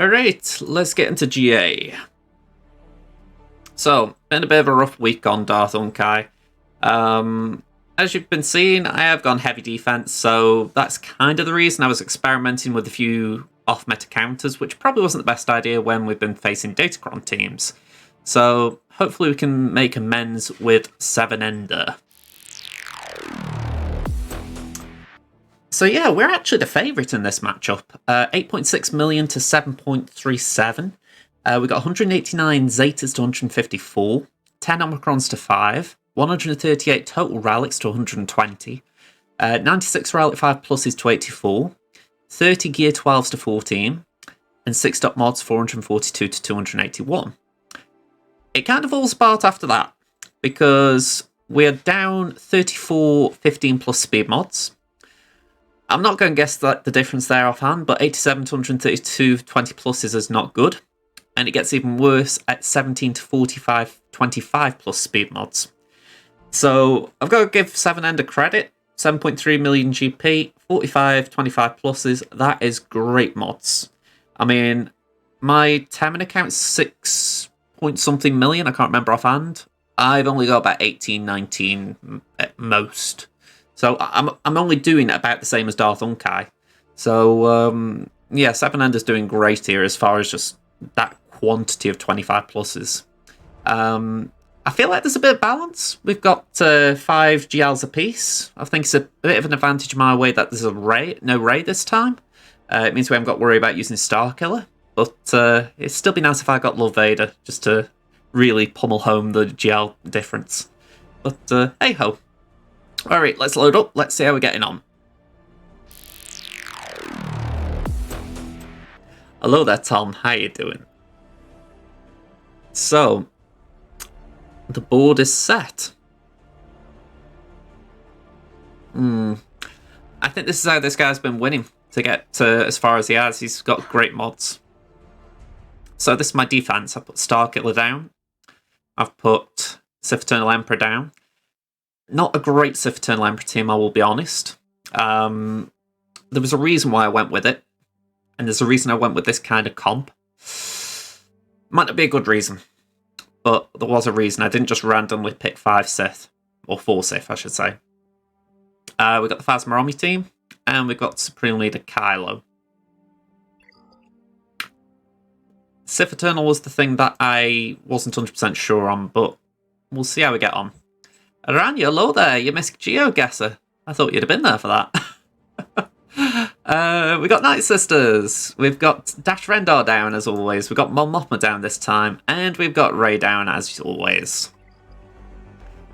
Alright, let's get into GA. So, been a bit of a rough week on DarthUnkei. As you've been seeing, I have gone heavy defense, so that's kind of the reason I was experimenting with a few off-meta counters, which probably wasn't the best idea when we've been facing Datacron teams. So, hopefully we can make amends with 7 Ender. So yeah, we're actually the favourite in this matchup. 8.6 million to 7.37. We got 189 Zetas to 154, 10 Omicrons to 5, 138 total Relics to 120, 96 Relic 5 pluses to 84, 30 Gear 12s to 14, and 6 dot mods 442 to 281. It kind of falls apart after that, because we're down 34 15 plus speed mods. I'm not going to guess that the difference there offhand, but 87 to 132 20 pluses is not good. And it gets even worse at 17 to 45 25 plus speed mods. So I've got to give 7 Ender credit. 7.3 million GP, 45 25 pluses. That is great mods. I mean, my Temmin account's 6 point something million. I can't remember offhand. I've only got about 18, 19 at most. So I'm only doing about the same as DarthUnkei. So yeah, 7 Ender's doing great here as far as just that quantity of 25 pluses. I feel like there's a bit of balance. We've got 5 GLs apiece. I think it's a bit of an advantage my way that there's no Ray this time. It means we haven't got to worry about using Starkiller. But it'd still be nice if I got Love Vader, just to really pummel home the GL difference. But hey ho. Alright, let's load up. Let's see how we're getting on. Hello there, Tom. How you doing? So, the board is set. I think this is how this guy's been winning to get as far as he has. He's got great mods. So this is my defense. I've put Starkiller down. I've put Sith Eternal Emperor down. Not a great Sith Eternal Emperor team, I will be honest. There was a reason why I went with it. And there's a reason I went with this kind of comp. Might not be a good reason. But there was a reason. I didn't just randomly pick 5 Sith. Or 4 Sith, I should say. We got the Phasma Omni team. And we've got Supreme Leader Kylo. Sith Eternal was the thing that I wasn't 100% sure on. But we'll see how we get on. Aranya, hello there, you missed GeoGuessr. I thought you'd have been there for that. We got Night Sisters. We've got Dash Rendar down as always. We've got Mon Mothma down this time. And we've got Rey down as always.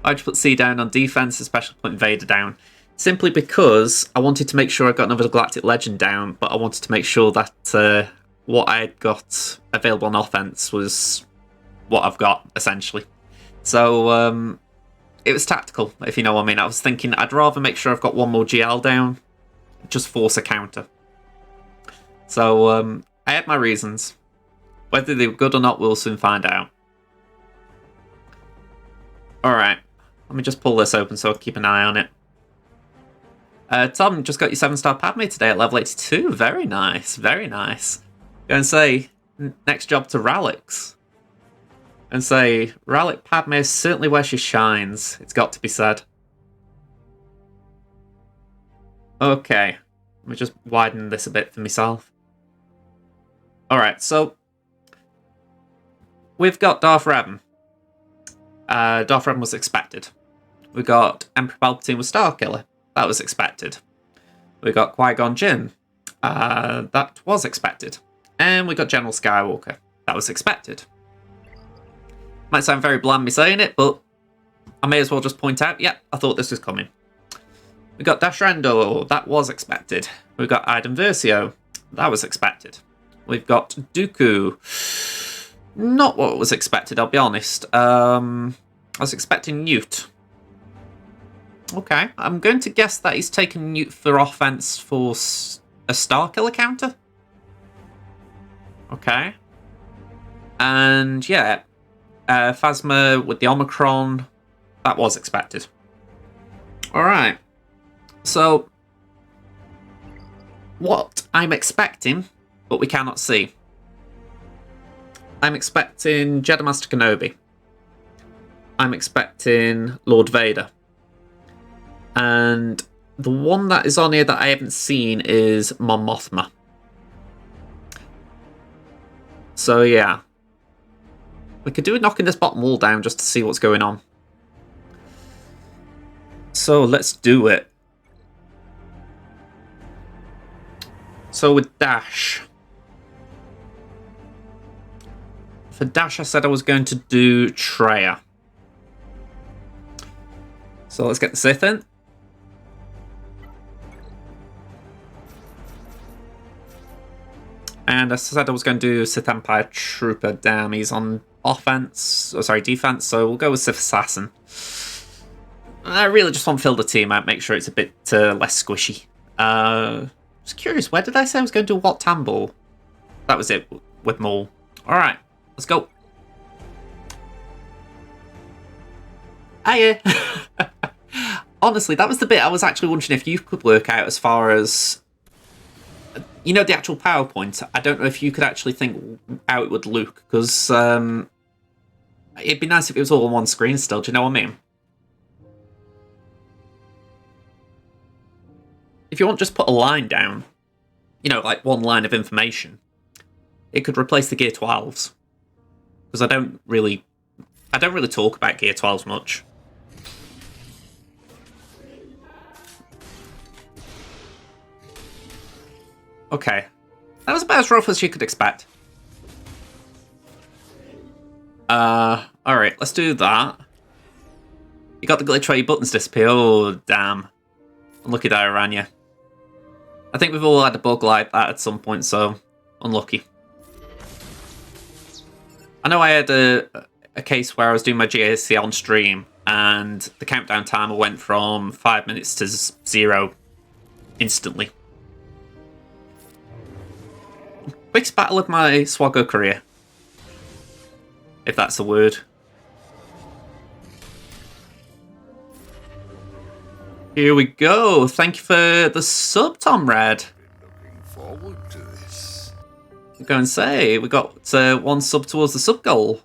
I'd put C down on defense, especially putting Vader down. Simply because I wanted to make sure I got another Galactic Legend down, but I wanted to make sure that what I had got available on offense was what I've got, essentially. So, it was tactical, if you know what I mean. I was thinking I'd rather make sure I've got one more GL down, just force a counter. So, I had my reasons. Whether they were good or not, we'll soon find out. Alright, let me just pull this open so I'll keep an eye on it. Tom, just got your 7-star Padme today at level 82. Very nice, very nice. Going to say, next job to Ralix. And say, Relic Padme is certainly where she shines. It's got to be said. Okay. Let me just widen this a bit for myself. Alright, so we've got Darth Revan. Darth Revan was expected. We got Emperor Palpatine with Starkiller. That was expected. We got Qui-Gon Jinn. That was expected. And we got General Skywalker. That was expected. Might sound very bland me saying it, but I may as well just point out, yeah, I thought this was coming. We got Dash Rendar, that was expected. We've got Iden Versio, that was expected. We've got Dooku, not what was expected, I'll be honest. I was expecting Newt. Okay, I'm going to guess that he's taken Newt for offense for a Starkiller counter. Okay. And yeah, Phasma with the Omicron, that was expected. Alright. So, what I'm expecting, but we cannot see. I'm expecting Jedi Master Kenobi. I'm expecting Lord Vader. And the one that is on here that I haven't seen is Mon Mothma. So yeah. We could do a knocking this bottom wall down just to see what's going on. So let's do it. So with Dash. For Dash I said I was going to do Treya. So let's get the Sith in. And I said I was going to do Sith Empire Trooper. Damn, he's on offense. Oh, sorry, defense. So we'll go with Sith Assassin. I really just want to fill the team out, make sure it's a bit less squishy. Just curious, where did I say I was going to do what Tambor? That was it with Maul. Alright, let's go. Hiya! Honestly, that was the bit I was actually wondering if you could work out as far as... You know, the actual PowerPoint. I don't know if you could actually think how it would look, because it'd be nice if it was all on one screen still, do you know what I mean? If you want, just put a line down, you know, like one line of information, it could replace the Gear 12s. Because I don't really talk about Gear 12s much. Okay. That was about as rough as you could expect. Alright, let's do that. You got the glitch where your buttons disappear. Oh, damn. Unlucky that I ran you. I think we've all had a bug like that at some point, so unlucky. I know I had a case where I was doing my GAC on stream, and the countdown timer went from 5 minutes to 0 instantly. Biggest battle of my SWGOH career, if that's a word. Here we go. Thank you for the sub, Tom Red. Looking forward to this. I'm going to say we got one sub towards the sub goal.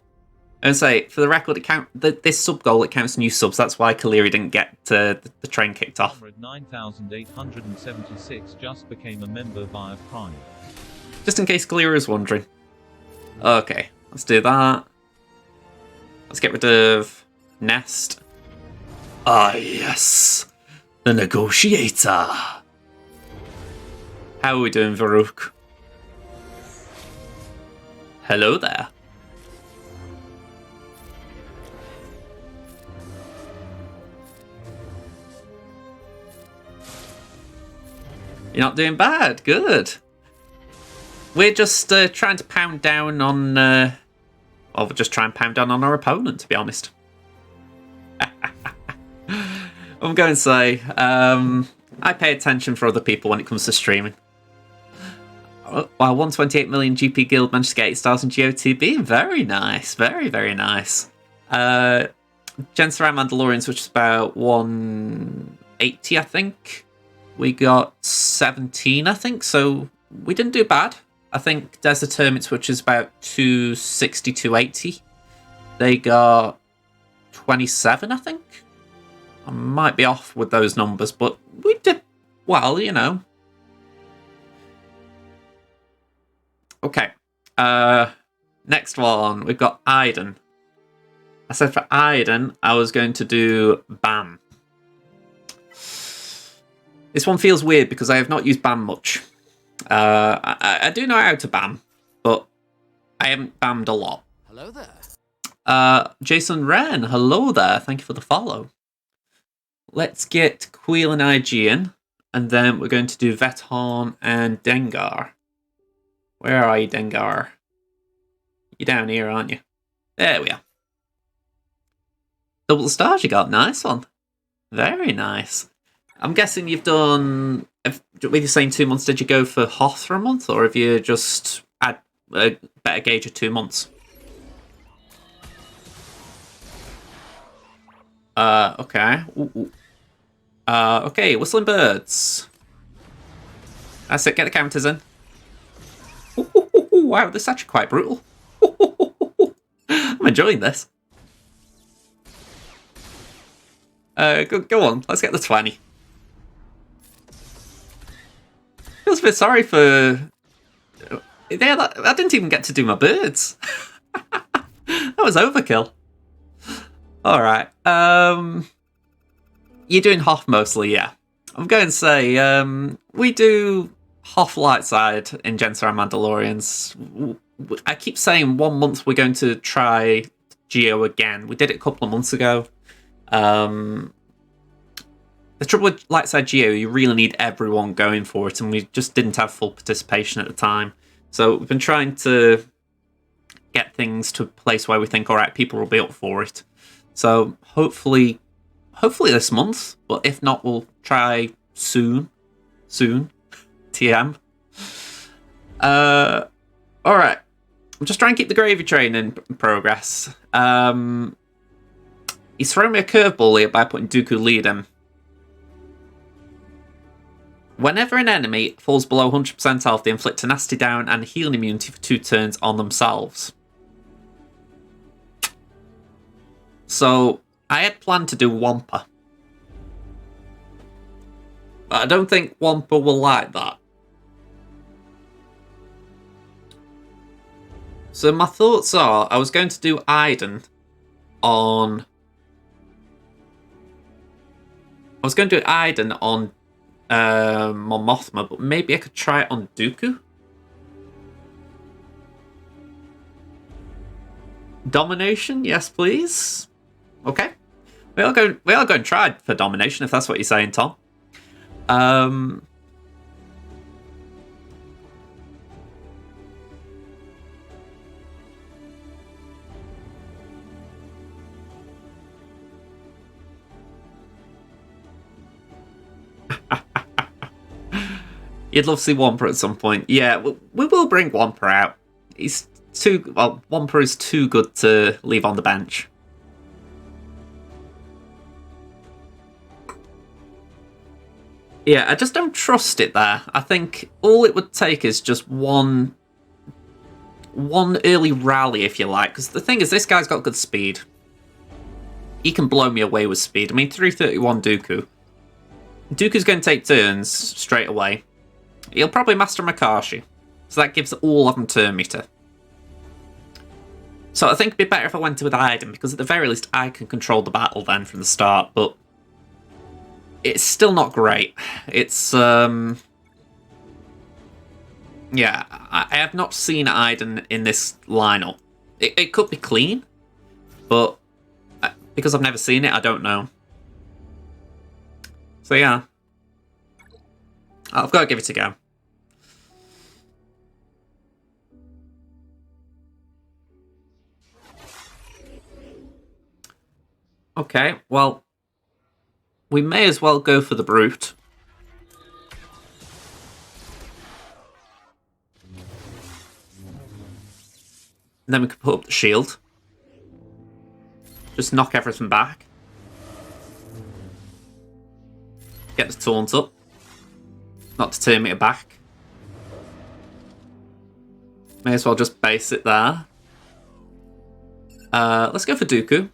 And say for the record, this sub goal, it counts new subs. That's why Kaleri didn't get the train kicked off. 9876 just became a member via Prime. Just in case Kaleri is wondering. Okay, let's do that. Let's get rid of Nest. Ah, yes. The Negotiator. How are we doing, Varuk? Hello there. You're not doing bad. Good. We're just trying to pound down on... well, we'll just try and pound down on our opponent, to be honest. I'm going to say, I pay attention for other people when it comes to streaming. Wow, 128 million GP Guild managed to get 8 stars in GOTB. Very nice. Very, very nice. Gens around Mandalorians, which is about 180, I think. We got 17, I think, so we didn't do bad. I think Desert Hermits, which is about 260, 280. They got 27, I think. I might be off with those numbers, but we did well, you know. Okay. Next one, we've got Aiden. I said for Aiden, I was going to do BAM. This one feels weird because I have not used BAM much. I do know how to BAM, but I haven't BAMmed a lot. Hello there. Jason Wren, hello there. Thank you for the follow. Let's get Queel and IG in, and then we're going to do Veton and Dengar. Where are you, Dengar? You're down here, aren't you? There we are. Double stars you got. Nice one. Very nice. I'm guessing you've done... With you saying 2 months, did you go for Hoth for a month? Or have you just had a better gauge of 2 months? Okay. Ooh. Okay, Whistling Birds. That's it, get the counters in. Ooh, wow, this is actually quite brutal. enjoying this. Go on, let's get the 20. Feels a bit sorry for... Yeah, I didn't even get to do my birds. That was overkill. Alright, you're doing Hoth mostly, yeah. I'm going to say, we do Hoth light side in Genser and Mandalorians. I keep saying 1 month we're going to try Geo again. We did it a couple of months ago. The trouble with light side Geo, you really need everyone going for it, and we just didn't have full participation at the time. So we've been trying to get things to a place where we think, all right, people will be up for it. So hopefully this month, but if not, we'll try soon. TM. All right. I'm just trying to keep the gravy train in progress. He's throwing me a curveball here by putting Dooku lead in. Whenever an enemy falls below 100% health, they inflict a nasty down and healing immunity for 2 turns on themselves. So, I had planned to do Wampa. But I don't think Wampa will like that. So my thoughts are, I was going to do Iden on... Mon Mothma, but maybe I could try it on Dooku? Domination? Yes, please. Okay. We'll go and try for domination, if that's what you're saying, Tom. You'd love to see Wampa at some point. Yeah, we will bring Wampa out. He's too... Well, Wampa is too good to leave on the bench. Yeah, I just don't trust it there. I think all it would take is just one early rally, if you like. Because the thing is, this guy's got good speed. He can blow me away with speed. I mean, 331 Dooku. Dooku's going to take turns straight away. He'll probably master Makashi. So that gives all of them turn meter. So I think it'd be better if I went with Iden, because at the very least I can control the battle then from the start, but it's still not great. It's, yeah, I have not seen Iden in this lineup. It could be clean, but because I've never seen it, I don't know. So yeah, I've got to give it a go. Okay, well, we may as well go for the Brute. And then we can put up the shield. Just knock everything back. Get the taunt up. Not to turn meter back. May as well just base it there. Let's go for Dooku.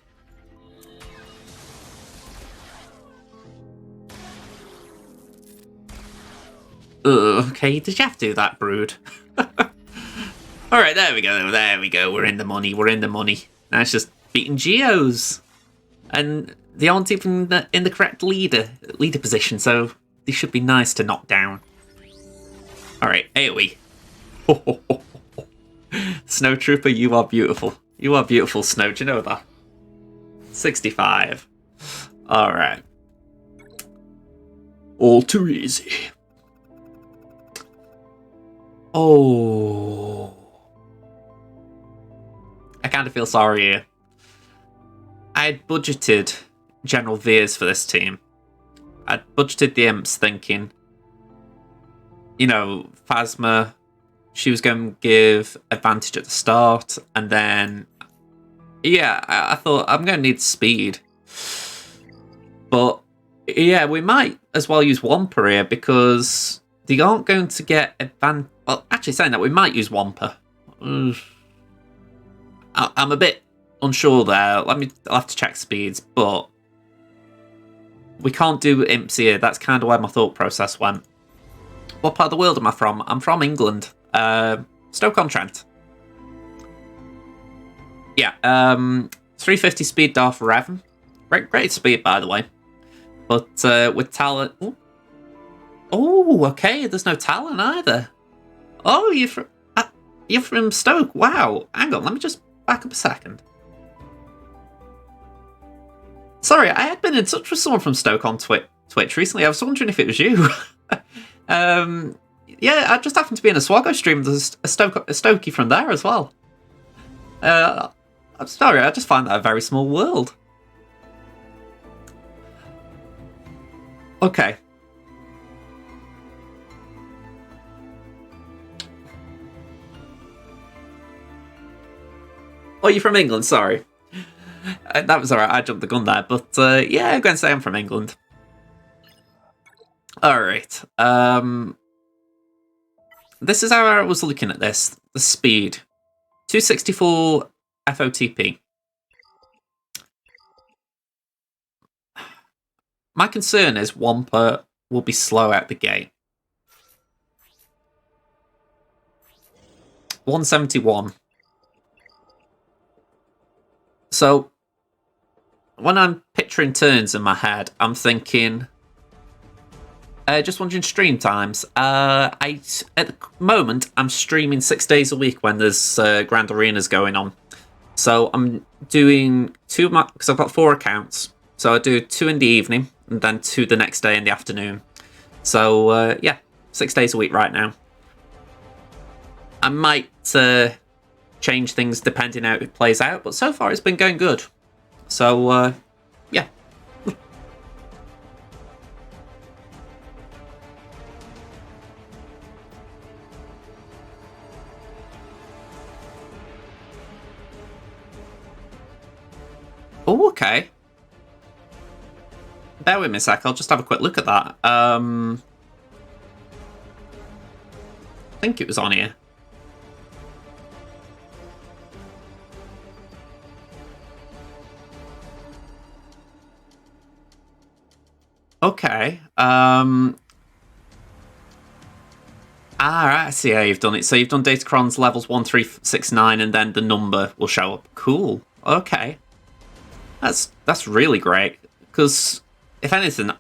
Okay, did you have to do that, Brood? Alright, there we go, we're in the money, Now it's just beating Geos. And they aren't even in the correct leader position, so they should be nice to knock down. Alright, AoE. Snow Trooper, you are beautiful. You are beautiful, Snow, do you know that? 65. Alright. All too easy. Oh. I kind of feel sorry here. I had budgeted General Veers for this team. I'd budgeted the Imps thinking, you know, Phasma, she was going to give advantage at the start, and then, yeah, I thought I'm going to need speed. But, yeah, we might as well use Wampa here, because they aren't going to get advantage. Well, actually saying that, we might use Wampa. I'm a bit unsure there. I'll have to check speeds, but we can't do imps here. That's kind of where my thought process went. What part of the world am I from? I'm from England. Stoke-on-Trent. Yeah, 350 speed Darth Revan. Great speed, by the way. But with Talon... Oh, okay, there's no Talon either. Oh, you're from Stoke. Wow. Hang on, let me just back up a second. Sorry, I had been in touch with someone from Stoke on Twitch recently. I was wondering if it was you. Yeah, I just happened to be in a SWGOH stream. There's a Stokey from there as well. I'm sorry, I just find that a very small world. Okay. Oh, you're from England, sorry. That was alright, I jumped the gun there, but yeah, I'm going to say I'm from England. Alright, this is how I was looking at this. The speed. 264 FOTP. My concern is Wampa will be slow out the gate. 171. So, when I'm picturing turns in my head, I'm thinking... just wondering stream times. At the moment, I'm streaming 6 days a week when there's Grand Arenas going on. So I'm doing 2 because I've got 4 accounts. So I do 2 in the evening and then 2 the next day in the afternoon. So yeah, 6 days a week right now. I might change things depending how it plays out, but so far it's been going good. So yeah. Oh, okay. Bear with me a sec, I'll just have a quick look at that. I think it was on here. Okay. Right, I see how you've done it. So you've done Datacron's levels 1, 3, 6, 9, and then the number will show up. Cool. Okay. That's really great. Because, if anything,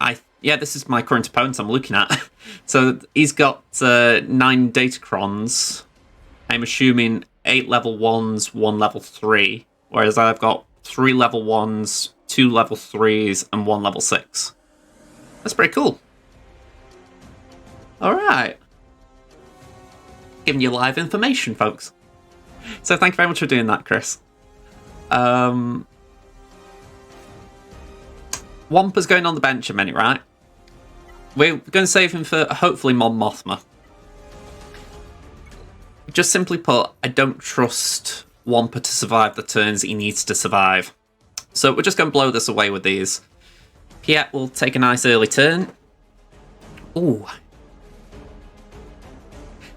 yeah, this is my current opponent I'm looking at. So he's got 9 Datacrons. I'm assuming 8 level 1s, 1 level 3. Whereas I've got 3 level 1s, 2 level 3s, and 1 level 6. That's pretty cool. Alright. Giving you live information, folks. So thank you very much for doing that, Chris. Wampa's going on the bench a minute, right? We're going to save him for, hopefully, Mon Mothma. Just simply put, I don't trust Wampa to survive the turns he needs to survive. So we're just going to blow this away with these. Piet will take a nice early turn. Ooh.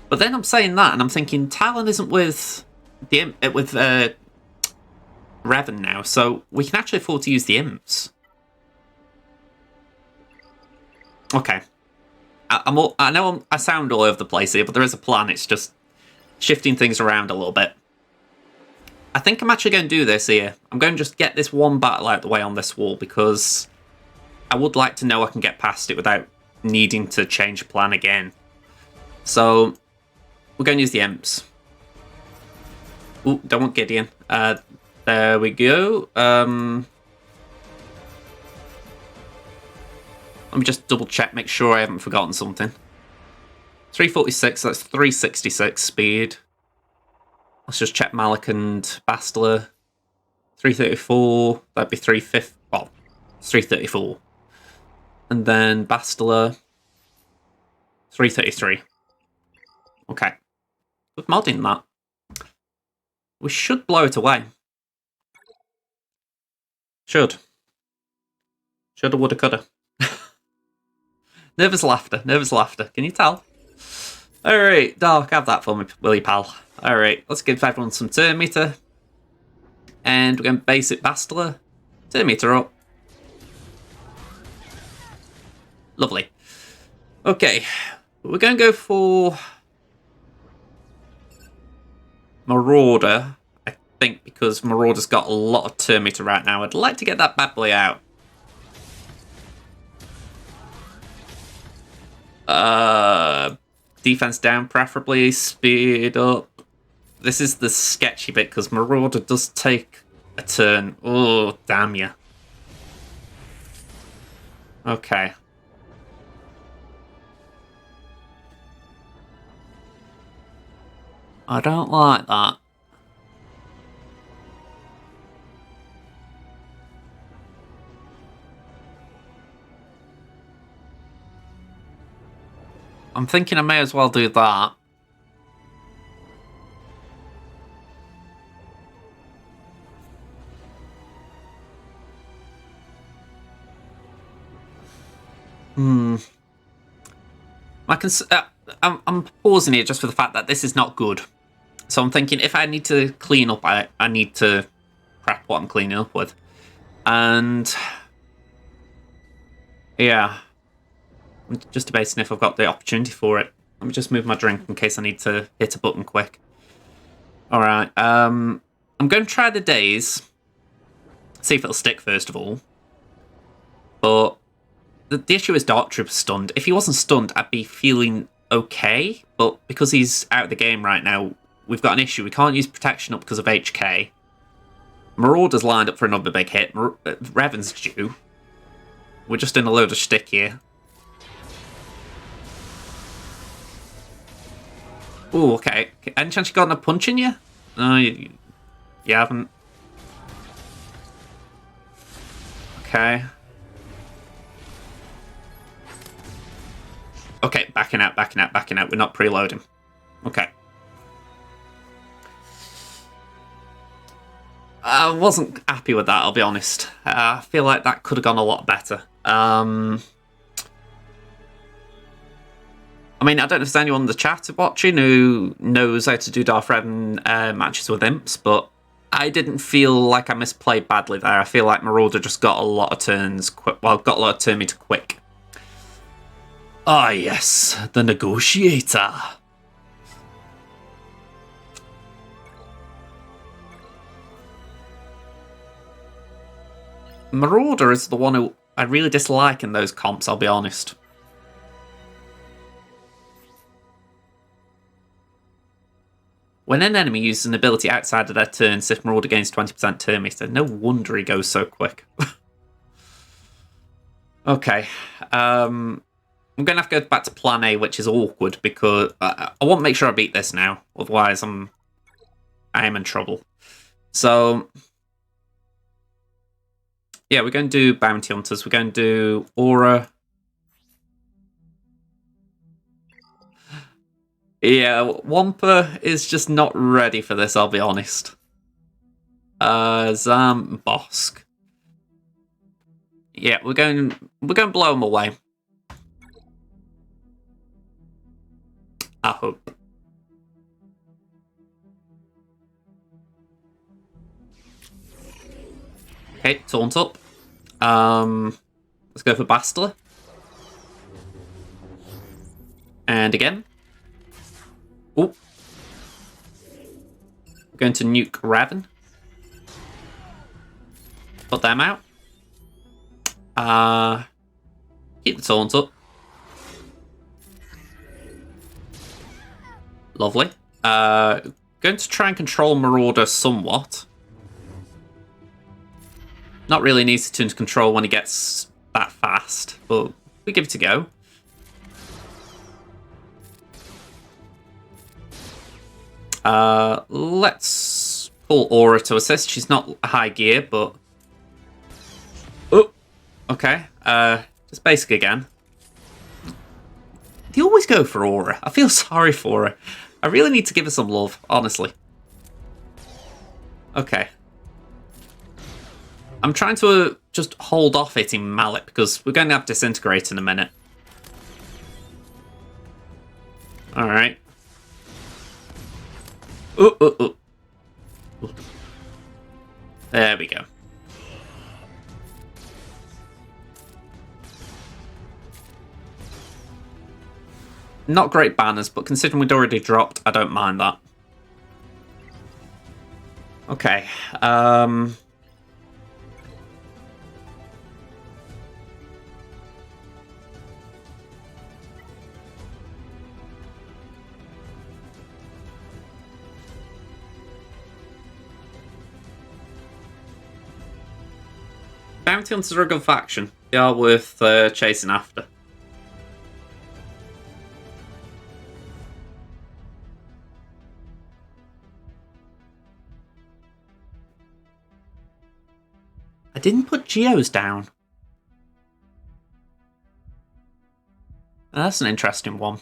But then I'm saying that, and I'm thinking Talon isn't with Revan now, so we can actually afford to use the imps. Okay. I know I sound all over the place here, but there is a plan. It's just shifting things around a little bit. I think I'm actually going to do this here. I'm going to just get this one battle out of the way on this wall, because I would like to know I can get past it without needing to change plan again. So, we're going to use the imps. Ooh, don't want Gideon. There we go. Let me just double check, make sure I haven't forgotten something. 346, that's 366 speed. Let's just check Malik and Bastila. 334, that'd be 350. Well, it's 334. And then Bastila, 333. Okay. Good modding that. We should blow it away. Should. Shoulda, woulda, coulda. Nervous laughter, nervous laughter. Can you tell? Alright, Dark, have that for me, will you, pal? Alright, let's give everyone some turn meter. And we're going basic Bastila. 2 meter up. Lovely. Okay, we're going to go for Marauder, I think, because Marauder's got a lot of turn meter right now. I'd like to get that bad boy out. Defense down, preferably. Speed up. This is the sketchy bit, because Marauder does take a turn. Oh, damn you. Okay. I don't like that. I'm thinking I may as well do that. I'm pausing it just for the fact that this is not good. So I'm thinking if I need to clean up, I need to prep what I'm cleaning up with. And yeah, I'm just debating if I've got the opportunity for it. Let me just move my drink in case I need to hit a button quick. Alright, I'm going to try the daze. See if it'll stick first of all. But the issue is Dark Trooper's stunned. If he wasn't stunned, I'd be feeling okay. But because he's out of the game right now, we've got an issue. We can't use protection up because of HK. Marauder's lined up for another big hit. Revan's due. We're just in a load of shtick here. Ooh, okay. Any chance you got a punch in you? No, you haven't. Okay. Okay, backing out. We're not preloading. Okay. I wasn't happy with that, I'll be honest. I feel like that could have gone a lot better. I mean, I don't know if there's anyone in the chat watching who knows how to do Darth Revan matches with imps, but I didn't feel like I misplayed badly there. I feel like Marauder just got a lot of turns quick. Well, got a lot of turn meter quick. Ah, yes, the negotiator. Marauder is the one who I really dislike in those comps, I'll be honest. When an enemy uses an ability outside of their turn, Sith Marauder gains 20% turn meter. No wonder he goes so quick. Okay. I'm going to have to go back to plan A, which is awkward, because I want to make sure I beat this now. Otherwise, I am in trouble. So, yeah, we're going to do Bounty Hunters. We're going to do Aura. Yeah, Wampa is just not ready for this, I'll be honest. Zam, Bosk. Yeah, we're going to blow him away. I hope. Okay, taunt up. Let's go for Bastila. And again. Oh. We're going to nuke Raven. Put them out. Keep the taunt up. Lovely. Going to try and control Marauder somewhat. Not really an easy turn to control when he gets that fast, but we give it a go. Let's pull Aura to assist. She's not high gear, but... Oh! Okay. Just basic again. They always go for Aura. I feel sorry for her. I really need to give her some love, honestly. Okay. I'm trying to just hold off hitting Mallet, because we're going to have Disintegrate in a minute. Alright. There we go. Not great banners, but considering we'd already dropped, I don't mind that. Okay. Bounty Hunters are a good faction. They are worth chasing after. I didn't put Geos down. That's an interesting one.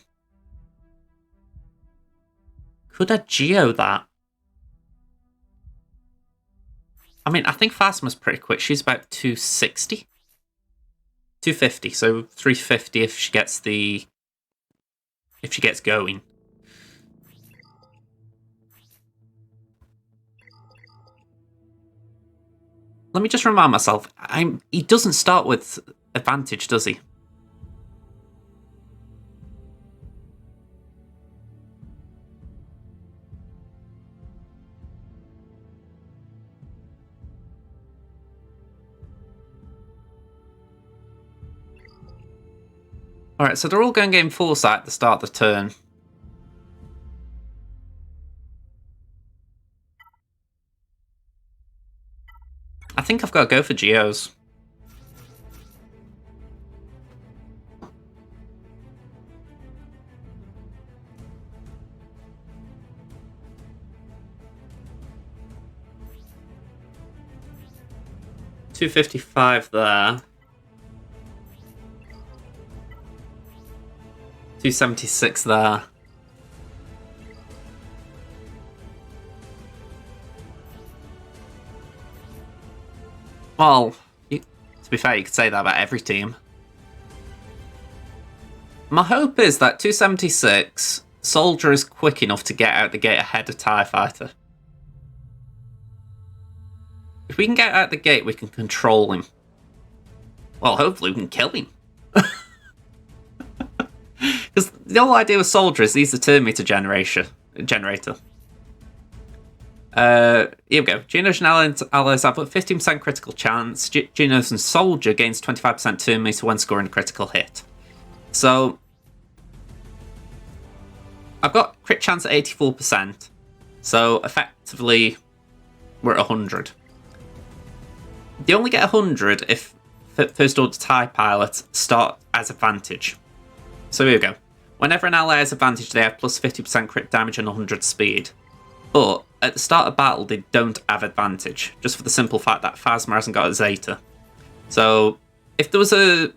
Could I Geo that? I mean, I think Phasma's pretty quick. She's about 260. 250, so 350 if she gets the... if she gets going. Let me just remind myself, he doesn't start with advantage, does he? Alright, so they're all going game foresight at the start of the turn. I think I've got to go for Geos. $255 there. 276 there. Well, to be fair, you could say that about every team. My hope is that 276 Soldier is quick enough to get out the gate ahead of TIE Fighter. If we can get out the gate, we can control him. Well, hopefully we can kill him. Because the whole idea with Soldier is he's the turn meter generator. Here we go. Genos and allies have a 15% critical chance. Genos and Soldier gains 25% turn meter when scoring a critical hit. So I've got crit chance at 84%. So effectively we're at 100. They only get 100 if first order TIE pilots start as advantage. So here we go. Whenever an ally has advantage, they have plus 50% crit damage and 100 speed. But at the start of battle, they don't have advantage, just for the simple fact that Phasma hasn't got a Zeta. So if there was a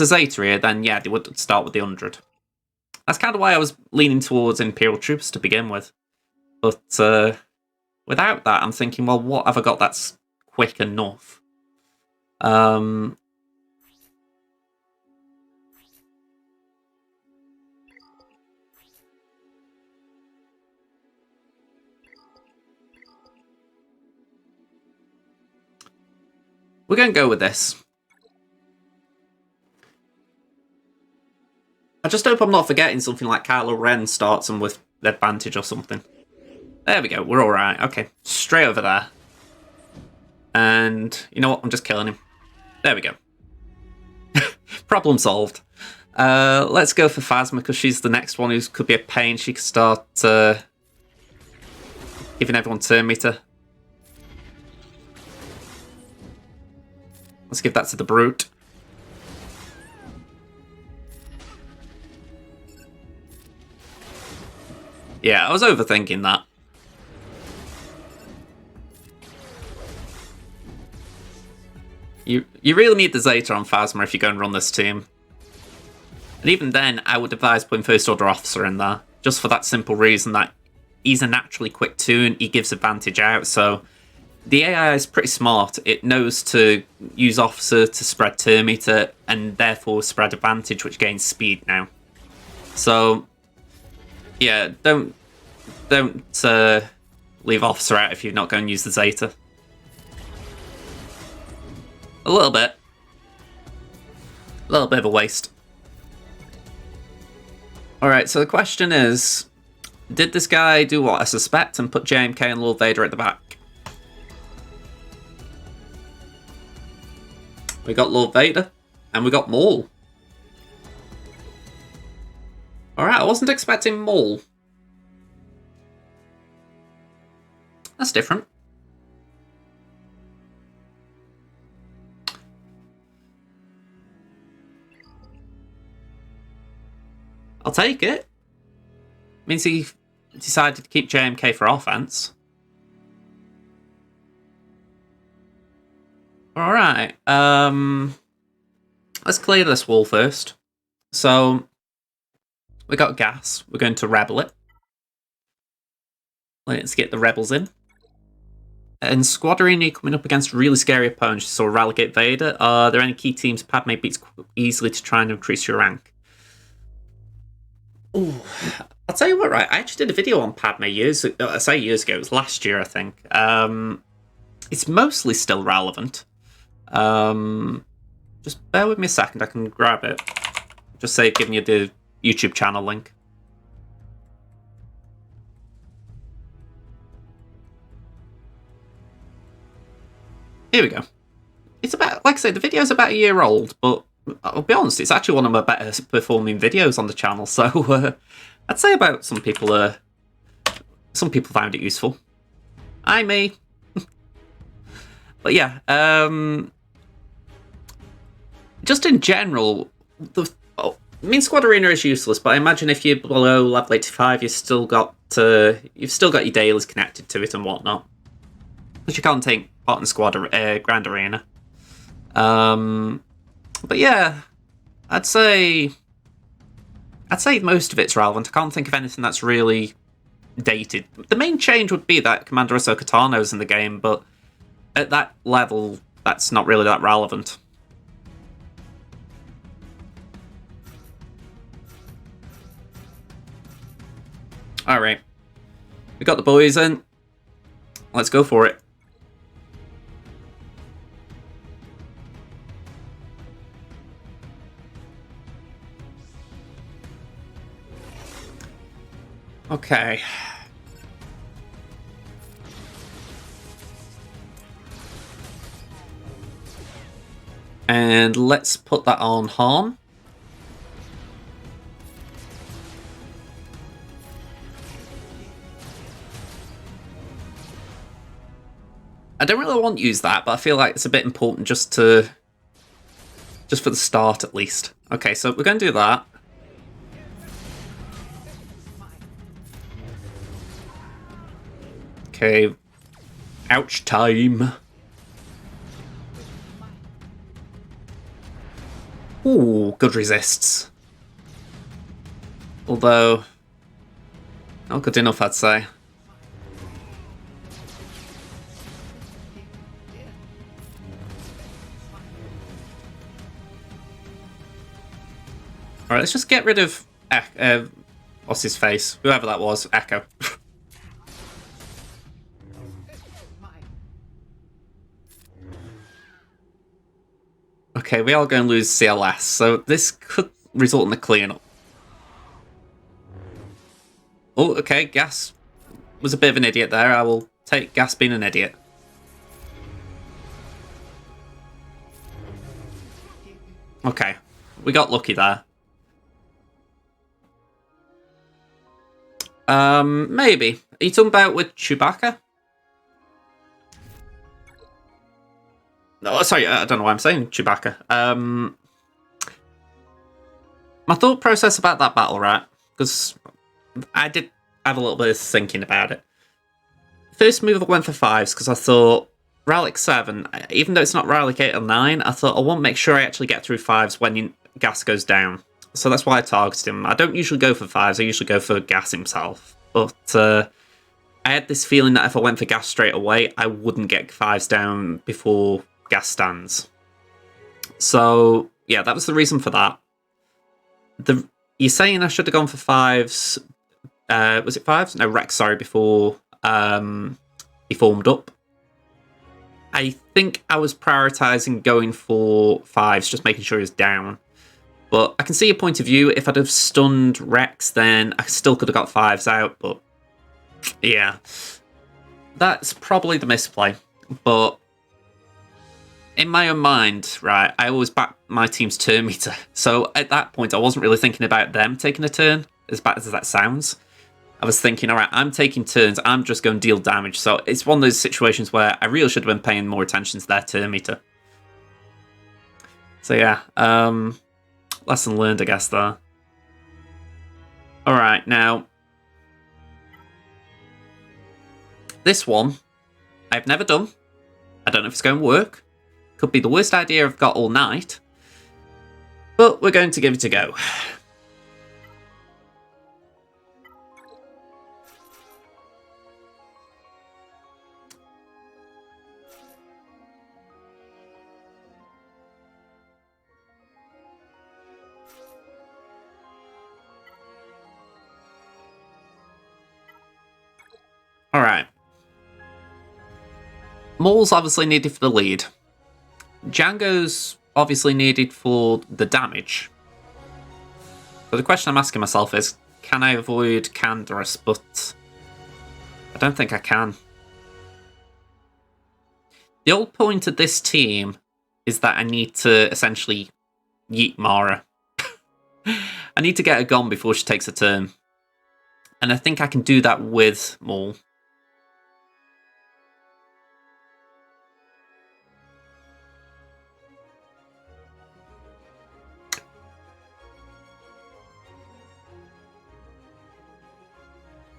Zeta here, then yeah, they would start with the 100. That's kind of why I was leaning towards Imperial Troops to begin with. But without that, I'm thinking, well, what have I got that's quick enough? We're going to go with this. I just hope I'm not forgetting something like Kylo Ren starts them with advantage or something. There we go, we're alright. Okay, straight over there. And you know what, I'm just killing him. There we go. Problem solved. Let's go for Phasma because she's the next one who could be a pain. She could start giving everyone turn meter. Let's give that to the Brute. Yeah, I was overthinking that. You really need the Zeta on Phasma if you're going to run this team. And even then, I would advise putting First Order Officer in there. Just for that simple reason that he's a naturally quick toon, he gives advantage out, so... The AI is pretty smart. It knows to use Officer to spread turn meter and therefore spread advantage, which gains speed now. So, yeah, don't leave Officer out if you're not going to use the Zeta. A little bit. A little bit of a waste. Alright, so the question is, did this guy do what I suspect and put JMK and Lord Vader at the back? We got Lord Vader, and we got Maul. Alright, I wasn't expecting Maul. That's different. I'll take it. Means he decided to keep JMK for offense. Alright, let's clear this wall first. So, we got gas. We're going to rebel it. Let's get the rebels in. And Squad Arena coming up against really scary opponents. So, Relegate Vader. Are there any key teams Padme beats easily to try and increase your rank? Ooh, I'll tell you what, right? I actually did a video on Padme years ago. I say years ago, it was last year, I think. It's mostly still relevant. Just bear with me a second, I can grab it. Just say, giving you the YouTube channel link. Here we go. It's about, like I say, the video's about a year old, but I'll be honest, it's actually one of my better performing videos on the channel, so I'd say about some people found it useful. I me. But yeah, just in general, Squad Arena is useless, but I imagine if you're below level 85, you've still got your dailies connected to it and whatnot. But you can't take part in Grand Arena. But yeah, I'd say most of it's relevant. I can't think of anything that's really dated. The main change would be that Commander Ahsoka Tano's in the game, but at that level, that's not really that relevant. Alright. We got the boys in. Let's go for it. Okay. And let's put that on Han. I don't really want to use that, but I feel like it's a bit important just for the start at least. Okay, so we're going to do that. Okay. Ouch time. Ooh, good resists. Although, not good enough, I'd say. Alright, let's just get rid of what's his face? Whoever that was, Echo. Okay, we are going to lose CLS, so this could result in a cleanup. Oh, okay, Gas was a bit of an idiot there. I will take Gas being an idiot. Okay, we got lucky there. Maybe. Are you talking about with Chewbacca? No, sorry, I don't know why I'm saying Chewbacca. My thought process about that battle, right? Because I did have a little bit of thinking about it. First move I went for 5s because I thought Relic 7, even though it's not Relic 8 or 9, I thought I want to make sure I actually get through 5s when Gas goes down. So that's why I targeted him. I don't usually go for 5s, I usually go for Gas himself. But I had this feeling that if I went for Gas straight away, I wouldn't get 5s down before Gas stands. So, yeah, that was the reason for that. You're saying I should have gone for 5s. Was it 5s? No, Rex, sorry, before he formed up. I think I was prioritising going for 5s, just making sure he was down. But I can see your point of view. If I'd have stunned Rex, then I still could have got 5s out. But yeah, that's probably the misplay. But in my own mind, right, I always back my team's turn meter. So at that point, I wasn't really thinking about them taking a turn, as bad as that sounds. I was thinking, all right, I'm taking turns. I'm just going to deal damage. So it's one of those situations where I really should have been paying more attention to their turn meter. So yeah, lesson learned, I guess, there. All right, now, this one, I've never done. I don't know if it's going to work. Could be the worst idea I've got all night. But we're going to give it a go. Alright. Maul's obviously needed for the lead. Django's obviously needed for the damage. So the question I'm asking myself is, can I avoid Canderous? But I don't think I can. The whole point of this team is that I need to essentially yeet Mara. I need to get her gone before she takes a turn. And I think I can do that with Maul.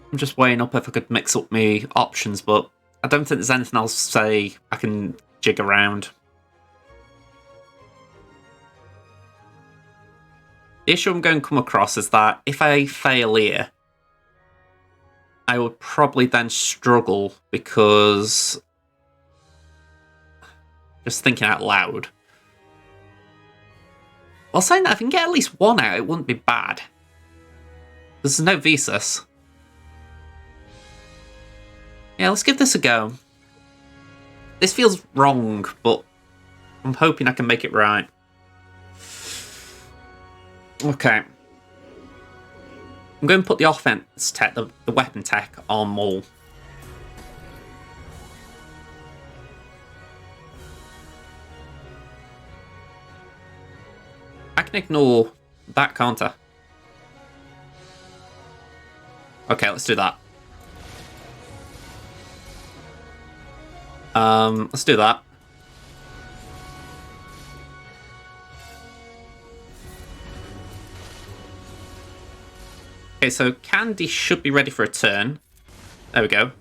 I'm just weighing up if I could mix up my options, but I don't think there's anything else to say I can jig around. The issue I'm going to come across is that if I fail here, I would probably then struggle because... Just thinking out loud. While saying that, if I can get at least one out, it wouldn't be bad. There's no Visas. Yeah, let's give this a go. This feels wrong, but I'm hoping I can make it right. Okay. I'm going to put the offense tech, the weapon tech, on Maul. I can ignore that, can't I? Okay, let's do that. Let's do that. Okay, so Candy should be ready for a turn. There we go.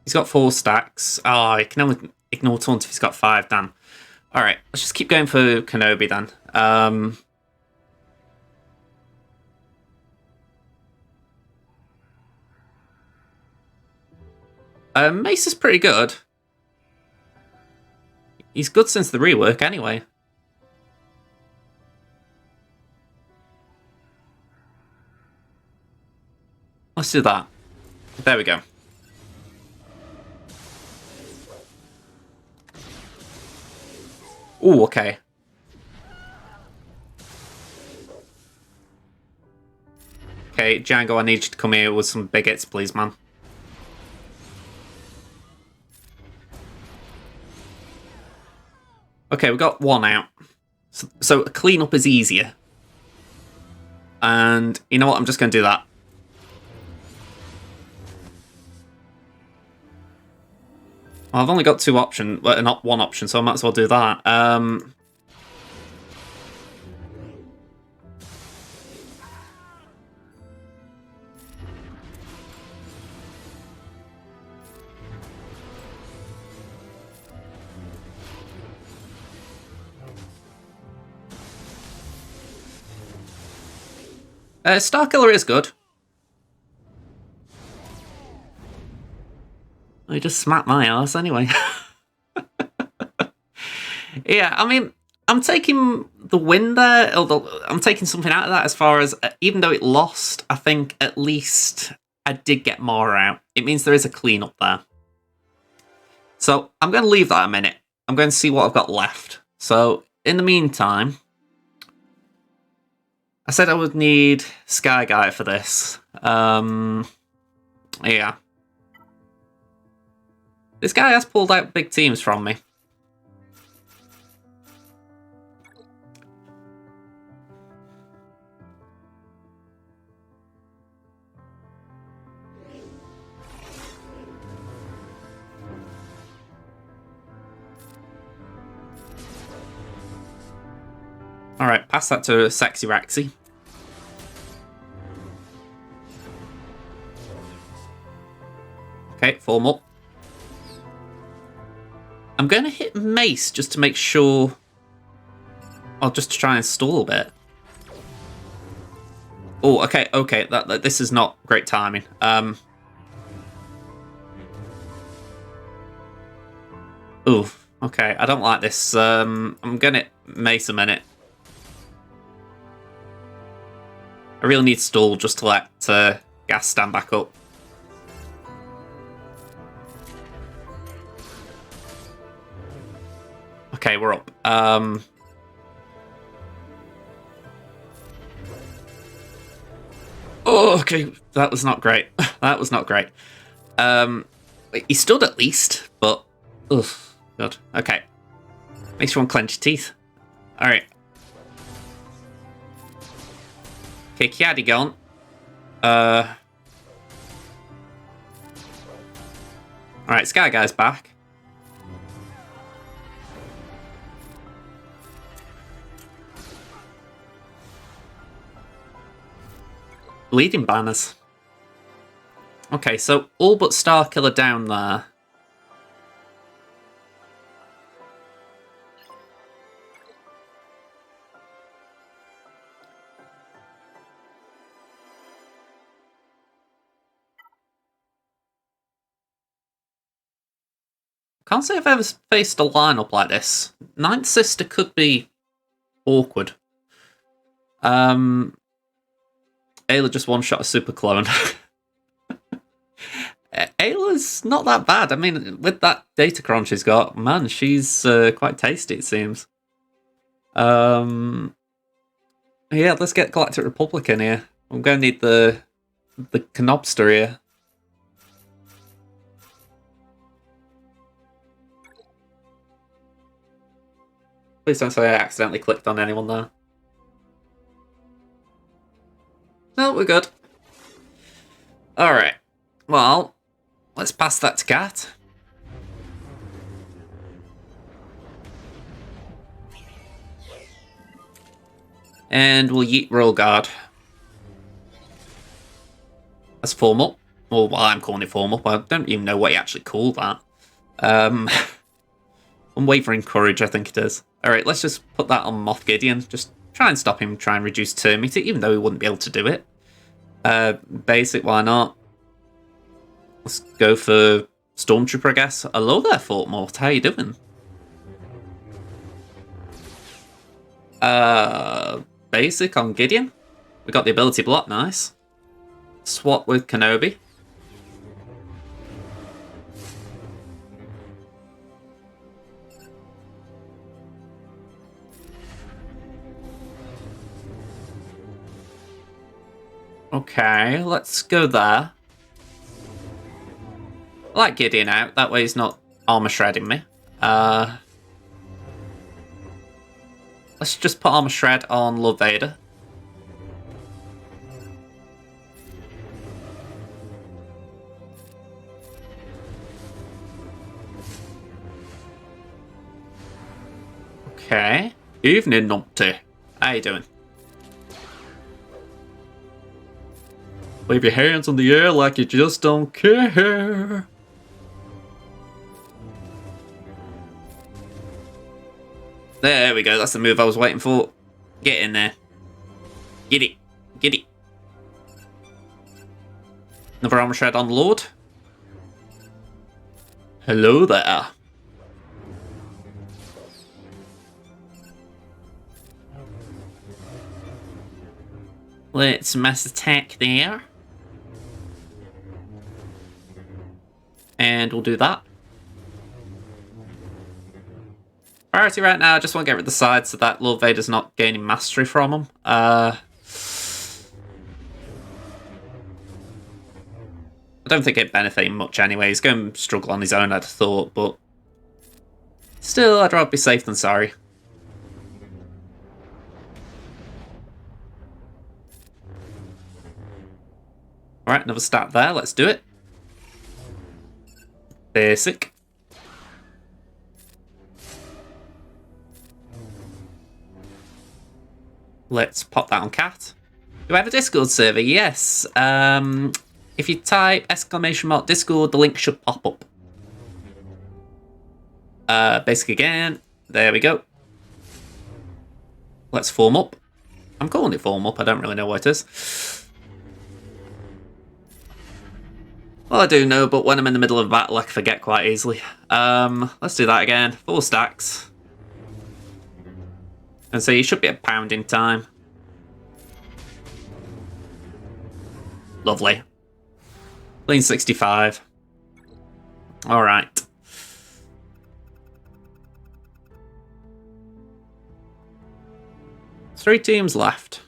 He's got 4 stacks. Oh, I can only ignore taunt if he's got 5, damn. Alright, let's just keep going for Kenobi then. Mace is pretty good. He's good since the rework anyway. Let's do that. There we go. Ooh, okay. Okay, Django, I need you to come here with some big hits, please, man. Okay, we got 1 out. So a cleanup is easier. And you know what? I'm just going to do that. Well, I've only got 2 options, well, not 1 option, so I might as well do that. Starkiller is good. He just smacked my ass anyway. Yeah, I mean, I'm taking the win there. Although I'm taking something out of that as far as, even though it lost, I think at least I did get more out. It means there is a clean up there. So I'm going to leave that a minute. I'm going to see what I've got left. So in the meantime, I said I would need Sky Guy for this. Yeah. This guy has pulled out big teams from me. Alright, pass that to Sexy Raxy. Okay, form up. I'm going to hit Mace just to make sure... Oh, just to try and stall a bit. Oh, okay, okay. This is not great timing. Ooh, okay. I don't like this. I'm going to Mace a minute. I really need stall just to let Gas stand back up. Okay, we're up. Oh, okay. That was not great. That was not great. He stood at least, but... Ugh, God. Okay. Makes you want to clench your teeth. Alright. Okay, Kiadi gone. Alright, Sky Guy's back. Bleeding banners. Okay, so all but Starkiller down there. Can't say I've ever faced a lineup like this. Ninth Sister could be awkward. Ayla just one-shot a super clone. Ayla's not that bad. I mean, with that data crunch she's got, man, she's quite tasty, it seems. Yeah, let's get Galactic Republic in here. I'm going to need the Canobster here. Please don't say I accidentally clicked on anyone there. No, we're good. Alright. Well, let's pass that to Cat. And we'll yeet Royal Guard. That's formal. Or, well, I'm calling it formal. I don't even know what you actually call that. Unwavering Courage, I think it is. Alright, let's just put that on Moff Gideon. Just try and stop him, try and reduce turn meter, even though he wouldn't be able to do it. Basic, why not? Let's go for Stormtrooper, I guess. Hello there, Fort Mort. How you doing? Basic on Gideon. We got the ability block, nice. Swap with Kenobi. Okay, let's go there. I like Gideon out, that way he's not armor shredding me. Let's just put armor shred on Lord Vader. Okay. Evening, Numpty. How you doing? Wave your hands in the air like you just don't care. There we go, that's the move I was waiting for. Get in there. Get it. Get it. Another armor shred on Lord. Hello there. Let's mass attack there. And we'll do that. Priority right now, I just want to get rid of the side so that Lord Vader's not gaining mastery from him. I don't think it'd benefit him much anyway. He's going to struggle on his own, I'd have thought, but still, I'd rather be safe than sorry. Alright, another stat there. Let's do it. Basic. Let's pop that on cat. Do I have a Discord server? Yes. If you type !Discord, the link should pop up. Basic again. There we go. Let's form up. I'm calling it form up. I don't really know what it is. Well, I do know, but when I'm in the middle of a battle, I can forget quite easily. Let's do that again. 4 stacks. And so you should be at pounding time. Lovely. Clean 65. Alright. Three teams left.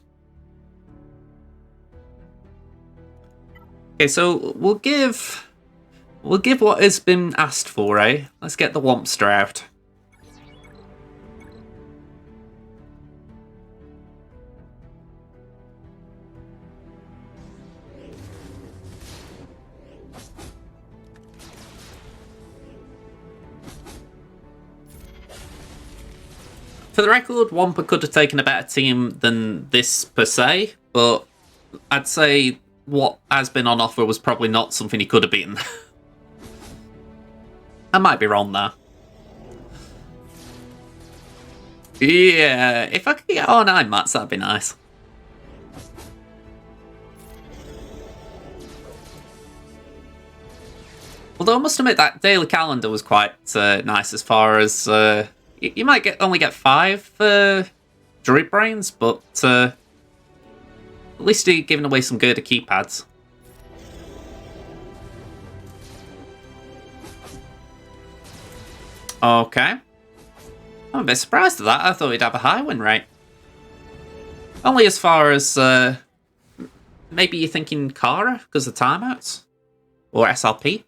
Okay, so we'll give what has been asked for, eh? Let's get the Wompster out. For the record, Wampa could have taken a better team than this per se, but I'd say what has been on offer was probably not something he could have beaten. I might be wrong there. Yeah, if I could get R9 mats, that'd be nice. Although I must admit that daily calendar was quite nice as far as you might only get 5 Druid Brains, but at least you're giving away some good keypads. Okay. I'm a bit surprised at that. I thought he'd have a high win rate. Only as far as maybe you're thinking Kara because of timeouts? Or SLP?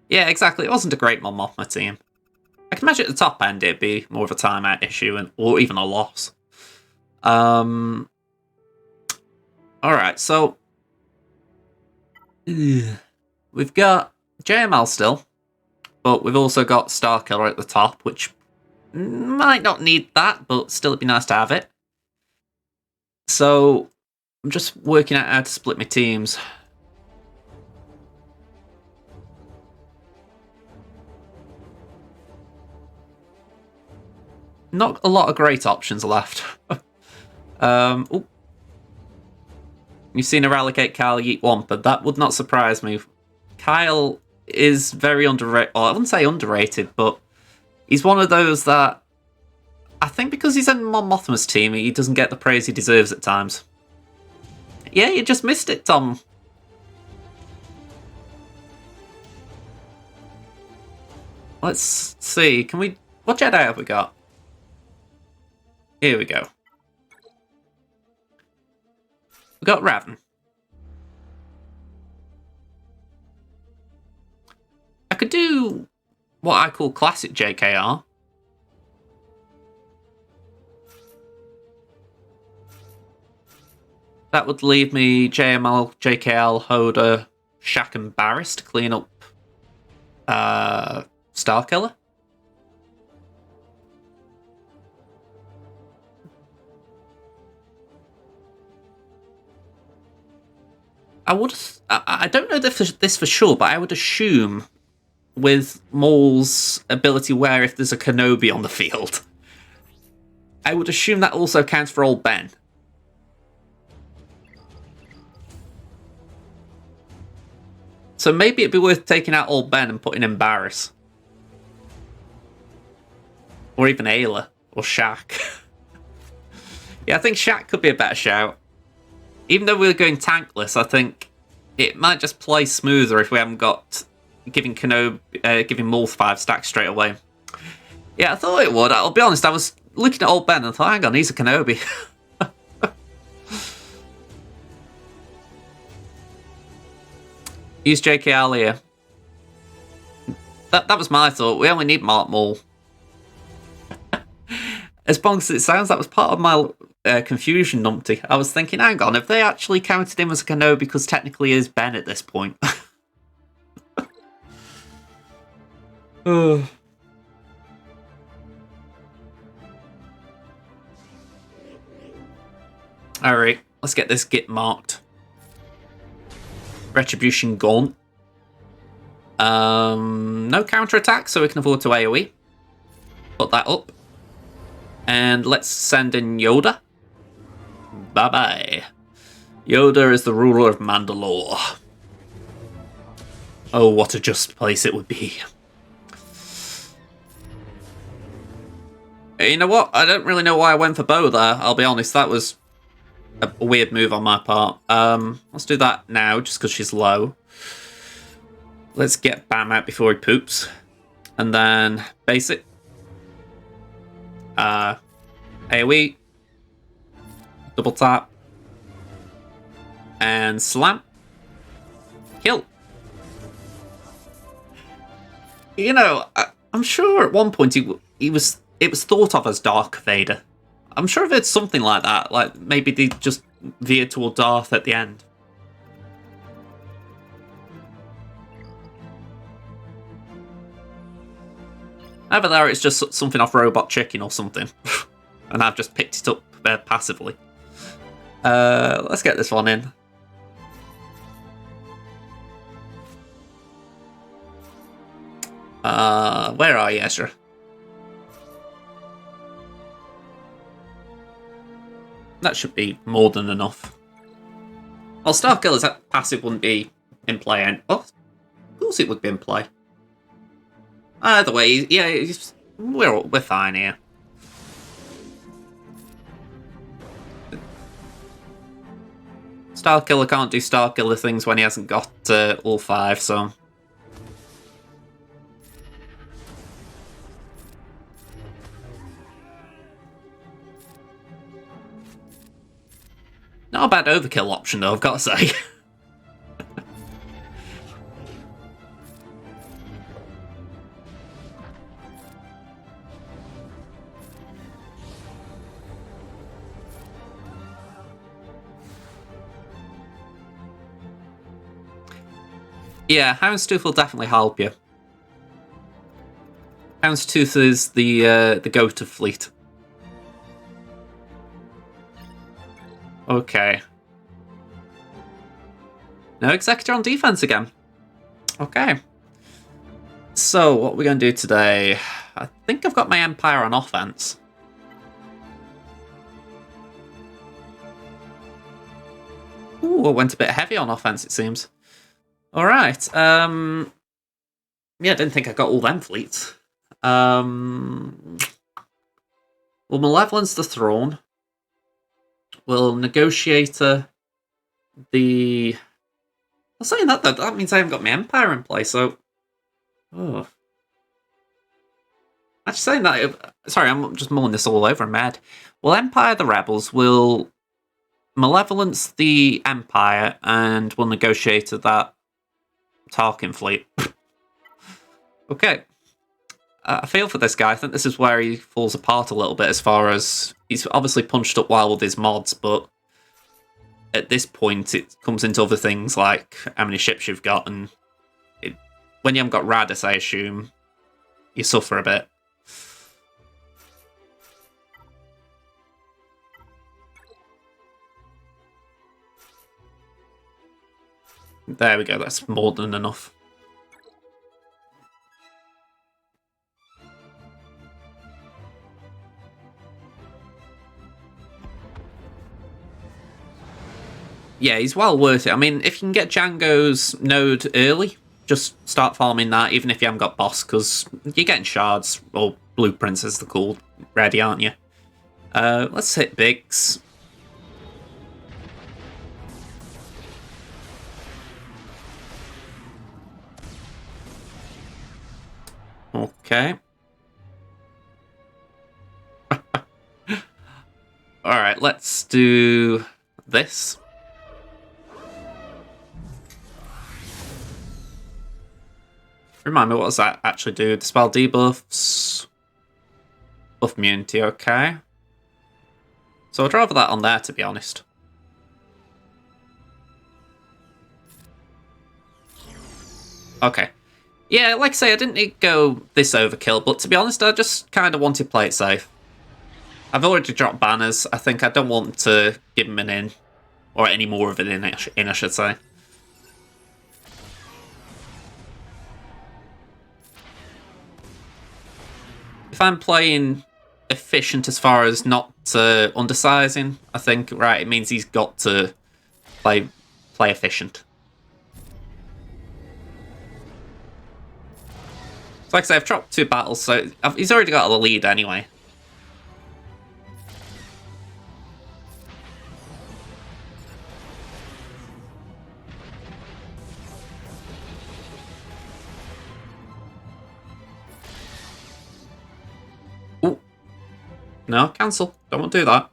Yeah, exactly. It wasn't a great Mon Mothma team. I can imagine at the top end it'd be more of a timeout issue or even a loss. Alright, so we've got JML still, but we've also got Starkiller at the top, which might not need that, but still it'd be nice to have it. So I'm just working out how to split my teams. Not a lot of great options left. Ooh. You've seen Eradicate Kyle yeet Wampa. That would not surprise me. Kyle is very underrated. Well, I wouldn't say underrated, but he's one of those that I think because he's in Mon Mothma's team, he doesn't get the praise he deserves at times. Yeah, you just missed it, Tom. Let's see. Can we... What Jedi have we got? Here we go. We got Raven. I could do what I call classic JKR. That would leave me JML, JKL, Hoda, Shaq and Barris to clean up Starkiller. I don't know this for sure, but I would assume with Maul's ability where if there's a Kenobi on the field, I would assume that also counts for old Ben. So maybe it'd be worth taking out old Ben and putting in Barris. Or even Ayla. Or Shaq. Yeah, I think Shaq could be a better shout. Even though we're going tankless, I think it might just play smoother if we haven't got giving Morph 5 stacks straight away. Yeah, I thought it would. I'll be honest, I was looking at old Ben and thought, hang on, he's a Kenobi. Use JK Alia. That was my thought. We only need Mark Maul. As bonkers as it sounds, that was part of my confusion, numpty. I was thinking, hang on, have they actually counted him as a Kenobi because technically he is Ben at this point? Alright, let's get this git marked. Retribution Gaunt. No counterattack, so we can afford to AoE. Put that up. And let's send in Yoda. Bye-bye. Yoda is the ruler of Mandalore. Oh, what a just place it would be. You know what? I don't really know why I went for Bo there. I'll be honest, that was a weird move on my part. Let's do that now, just because she's low. Let's get Bam out before he poops. And then basic. AoE. Double tap. And slam. Kill. You know, I'm sure at one point it was thought of as Dark Vader. I'm sure I've heard something like that. Like maybe they just veered toward Darth at the end. Over there, it's just something off Robot Chicken or something. And I've just picked it up passively. Let's get this one in. Where are you, Ezra? That should be more than enough. Well, Starkiller's passive wouldn't be in play. Oh, of course it would be in play. Either way, yeah, we're fine here. Starkiller can't do Starkiller things when he hasn't got all 5, so... Not a bad overkill option, though, I've got to say. Yeah, Houndstooth will definitely help you. Houndstooth is the goat of fleet. Okay. No Executor on defense again. Okay. So, what we're going to do today... I think I've got my Empire on offense. Ooh, I went a bit heavy on offense, it seems. Alright. Yeah, I didn't think I got all them fleets. Well, Malevolence the Throne. Will Negotiator the... I'm saying that, though. That means I haven't got my Empire in play, so... Oh. Actually saying that... Sorry, I'm just mulling this all over in my head. Well, Empire the Rebels will Malevolence the Empire, and will Negotiator that Tarkin fleet. Okay. I feel for this guy. I think this is where he falls apart a little bit as far as... He's obviously punched up well with his mods, but at this point it comes into other things like how many ships you've got, and when you haven't got Radis, I assume, you suffer a bit. There we go, that's more than enough. Yeah, he's well worth it. I mean, if you can get Django's node early, just start farming that, even if you haven't got boss, because you're getting shards, or blueprints as they're called, ready, aren't you? Let's hit Biggs. Okay. Alright, let's do this. Remind me, what does that actually do? Dispel debuffs. Buff immunity, okay. So I'd rather that on there, to be honest. Okay. Yeah, like I say, I didn't need to go this overkill, but to be honest, I just kind of wanted to play it safe. I've already dropped banners. I think I don't want to give him an in. Or any more of it in, I should say. If I'm playing efficient as far as not undersizing, I think, right, it means he's got to play efficient. So like I say, I've dropped 2 battles, so he's already got a lead anyway. Ooh. No, cancel. Don't want to do that.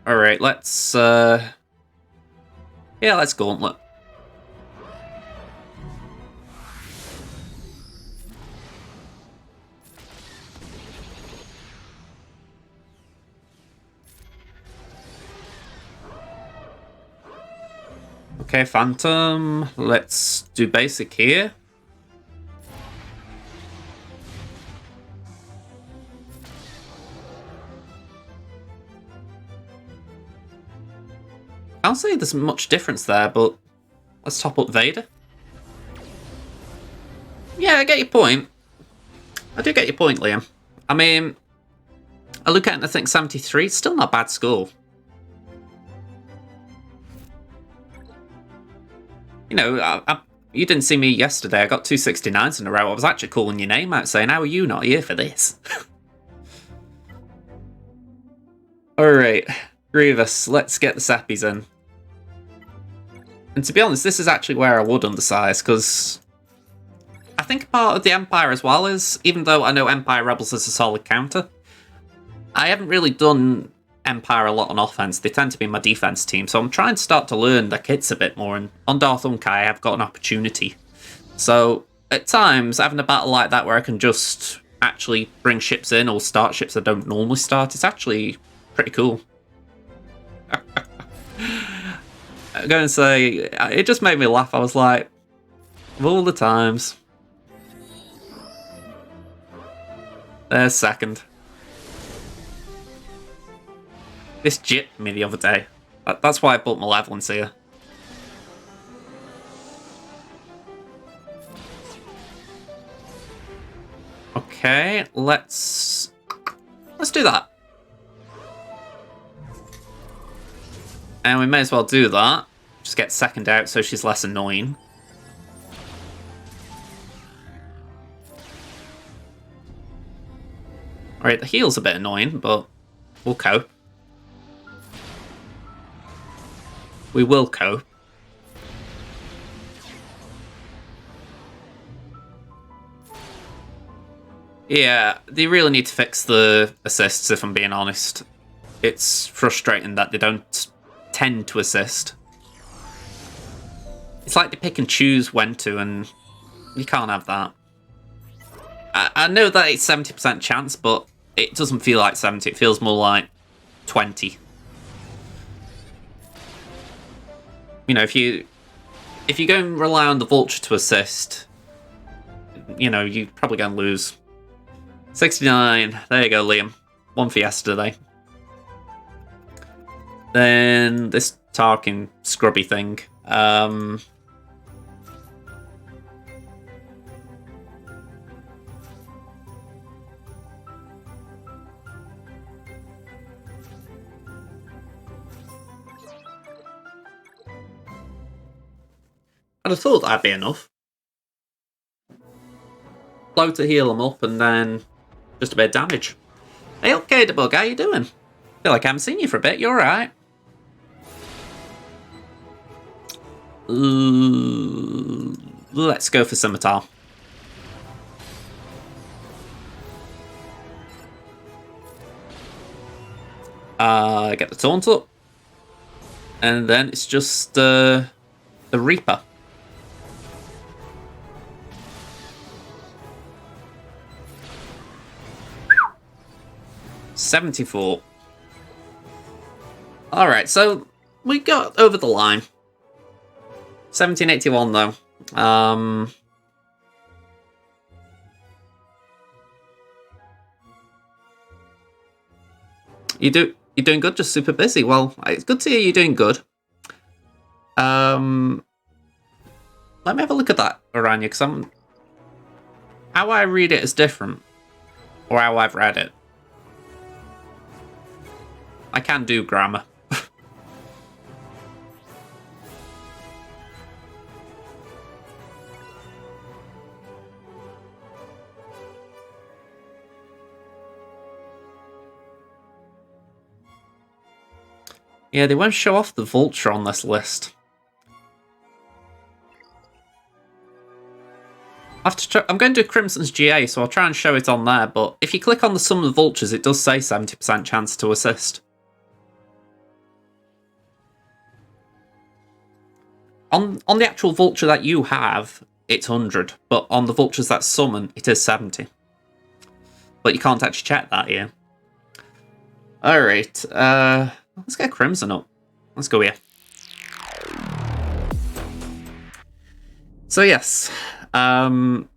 Alright, let's yeah, let's gauntlet. Okay, Phantom. Let's do basic here. I don't see there's much difference there, but let's top up Vader. Yeah, I get your point. I do get your point, Liam. I mean, I look at it and I think 73, it's still not a bad score. You know, you didn't see me yesterday. I got 269s in a row. I was actually calling your name out saying, how are you not here for this? Alright, Grievous, let's get the Sappies in. And to be honest, this is actually where I would undersize, because I think part of the Empire as well is, even though I know Empire Rebels is a solid counter, I haven't really done Empire a lot on offense. They tend to be my defense team, so I'm trying to start to learn their kits a bit more, and on DarthUnkei I've got an opportunity. So at times, having a battle like that where I can just actually bring ships in or start ships I don't normally start, it's actually pretty cool. I'm going to say, it just made me laugh. I was like, of all the times. There's second. This jipped me the other day. That's why I bought Malevolence here. Okay, let's do that. And we may as well do that. Just get second out so she's less annoying. Alright, the heal's a bit annoying, but we'll cope. We will cope. Yeah, they really need to fix the assists, if I'm being honest. It's frustrating that they don't tend to assist. It's like they pick and choose when to, and you can't have that. I know that it's 70% chance, but it doesn't feel like 70. It feels more like 20. You know, if you go and rely on the Vulture to assist, you know, you're probably going to lose. 69. There you go, Liam. One for yesterday. Then this Tarkin scrubby thing. I'd have thought that'd be enough. Blow to heal them up, and then Just a bit of damage. Hey, okay, Debug, how you doing? Feel like I haven't seen you for a bit. You alright? Let's go for Scimitar. Get the taunt up. And then it's just the Reaper. $74. Alright, so we got over the line. 1781 though. You're doing good, just super busy. Well, it's good to hear you're doing good. Let me have a look at that, Aranya, because how I read it is different. Or how I've read it. I can do grammar. Yeah, they won't show off the vulture on this list. I'm going to do Crimson's GA, so I'll try and show it on there, but if you click on the sum of the vultures, it does say 70% chance to assist. On the actual vulture that you have, it's 100, but on the vultures that summon, it is 70. But you can't actually check that here. Alright, let's get Crimson up. Let's go here. So yes, I'm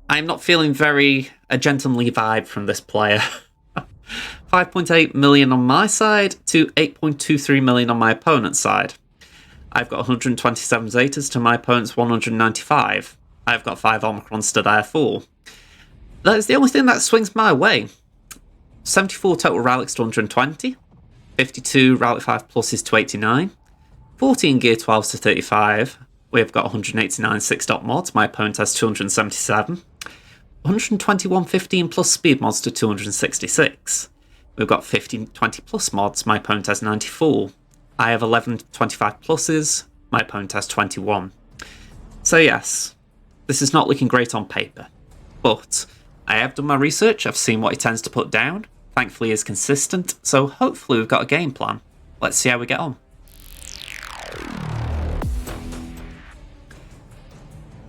not feeling very a gentlemanly vibe from this player. 5.8 million on my side to 8.23 million on my opponent's side. I've got 127 Zetas to my opponent's 195. I've got 5 Omicrons to their 4. That is the only thing that swings my way. 74 total relics to 120. 52 relic 5 pluses to 89. 14 gear 12s to 35. We've got 189 6-dot mods. My opponent has 277. 121 15 plus speed mods to 266. We've got 15 20 plus mods. My opponent has 94. I have 11 25 pluses. My opponent has 21. So yes, this is not looking great on paper. But I have done my research. I've seen what he tends to put down. Thankfully, he's consistent. So hopefully we've got a game plan. Let's see how we get on.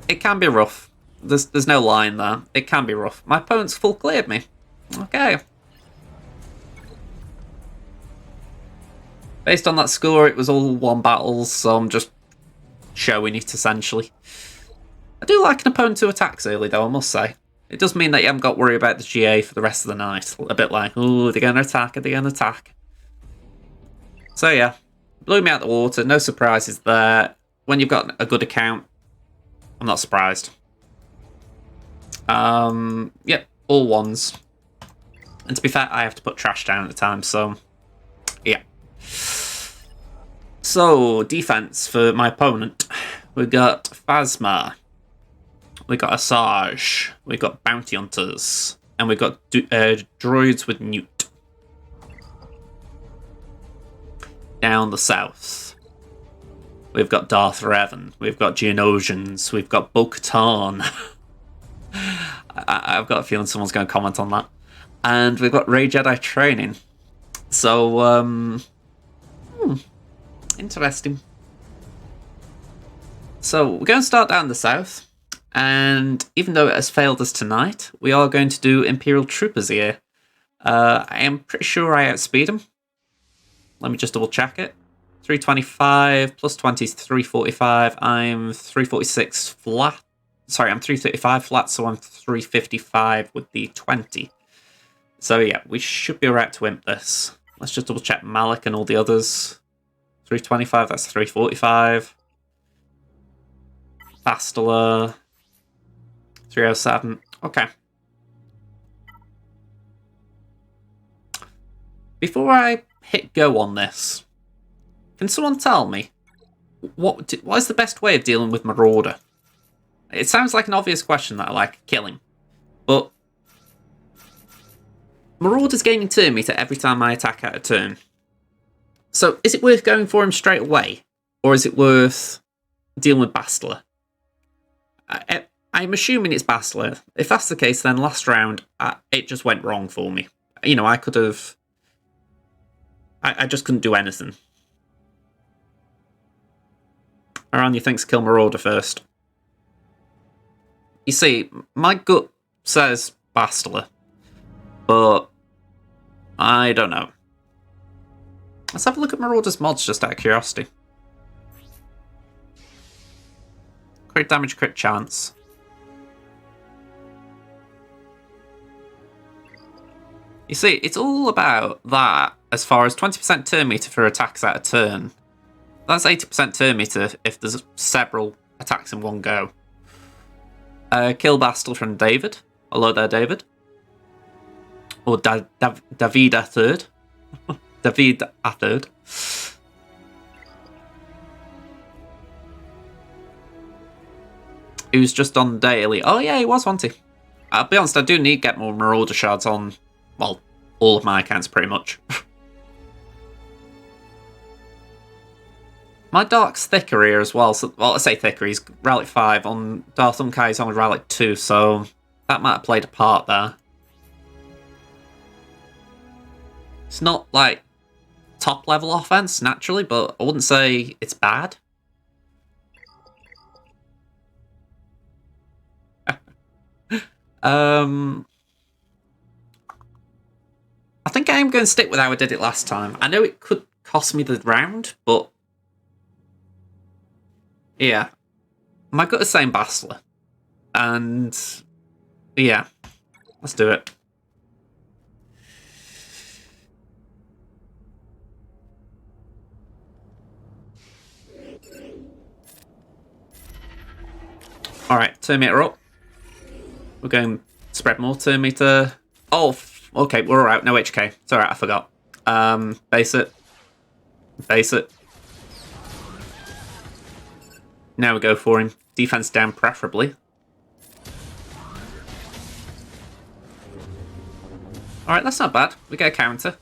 It can be rough. There's no line there. It can be rough. My opponent's full cleared me. Okay. Based on that score, it was all 1 battles, so I'm just showing it, essentially. I do like an opponent who attacks early, though, I must say. It does mean that you haven't got to worry about the GA for the rest of the night. A bit like, oh, they're going to attack, are they going to attack? So yeah, blew me out the water, no surprises there. When you've got a good account, I'm not surprised. Yep, all 1s. And to be fair, I have to put trash down at the time, so yeah. So, defense for my opponent. We got Phasma. We got Asajj. We got Bounty Hunters. And we got droids with Newt. Down the south, we've got Darth Revan. We've got Geonosians. We've got Bo-Katan. I've got a feeling someone's going to comment on that. And we've got Rey Jedi Training. So, interesting. So, we're going to start down the south. And even though it has failed us tonight, we are going to do Imperial Troopers here. I am pretty sure I outspeed them. Let me just double check it. 325 plus 20 is 345. I'm 346 flat. Sorry, I'm 335 flat, so I'm 355 with the 20. So yeah, we should be alright to imp this. Let's just double check Malik and all the others. 325, that's 345. Bastila. 307. Okay. Before I hit go on this, can someone tell me what is the best way of dealing with Marauder? It sounds like an obvious question that I like killing, but Marauder's gaining turn meter every time I attack out a turn. So is it worth going for him straight away? Or is it worth dealing with Bastila? I'm assuming it's Bastila. If that's the case, then last round, it just went wrong for me. You know, I could have... I just couldn't do anything. Aranya thinks kill Marauder first. You see, my gut says Bastila. But I don't know. Let's have a look at Marauder's mods just out of curiosity. Crit damage, crit chance. You see, it's all about that as far as 20% turn meter for attacks out of turn. That's 80% turn meter if there's several attacks in one go. Kill Bastille from David. Hello there, David. Or David a third. David a third. He was just on daily. Oh yeah, he was, wasn't he? I'll be honest, I do need to get more Marauder shards on, well, all of my accounts pretty much. My Dark's thicker here as well, so, well, I say thicker, he's Relic 5, on DarthUnkei he's on Relic 2, so that might have played a part there. It's not, like, top level offense, naturally, but I wouldn't say it's bad. I think I am going to stick with how I did it last time. I know it could cost me the round, but yeah. My gut is saying Bastila. And yeah, let's do it. Alright, turn meter up. We're going to spread more turn meter. Oh, okay, we're alright. No HK. It's alright, I forgot. Base it. Base it. Now we go for him. Defense down, preferably. Alright, that's not bad. We get a counter.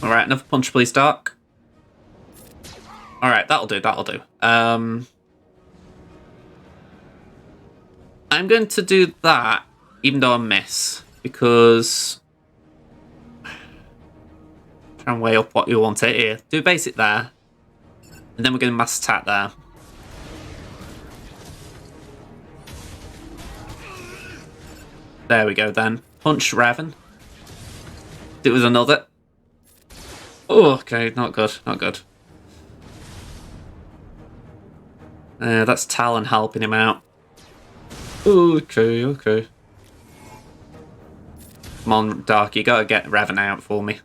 Alright, another punch, please, Dark. Alright, that'll do, that'll do. I'm going to do that, even though I miss, because... Try and weigh up what you want it here. Do basic there, and then we're going to mass attack there. There we go then. Punch Raven. Do it with another. Oh, okay, not good, not good. That's Talon helping him out. Okay, okay. Come on, Dark, you gotta get Raven out for me.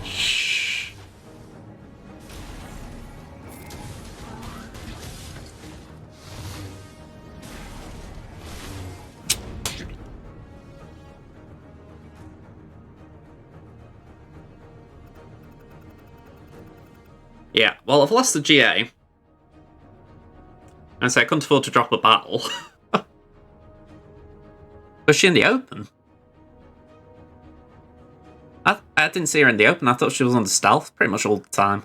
Shh. Yeah, well, I've lost the GA. And so I couldn't afford to drop a battle. Was she in the open? I didn't see her in the open. I thought she was on the stealth pretty much all the time.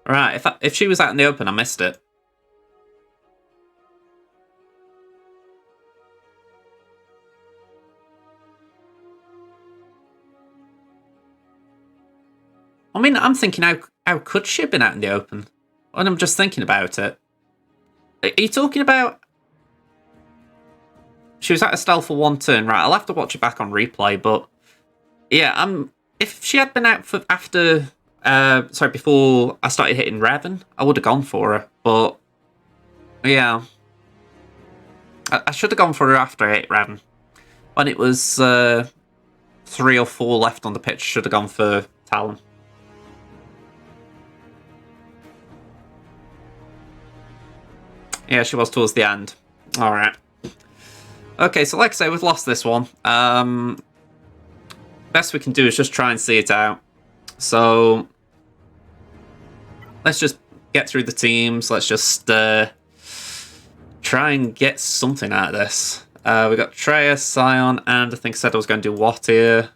Right, if she was out in the open, I missed it. I mean, I'm thinking, how could she have been out in the open? When I'm just thinking about it. Are you talking about... She was at a stealth for one turn, right? I'll have to watch it back on replay, but... Yeah, if she had been out for after... sorry, before I started hitting Raven, I would have gone for her, but... Yeah. I should have gone for her after I hit Raven. When it was 3 or 4 left on the pitch, should have gone for Talon. Yeah, she was towards the end. Alright. Okay, so like I say, we've lost this one. Best we can do is just try and see it out. So let's just get through the teams. Let's just try and get something out of this. We got Treya, Scion, and I think I said I was going to do what here.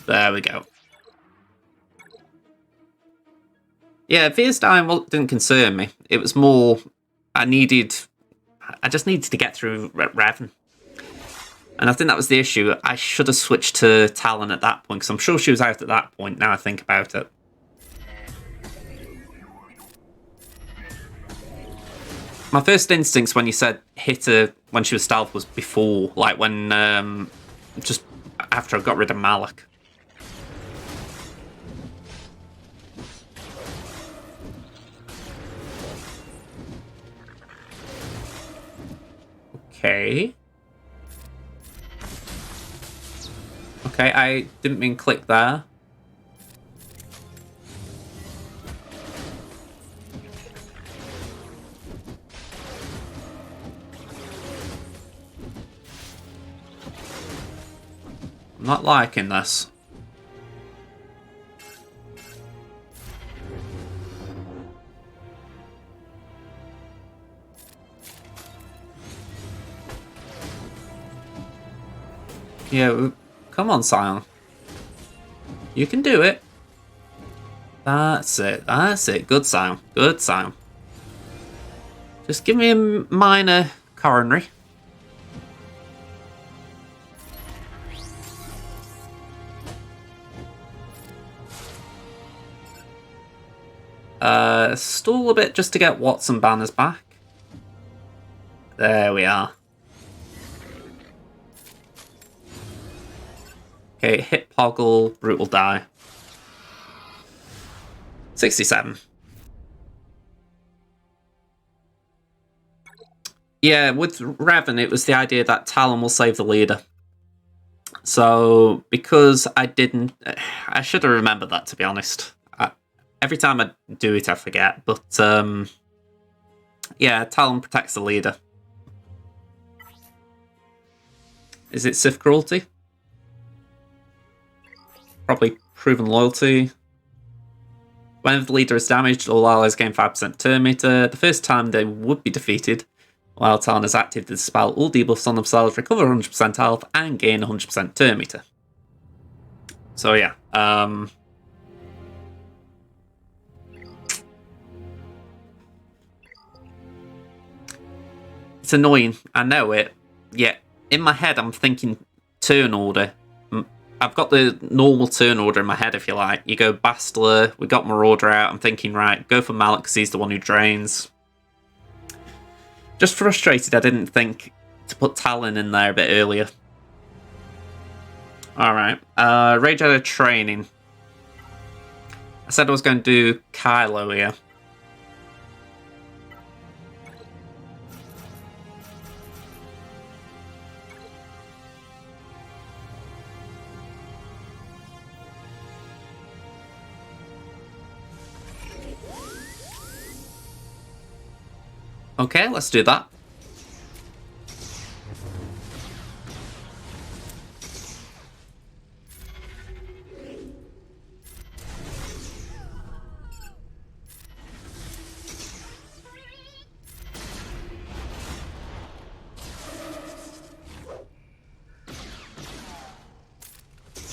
There we go. Yeah, Veer's dying didn't concern me. It was more I just needed to get through Revan. And I think that was the issue. I should have switched to Talon at that point, because I'm sure she was out at that point, now I think about it. My first instincts when you said hit her when she was stealth was before, like when, just after I got rid of Malak. Okay. Okay, I didn't mean click there. I'm not liking this. Yeah, come on, Scion. You can do it. That's it. That's it. Good Scion. Good Scion. Just give me a minor coronary. Stall a bit just to get Watson banners back. There we are. Okay, hit Poggle, Brutal die. 67. Yeah, with Revan, it was the idea that Talon will save the leader. So, because I didn't... I should have remembered that, to be honest. Every time I do it, I forget. But, yeah, Talon protects the leader. Is it Sith cruelty? Probably proven loyalty. Whenever the leader is damaged, all allies gain 5% turn meter. The first time they would be defeated, while Talon is active to dispel all debuffs on themselves, recover 100% health, and gain 100% turn meter. So yeah, it's annoying, I know it, yet in my head I'm thinking turn order. I've got the normal turn order in my head, if you like. You go Bastila, we got Marauder out, I'm thinking, right, go for Malak because he's the one who drains. Just frustrated I didn't think to put Talon in there a bit earlier. Alright, Rage out of training. I said I was going to do Kylo here. Okay, let's do that.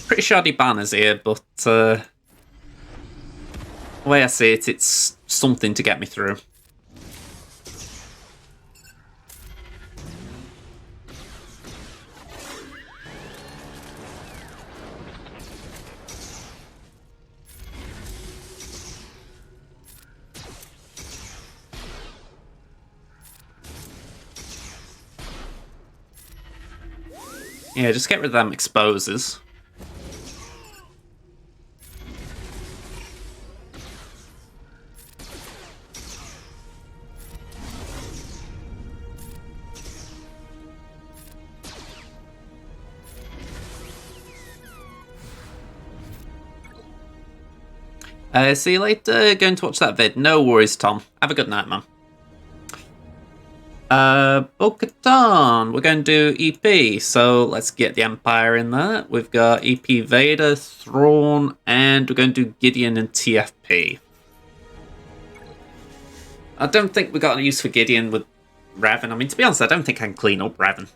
Pretty shoddy banners here, but the way I see it, it's something to get me through. Yeah, just get rid of them exposes. See you later. Going to watch that vid. No worries, Tom. Have a good night, man. Bo-Katan, we're going to do EP, so let's get the Empire in there. We've got EP Vader, Thrawn, and we're going to do Gideon and TFP. I don't think we got any use for Gideon with Revan. I mean, to be honest, I don't think I can clean up Revan.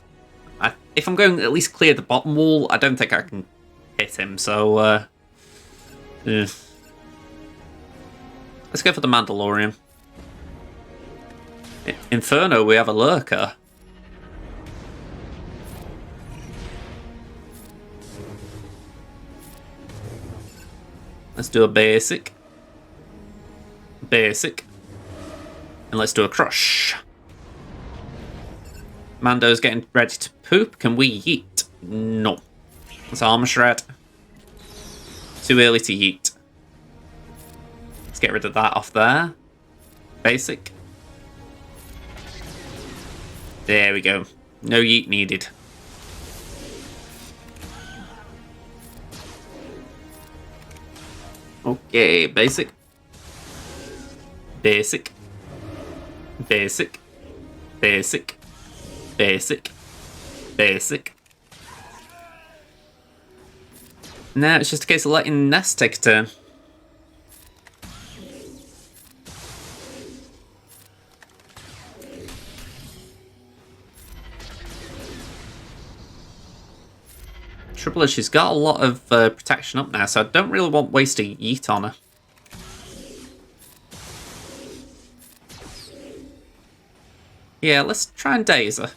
If I'm going to at least clear the bottom wall, I don't think I can hit him, so, let's go for the Mandalorian. Inferno, we have a lurker. Let's do a basic. Basic. And let's do a crush. Mando's getting ready to poop. Can we yeet? No. Let's armor shred. Too early to yeet. Let's get rid of that off there. Basic. There we go. No yeet needed. Okay, basic. Basic. Basic. Basic. Basic. Basic. Now it's just a case of letting Nest take a turn. Trouble is, she's got a lot of protection up now, so I don't really want to waste a yeet on her. Yeah, let's try and daze her.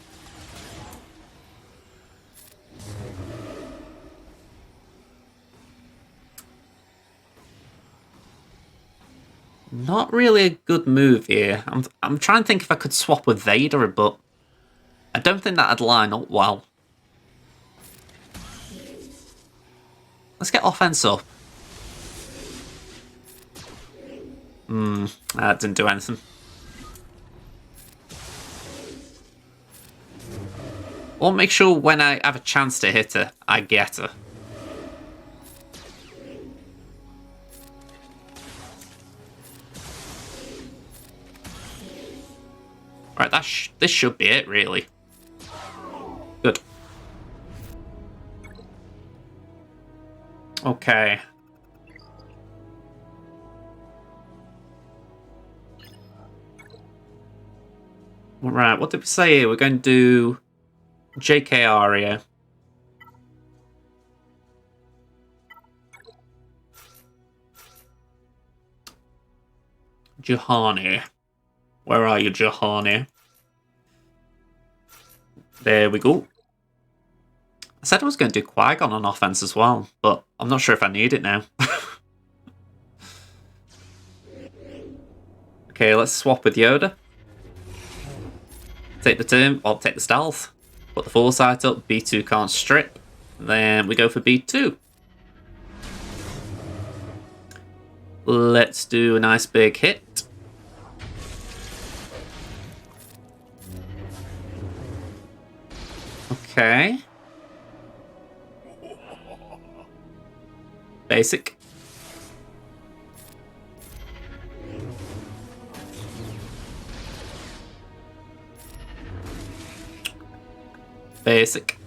Not really a good move here. I'm trying to think if I could swap with Vader, but I don't think that'd line up well. Let's get offense up. That didn't do anything. I want to make sure when I have a chance to hit her, I get her. Right, this should be it, really. Good. Okay. Right, what did we say here? We're going to do JK Aria. Juhani. Where are you, Juhani? There we go. I said I was going to do Qui-Gon on offense as well, but I'm not sure if I need it now. Okay, let's swap with Yoda. Take the turn, or take the stealth. Put the foresight up, B2 can't strip. Then we go for B2. Let's do a nice big hit. Okay. Basic. Basic.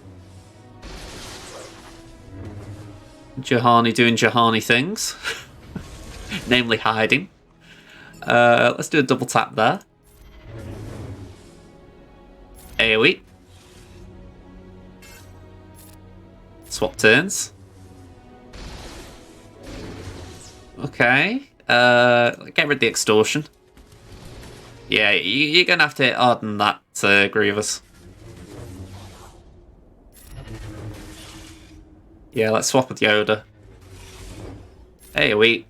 Juhani doing Juhani things. Namely hiding. Let's do a double tap there. AoE. Swap turns. Okay. Get rid of the extortion. Yeah, you're gonna have to hit hard on that, Grievous. Yeah, let's swap with Yoda. AoE.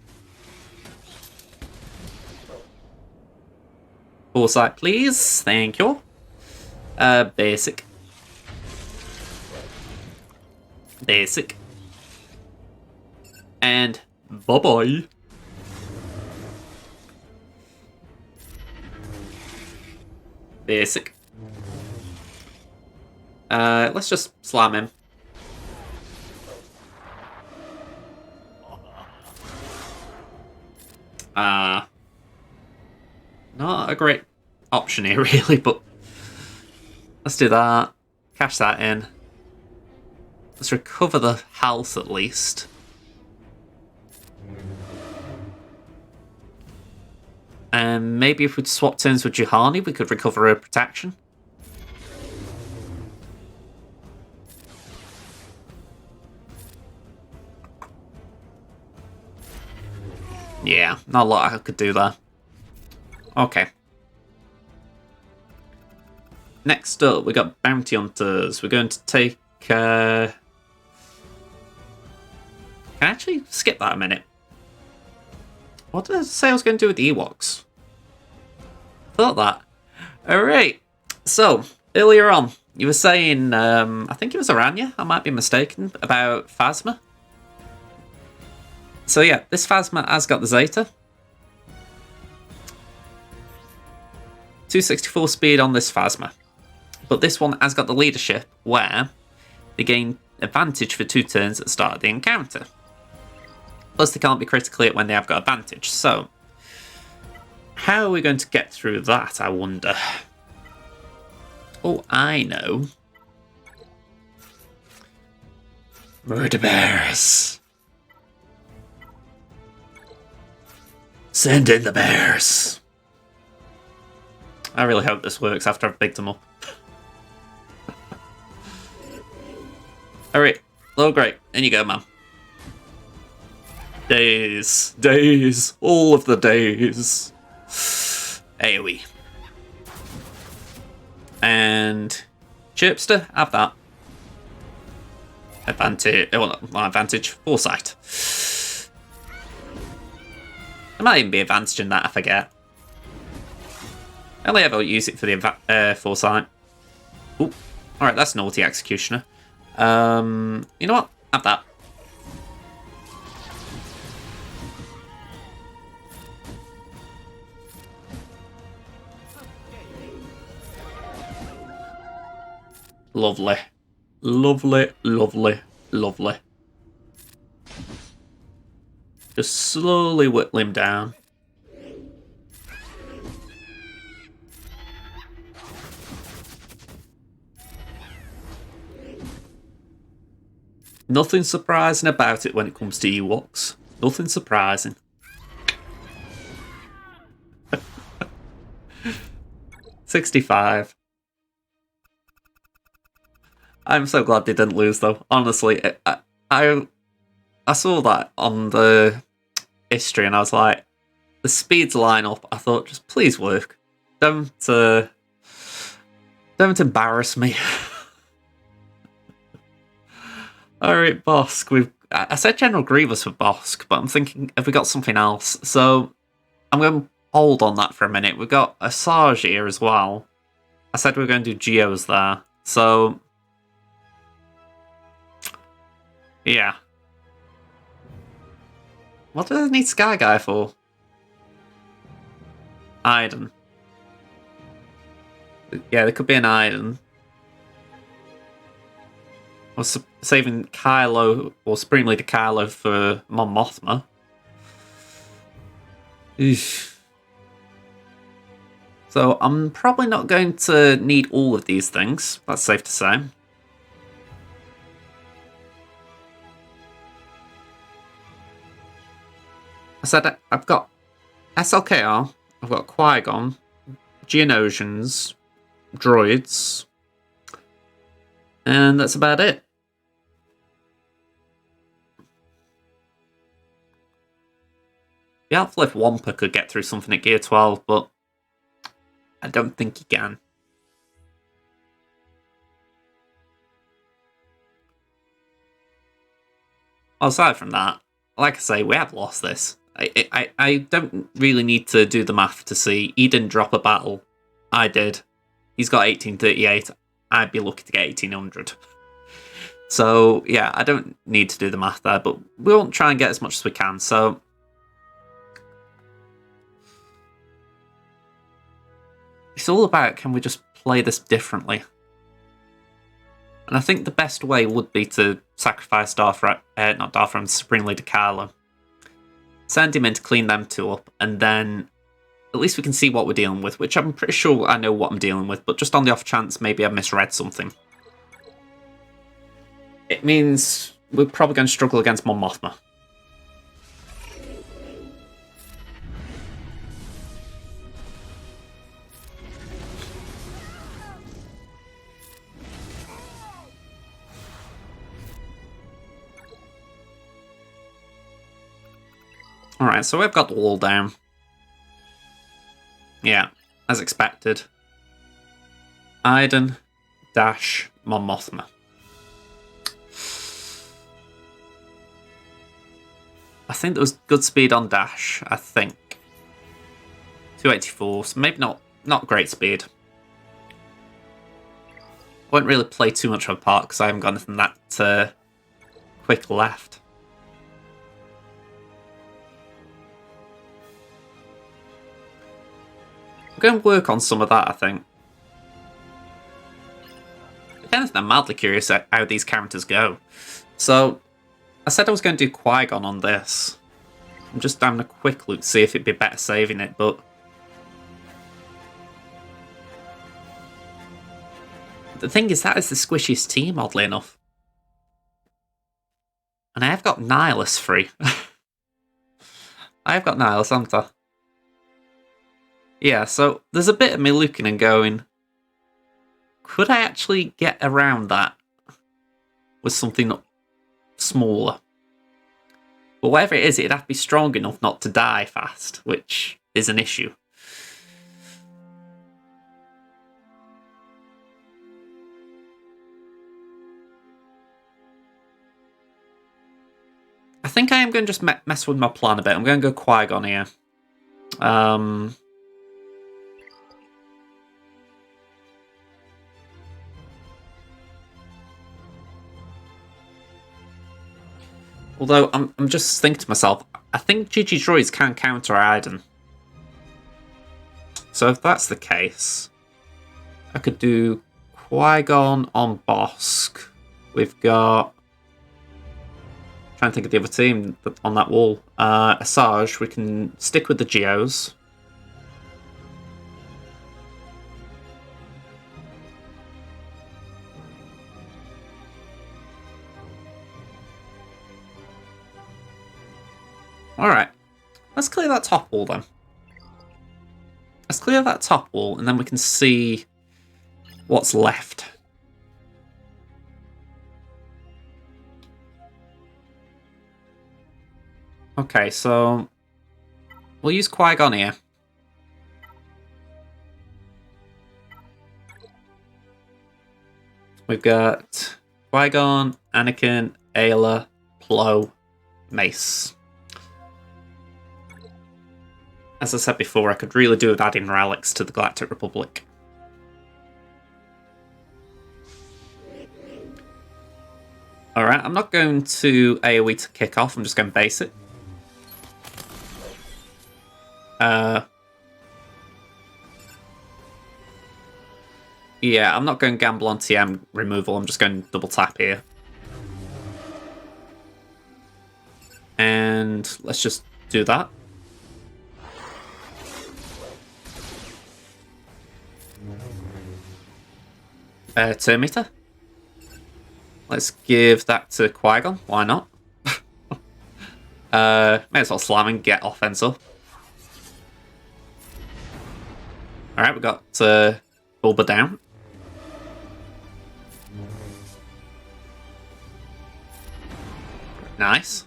Foresight, please. Thank you. Basic. Basic. And bye-bye. Basic. Let's just slam him. Not a great option here, really, but Let's do that. Cash that in. Let's recover the health at least. And maybe if we'd swap turns with Juhani, we could recover her protection. Yeah, not a lot I could do there. Okay. Next up, we got Bounty Hunters. We're going to take... Can I actually skip that a minute? What did I say I was going to do with the Ewoks? Thought that. Alright. So, earlier on, you were saying, I think it was Aranya, I might be mistaken, about Phasma. So yeah, this Phasma has got the Zeta. 264 speed on this Phasma. But this one has got the leadership, where they gain advantage for 2 turns at the start of the encounter. Plus they can't be critically hit when they have got advantage. So, how are we going to get through that, I wonder? Oh, I know. Murder bears. Send in the bears. I really hope this works after I've picked them up. Alright, low great. In you go, man. Days. Days. All of the days. AoE. And Chirpster, have that. Advantage. Well, not advantage. Foresight. There might even be advantage in that, I forget. I only ever use it for the foresight. Ooh. Alright, that's naughty executioner. You know what? Have that. Lovely. Lovely, lovely, lovely. Just slowly whittle him down. Nothing surprising about it when it comes to Ewoks. Nothing surprising. $65. I'm so glad they didn't lose, though. Honestly, I saw that on the history, and I was like, the speeds line up. I thought, just please work. Don't embarrass me. Alright, Bosk. I said General Grievous for Bosk, but I'm thinking, have we got something else? So, I'm going to hold on that for a minute. We've got a Sarge here as well. I said we were going to do Geos there. So, yeah. What do they need Sky Guy for? Iden. Yeah, there could be an Iden. I was saving Kylo, or Supreme Leader Kylo, for Mon Mothma. Eesh. So I'm probably not going to need all of these things. That's safe to say. I said I've got SLKR, I've got Qui-Gon, Geonosians, droids, and that's about it. The Alphalith Wampa could get through something at Gear 12, but I don't think he can. Aside from that, like I say, we have lost this. I don't really need to do the math to see. He didn't drop a battle. I did. He's got 1838. I'd be lucky to get 1800. So, yeah, I don't need to do the math there, but we won't try and get as much as we can, so... It's all about, can we just play this differently? And I think the best way would be to sacrifice Supreme Leader Kylo. Send him in to clean them two up, and then at least we can see what we're dealing with, which I'm pretty sure I know what I'm dealing with, but just on the off chance maybe I've misread something. It means we're probably going to struggle against Mon Mothma. Alright, so we've got the wall down. Yeah, as expected. Iden, Dash, Mon Mothma. I think there was good speed on Dash, I think. 284, so maybe not great speed. Won't really play too much of a part because I haven't got anything that quick left. I'm going to work on some of that, I think. If anything, I'm mildly curious at how these characters go. So, I said I was going to do Qui-Gon on this. I'm just having a quick look to see if it'd be better saving it, but... the thing is, that is the squishiest team, oddly enough. And I have got Nihilus free. I have got Nihilus, haven't I? Yeah, so there's a bit of me looking and going, could I actually get around that with something smaller? But whatever it is, it'd have to be strong enough not to die fast, which is an issue. I think I am going to just mess with my plan a bit. I'm going to go Qui-Gon here. Although, I'm just thinking to myself, I think GG droids can counter Iden. So if that's the case, I could do Qui-Gon on Bosk. We've got... trying to think of the other team on that wall. Asajj, we can stick with the Geos. Alright, let's clear that top wall then. Let's clear that top wall and then we can see what's left. Okay, so we'll use Qui-Gon here. We've got Qui-Gon, Anakin, Ayla, Plo, Mace. As I said before, I could really do with adding relics to the Galactic Republic. Alright, I'm not going to AoE to kick off, I'm just going to base it. Yeah, I'm not going gamble on TM removal, I'm just going double tap here. And let's just do that. Turn meter. Let's give that to Qui-Gon. Why not? May as well slam and get offense up. Alright, we got Bulba down. Nice.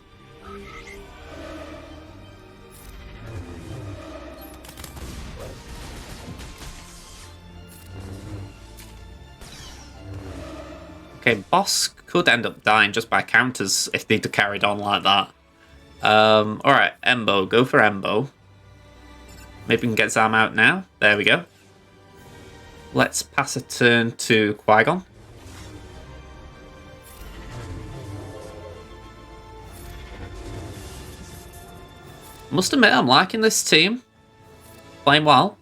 Okay, Bosk could end up dying just by counters if they'd have carried on like that. Alright, Embo. Go for Embo. Maybe we can get Zam out now. There we go. Let's pass a turn to Qui-Gon. Must admit, I'm liking this team. Playing well.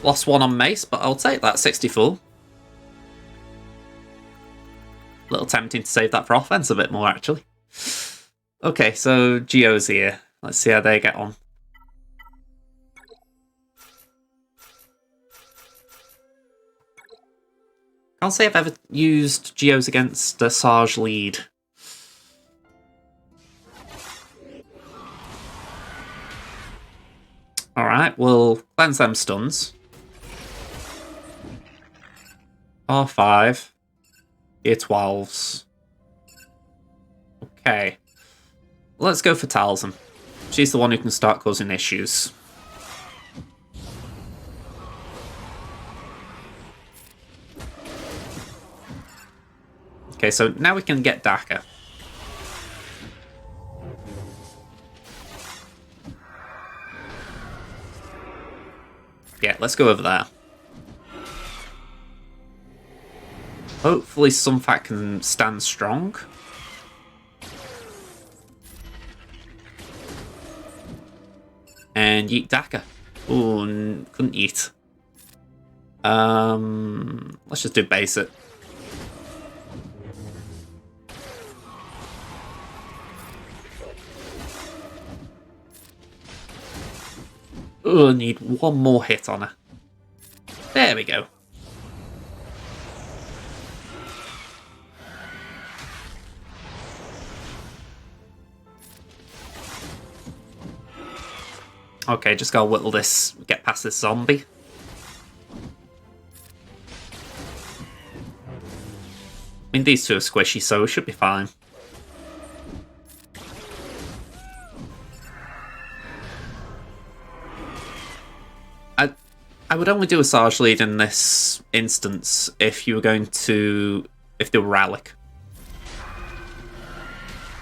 Lost one on Mace, but I'll take that 64. A little tempting to save that for offense a bit more, actually. Okay, so Geo's here. Let's see how they get on. Can't say I've ever used Geos against a Sarge lead. Alright, we'll cleanse them stuns. R5. Tier 12s. Okay. Let's go for Talzin. She's the one who can start causing issues. Okay, so now we can get Daka. Yeah, let's go over there. Hopefully Sunfat can stand strong. And yeet Daka. Ooh, couldn't eat. Let's just do basic. Ooh, need one more hit on her. There we go. Okay, just gotta whittle this, get past this zombie. I mean, these two are squishy, so it should be fine. I would only do a Sarge lead in this instance if you were going to... if they were Relic.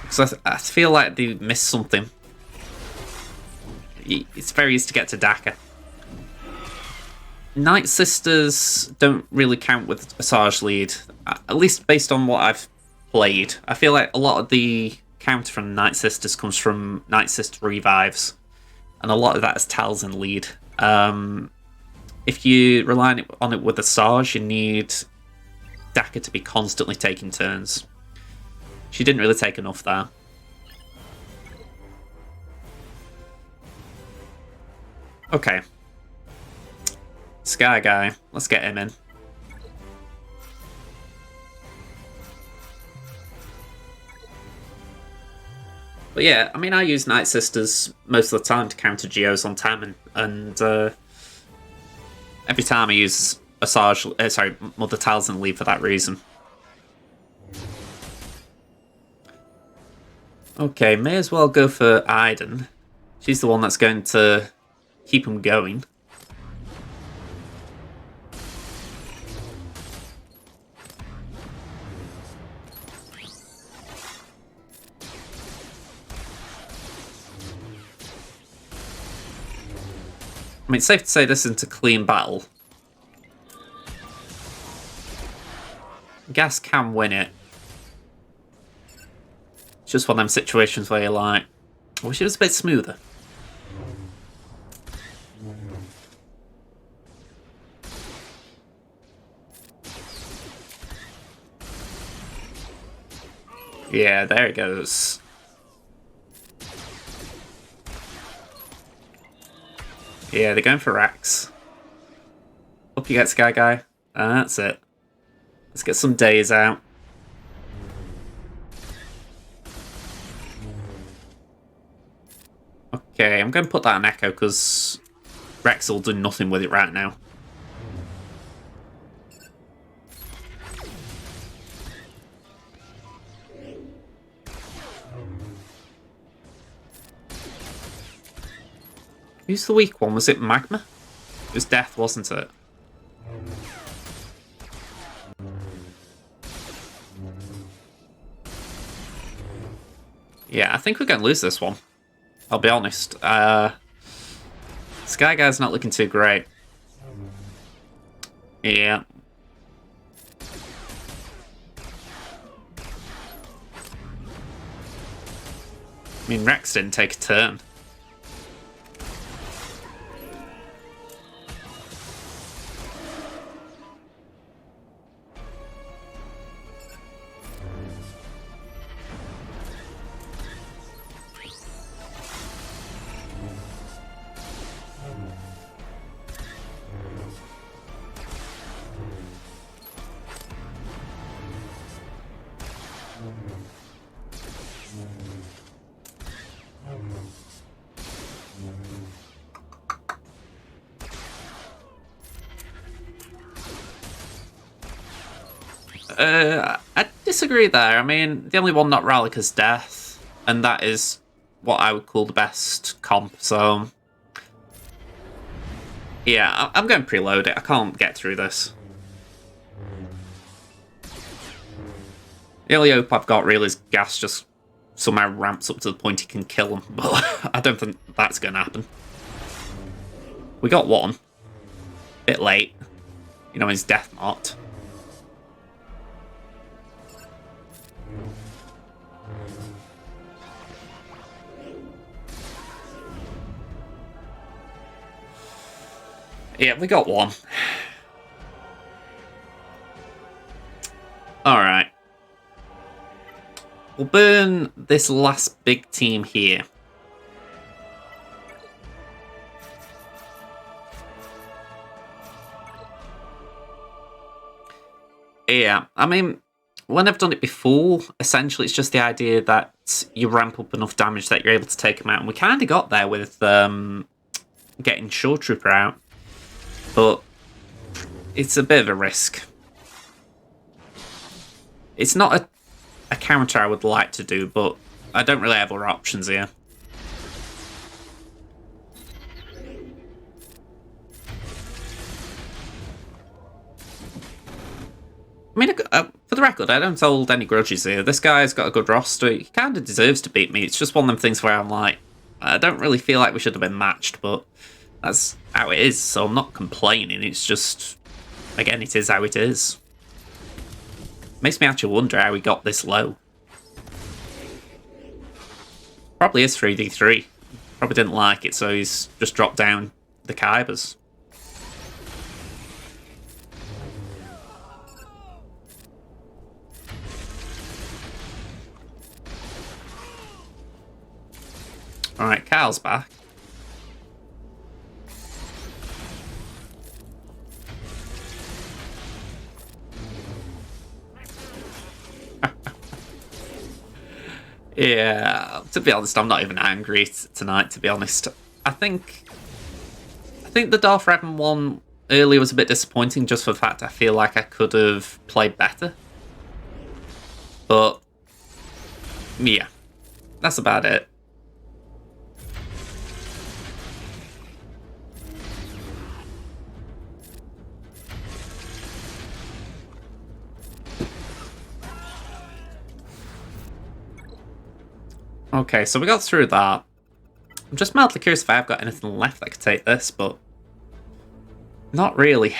Because I feel like they missed something. It's very easy to get to Daka. Night Sisters don't really count with a Sarge lead, at least based on what I've played. I feel like a lot of the counter from Night Sisters comes from Night Sister revives, and a lot of that is Talzin lead. If you rely on it with a Sarge, you need Daka to be constantly taking turns. She didn't really take enough there. Okay. Sky Guy. Let's get him in. But yeah, I mean, I use Night Sisters most of the time to counter Geos on Temmin, and every time I use a Sarge, Mother Talzin lead for that reason. Okay, may as well go for Iden. She's the one that's going to keep him going. I mean, it's safe to say this isn't a clean battle. Gas can win it. It's just one of them situations where you're like, I wish it was a bit smoother. Yeah, there it goes. Yeah, they're going for racks. Up you get, Sky Guy. That's it. Let's get some days out. Okay, I'm going to put that on Echo because Rex will do nothing with it right now. Who's the weak one? Was it Magma? It was Death, wasn't it? Yeah, I think we're going to lose this one. I'll be honest. Sky Guy's not looking too great. Yeah. I mean, Rex didn't take a turn. I disagree there. I mean, the only one not Relic is Death, and that is what I would call the best comp, so... Yeah, I'm going to preload it. I can't get through this. The only hope I've got really is Gas just somehow ramps up to the point he can kill him, but I don't think that's going to happen. We got one. Bit late. You know, his death knot. Yeah, we got one. Alright. We'll burn this last big team here. Yeah, I mean, when I've done it before, essentially it's just the idea that you ramp up enough damage that you're able to take them out. And we kind of got there with getting Shore Trooper out. But it's a bit of a risk. It's not a counter I would like to do, but I don't really have other options here. I mean, for the record, I don't hold any grudges here. This guy's got a good roster. He kind of deserves to beat me. It's just one of them things where I'm like, I don't really feel like we should have been matched, but that's how it is, so I'm not complaining. It's just, again, it is how it is. Makes me actually wonder how he got this low. Probably is 3d3. Probably didn't like it, so he's just dropped down the Kybers. Alright, Kyle's back. Yeah, to be honest, I'm not even angry tonight, to be honest. I think the Darth Revan one earlier was a bit disappointing just for the fact I feel like I could have played better. But, yeah, that's about it. Okay, so we got through that. I'm just mildly curious if I've got anything left that could take this, but not really.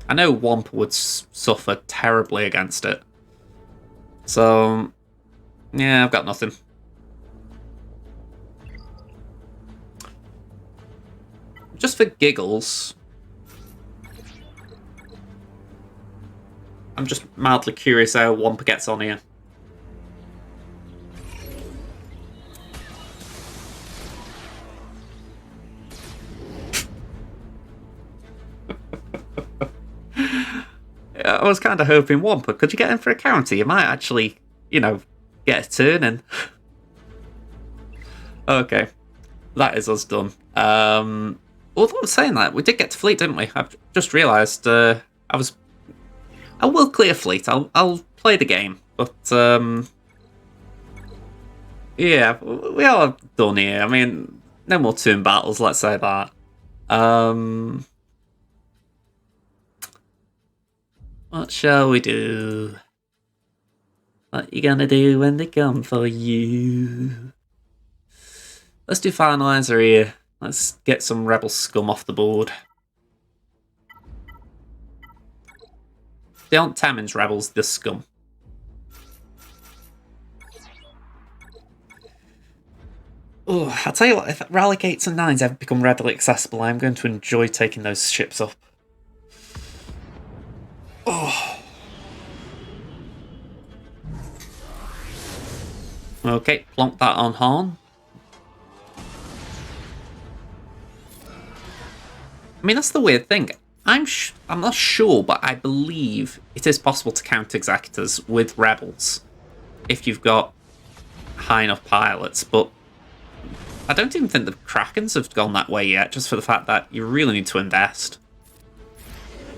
I know Wampa would suffer terribly against it. So, yeah, I've got nothing. Just for giggles, I'm just mildly curious how Wampa gets on here. I was kind of hoping, Wampa, could you get in for a counter? You might actually, you know, get a turn in. Okay. That is us done. Although I'm saying that, we did get to fleet, didn't we? I've just realised I will clear fleet. I'll play the game. But, yeah, we are done here. I mean, no more turn battles, let's say that. What shall we do? What you gonna do when they come for you? Let's do Finalizer here. Let's get some Rebel scum off the board. They aren't Temmin's rebels, the scum. Oh, I'll tell you what, if Relic 8s and 9s ever become readily accessible, I'm going to enjoy taking those ships up. Oh. Okay, plonk that on Han. I mean, that's the weird thing. I'm not sure, but I believe it is possible to count executors with rebels if you've got high enough pilots, but I don't even think the Krakens have gone that way yet, just for the fact that you really need to invest.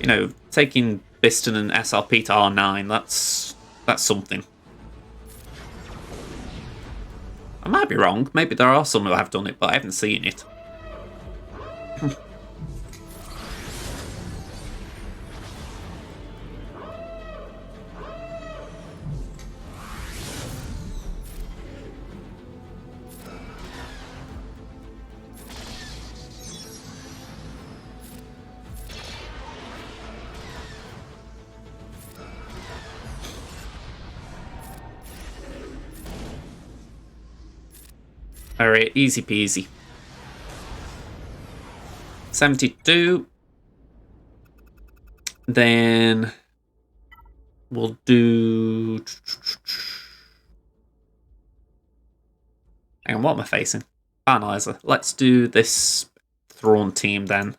You know, taking Biston and SRP to R9. That's something. I might be wrong. Maybe there are some who have done it, but I haven't seen it. Alright, easy peasy. 72. Then we'll do... Hang on, what am I facing? Finalizer. Let's do this Thrawn team then.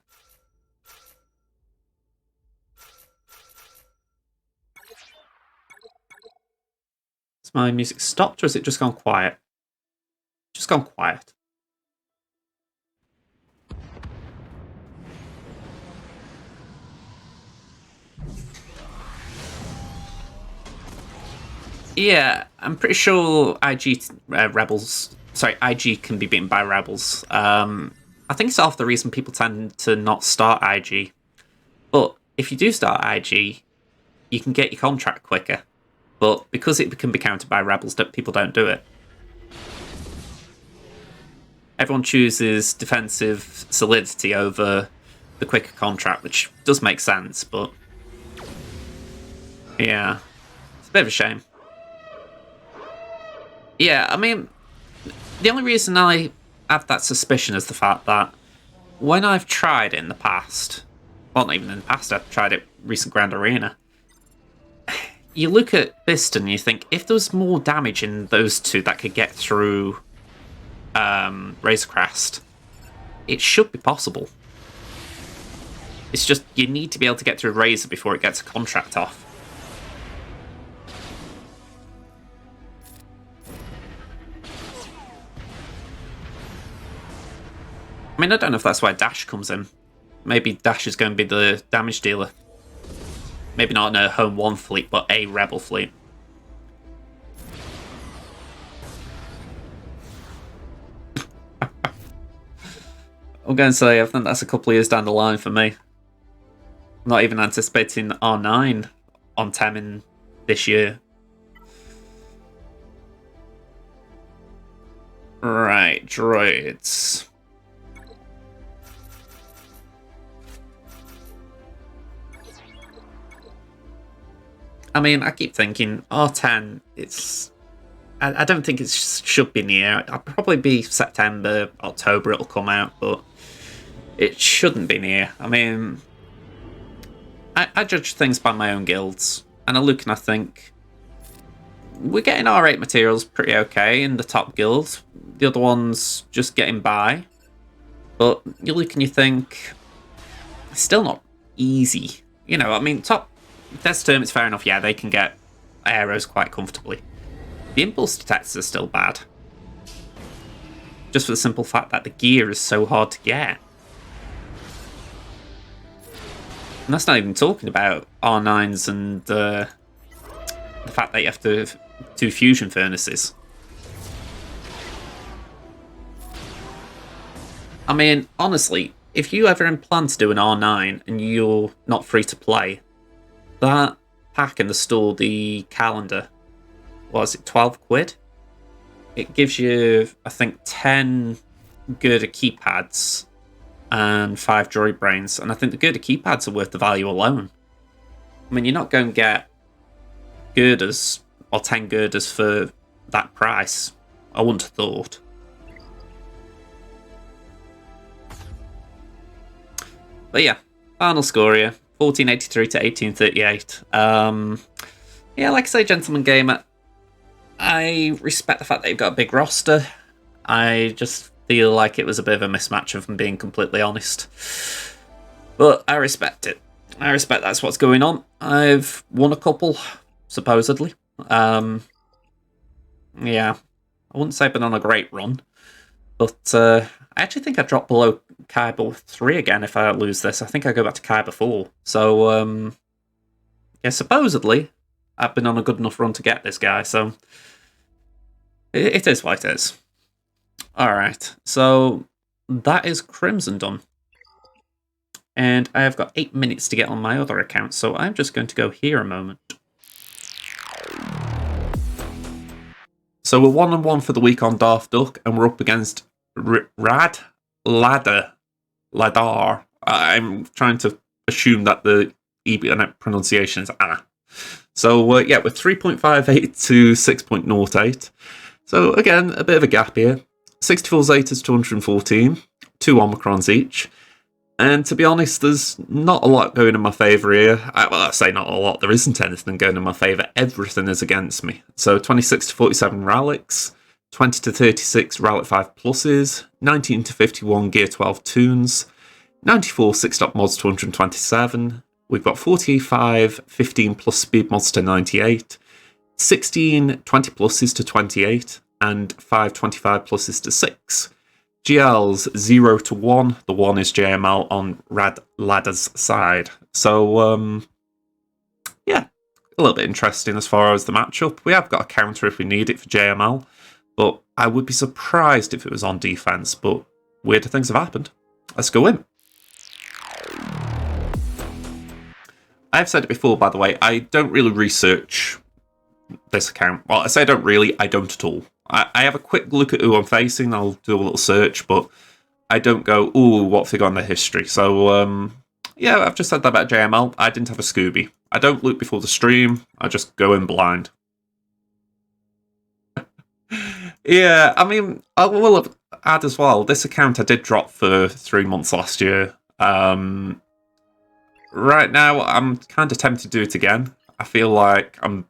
Has my music stopped or has it just gone quiet? Just gone quiet. Yeah, I'm pretty sure IG Rebels... Sorry, IG can be beaten by Rebels. I think it's half the reason people tend to not start IG. But if you do start IG, you can get your contract quicker. But because it can be countered by Rebels, people don't do it. Everyone chooses defensive solidity over the quicker contract, which does make sense, but... Yeah, it's a bit of a shame. Yeah, I mean, the only reason I have that suspicion is the fact that when I've tried it in the past, well, not even in the past, I've tried it recent Grand Arena, you look at Biston and you think, if there was more damage in those two that could get through Razorcrest, it should be possible. It's just, you need to be able to get through Razor before it gets a contract off. I mean, I don't know if that's why Dash comes in. Maybe Dash is going to be the damage dealer. Maybe not in a Home 1 fleet, but a Rebel fleet. I'm going to say, I think that's a couple of years down the line for me. I'm not even anticipating R9 on Temmin this year. Right, droids. I mean, I keep thinking R10, it's... I don't think it should be near. It'll probably be September, October it'll come out, but it shouldn't be near. I mean, I judge things by my own guilds, and I look and I think, we're getting R8 materials pretty okay in the top guilds. The other ones just getting by. But you look and you think, it's still not easy. You know, I mean, top... Test term, it's fair enough, yeah, they can get arrows quite comfortably. The impulse detectors are still bad. Just for the simple fact that the gear is so hard to get. And that's not even talking about R9s and the fact that you have to do fusion furnaces. I mean, honestly, if you ever plan to do an R9 and you're not free to play, that pack in the store, the calendar, what is it, 12 quid? It gives you, I think, 10 Girder keypads and 5 droid brains. And I think the Girder keypads are worth the value alone. I mean, you're not going to get Girders or 10 Girders for that price. I wouldn't have thought. But yeah, final score here. 1483 to 1838. Yeah, like I say, Gentleman Gamer, I respect the fact that you've got a big roster. I just feel like it was a bit of a mismatch, if I'm being completely honest. But I respect it. I respect that's what's going on. I've won a couple, supposedly. Yeah, I wouldn't say I've been on a great run. But I actually think I drop below Kyber 3 again if I lose this. I think I go back to Kyber 4. So, yeah, supposedly, I've been on a good enough run to get this guy, so it is what it is. Alright, so that is Crimson done. And I have got 8 minutes to get on my other account, so I'm just going to go here a moment. So we're 1-1 for the week on Darth Duck, and we're up against Red Leeder. I'm trying to assume that the pronunciation is ah. So yeah, we're 3.58 to 6.08. So again, a bit of a gap here. 64 Zetas to 114, 2 Omicrons each. And to be honest, there's not a lot going in my favour here. I say not a lot, there isn't anything going in my favour. Everything is against me. So 26 to 47 Relics, 20 to 36 Relic 5 Pluses, 19 to 51 Gear 12 Tunes, 94 6-stop mods to 127. We've got 45 15 plus speed mods to 98, 16 20 pluses to 28, and 5 25 pluses to 6. GLs 0 to 1. The 1 is JML on Red Leeder's side. So, yeah, a little bit interesting as far as the matchup. We have got a counter if we need it for JML, but I would be surprised if it was on defense, but weirder things have happened. Let's go in. I've said it before, by the way, I don't really research this account. Well, I say I don't really, I don't at all. I have a quick look at who I'm facing, I'll do a little search, but I don't go, ooh, what have they got on their history? So, yeah, I've just said that about JML. I didn't have a Scooby. I don't look before the stream, I just go in blind. Yeah, I mean, I will add as well, this account I did drop for 3 months last year. Right now, I'm kind of tempted to do it again. I feel like I'm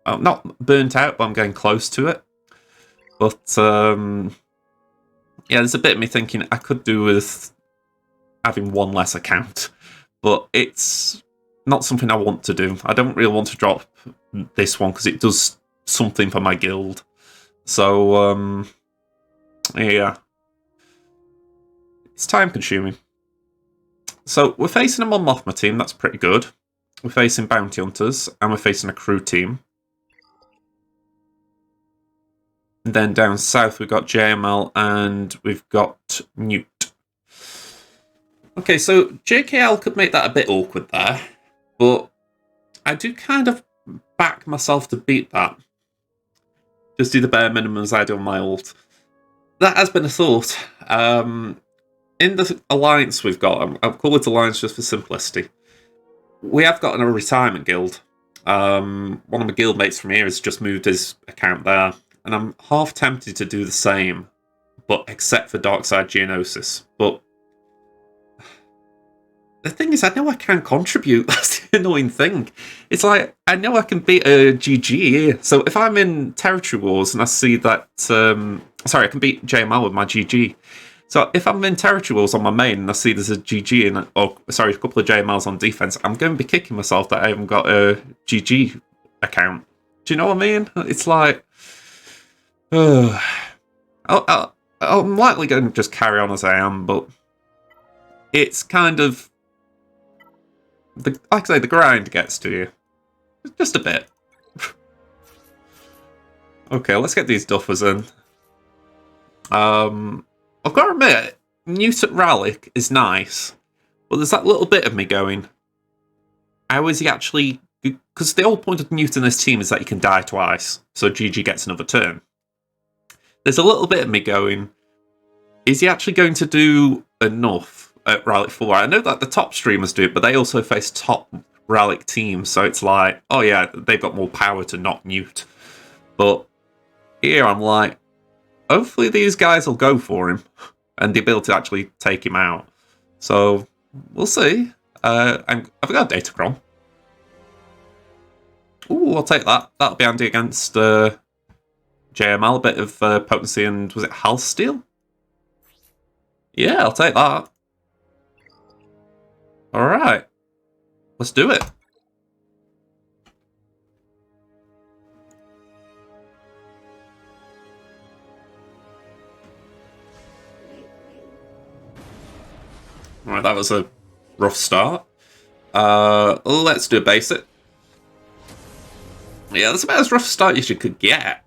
not burnt out, but I'm getting close to it. But, yeah, there's a bit of me thinking I could do with having one less account. But it's not something I want to do. I don't really want to drop this one because it does something for my guild. So, yeah. It's time consuming. So, we're facing a Mon Mothma team, that's pretty good. We're facing Bounty Hunters, and we're facing a crew team. And then down south, we've got JML, and we've got Newt. Okay, so JKL could make that a bit awkward there, but I do kind of back myself to beat that. Just do the bare minimum as I do on my ult. That has been a thought. In the alliance we've got, I'll call it alliance just for simplicity, we have got a retirement guild. One of my guildmates from here has just moved his account there, and I'm half tempted to do the same, but except for Darkside Geonosis. But the thing is, I know I can contribute. That's the annoying thing. It's like, I know I can beat a GG here. So if I'm in Territory Wars and I see that... sorry, I can beat JML with my GG. So if I'm in Territory Wars on my main and I see there's a GG and a couple of JMLs on defense, I'm going to be kicking myself that I haven't got a GG account. Do you know what I mean? It's like... I'm likely going to just carry on as I am, but it's kind of... like I say, the grind gets to you. Just a bit. Okay, let's get these duffers in. I've got to admit, Newt at Relic is nice, but there's that little bit of me going, how is he actually... because the whole point of Newt in this team is that he can die twice, so GG gets another turn. There's a little bit of me going, is he actually going to do enough at Relic 4? I know that the top streamers do it, but they also face top Relic teams, so it's like, oh yeah, they've got more power to not Newt. But here I'm like, hopefully these guys will go for him and the ability to actually take him out. So, we'll see. I've got a Datacron. Ooh, I'll take that. That'll be handy against JML, a bit of potency and, was it Health Steal? Yeah, I'll take that. Alright. Let's do it. Alright, that was a rough start. Let's do a basic. Yeah, that's about as rough a start as you could get.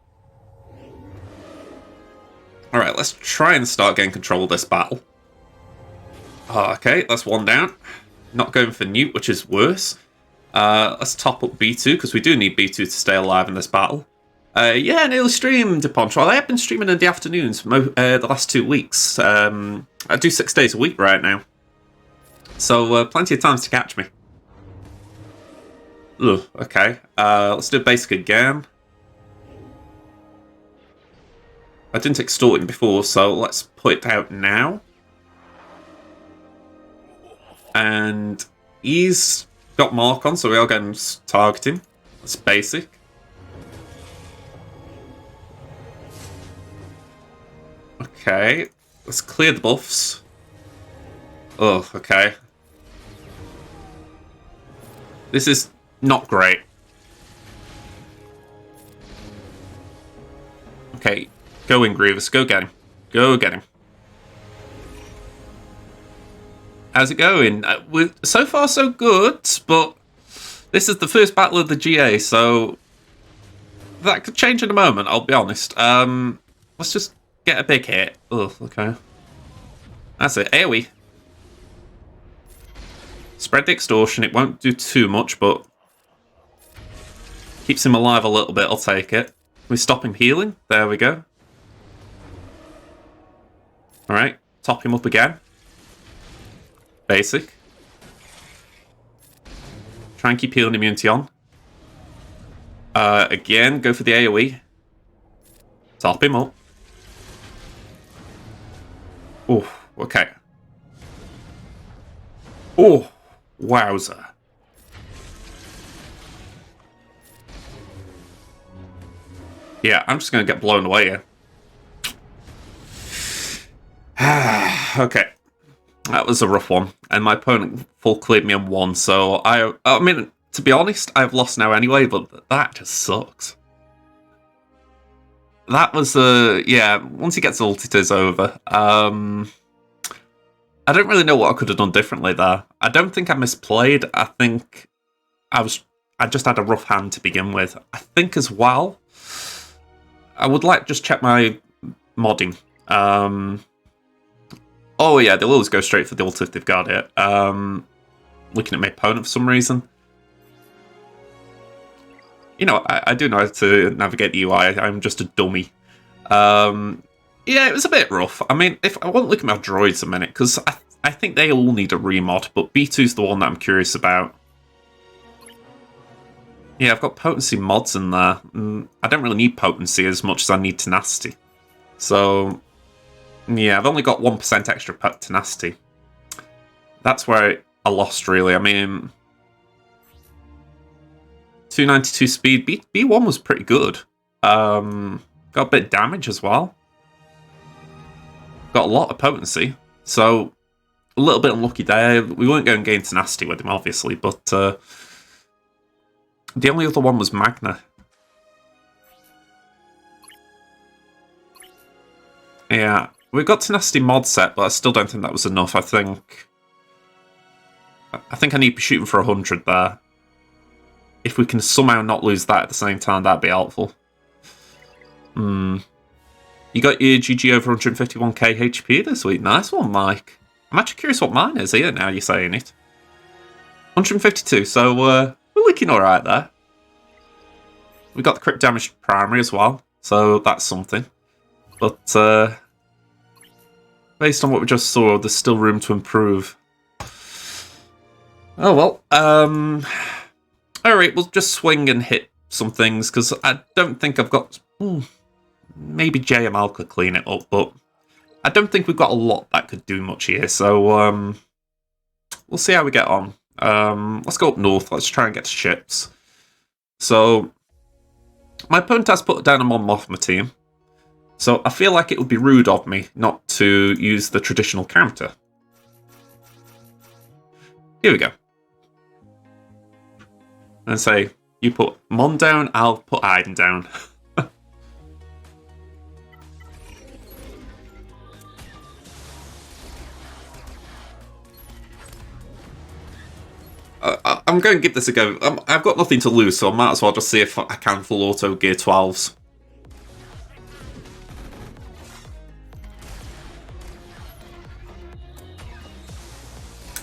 Alright, let's try and start getting control of this battle. Okay, that's one down. Not going for Newt, which is worse. Let's top up B2, because we do need B2 to stay alive in this battle. Yeah, nearly streamed Pontrol. I have been streaming in the afternoons for the last 2 weeks. I do 6 days a week right now. So, plenty of times to catch me. Ugh, okay. Let's do basic again. I didn't extort him before, so let's put it out now. And he's got Mark on, so we are going to target him. That's basic. Okay, let's clear the buffs. Oh, okay. This is not great. Okay, go in, Grievous. Go get him. Go get him. How's it going? So far, so good, but this is the first battle of the GA, so that could change in a moment, I'll be honest. Let's just get a big hit. Oh, okay. That's it. AoE. Spread the extortion. It won't do too much, but keeps him alive a little bit. I'll take it. Can we stop him healing? There we go. Alright. Top him up again. Basic. Try and keep healing immunity on. Again, go for the AoE. Top him up. Oh, okay. Oh, wowzer. Yeah, I'm just going to get blown away here. Okay. That was a rough one. And my opponent full cleared me on 1, so I mean, to be honest, I've lost now anyway, but that just sucks. That was, yeah, once he gets ulted, it's over. I don't really know what I could have done differently there. I don't think I misplayed. I think I just had a rough hand to begin with. I think as well, I would like to just check my modding. Oh yeah, they'll always go straight for the ult if they've got it. Looking at my opponent for some reason. You know, I do know how to navigate the UI. I'm just a dummy. Yeah, it was a bit rough. I mean, if I want to look at my droids a minute, because I think they all need a remod, but B2's the one that I'm curious about. Yeah, I've got potency mods in there. I don't really need potency as much as I need tenacity. So, yeah, I've only got 1% extra tenacity. That's where I lost, really. I mean, 292 speed. B1 was pretty good. Got a bit of damage as well. Got a lot of potency. So, a little bit unlucky there. We weren't going to gain tenacity with him, obviously, but the only other one was Magna. Yeah, we got tenacity mod set, but I still don't think that was enough. I think I need to be shooting for 100 there. If we can somehow not lose that at the same time, that'd be helpful. You got your GG over 151k HP this week. Nice one, Mike. I'm actually curious what mine is here now you're saying it. 152, so we're looking alright there. We got the crit damage primary as well, so that's something. But based on what we just saw, there's still room to improve. Oh well. Alright, we'll just swing and hit some things, because I don't think I've got... maybe JML could clean it up, but I don't think we've got a lot that could do much here, so we'll see how we get on. Let's go up north, let's try and get to ships. So, my opponent has put down a Mon Mothma team, so I feel like it would be rude of me not to use the traditional counter. Here we go. And say, you put Mon down, I'll put Iden down. I'm I'm going to give this a go. I've got nothing to lose, so I might as well just see if I can full auto gear 12s.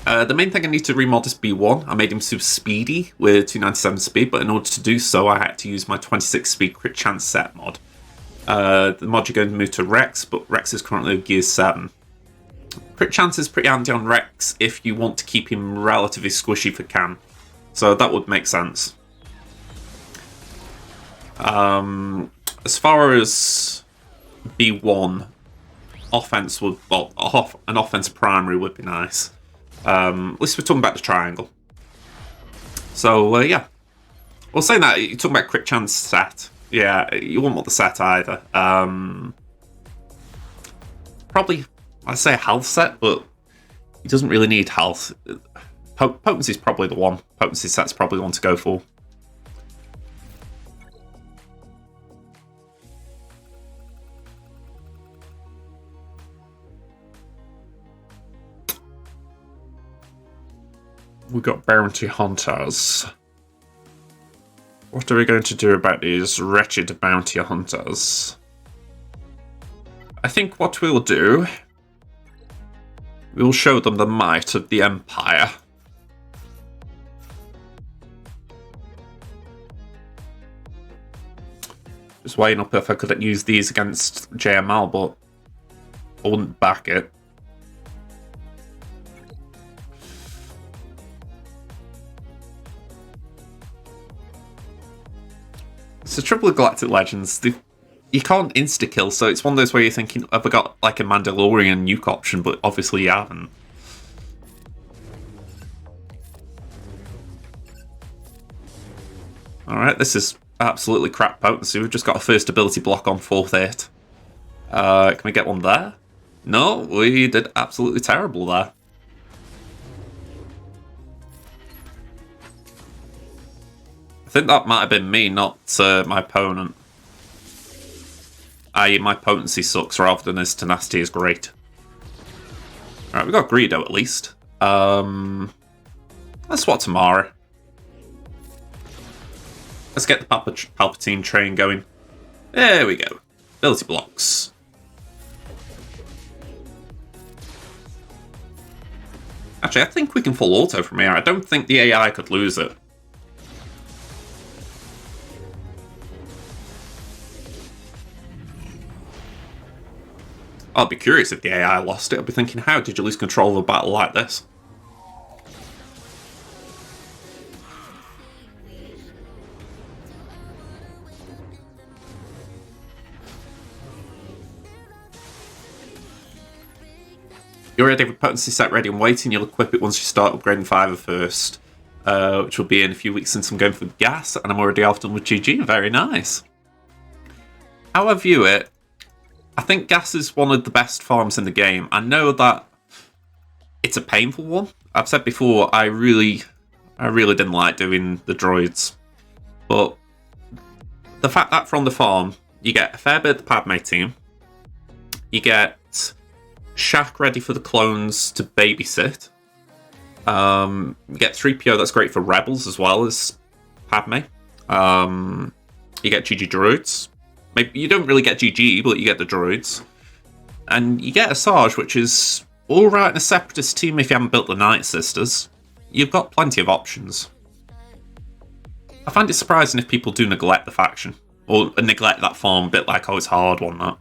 The main thing I need to remod is B1. I made him super speedy with 297 speed, but in order to do so, I had to use my 26 speed crit chance set mod. The mod you're going to move to Rex, but Rex is currently gear 7. Crit chance is pretty handy on Rex if you want to keep him relatively squishy for Cam. So that would make sense. As far as B1, offense would, well, an offense primary would be nice. At least we're talking about the triangle. So, yeah. Well, saying that, you're talking about crit chance set. Yeah, you won't want the set either. Probably, I'd say a health set, but he doesn't really need health. Potency's probably the one. Potency set's probably the one to go for. We've got bounty hunters. What are we going to do about these wretched bounty hunters? I think what we'll do, we'll show them the might of the Empire. Just weighing up if I could use these against JML, but I wouldn't back it. So Triple Galactic Legends, you can't insta-kill, so it's one of those where you're thinking, have I got like a Mandalorian nuke option, but obviously you haven't. Alright, this is absolutely crap potency. We've just got a first ability block on 4th 8. Can we get one there? No, we did absolutely terrible there. I think that might have been me, not my opponent. I.e. my potency sucks rather than his tenacity is great. Alright, we got Greedo at least. Let's swap to Mara. Let's get the Palpatine train going. There we go. Ability blocks. Actually, I think we can full auto from here. I don't think the AI could lose it. I'll be curious if the AI lost it. I'll be thinking, how did you lose control of a battle like this? You're ready with potency set ready and waiting. You'll equip it once you start upgrading Fiver first, which will be in a few weeks since I'm going for gas, and I'm already off done with GG. Very nice. How I view it, I think gas is one of the best farms in the game. I know that it's a painful one. I've said before, I really didn't like doing the droids, but the fact that from the farm you get a fair bit of the Padme team, you get Shaq ready for the clones to babysit. You get 3PO, that's great for Rebels as well as Padme. You get GG droids. Maybe you don't really get GG, but you get the droids. And you get Asajj, which is alright in a Separatist team if you haven't built the Night Sisters. You've got plenty of options. I find it surprising if people do neglect the faction. Or neglect that farm a bit like, oh, it's a hard one, that.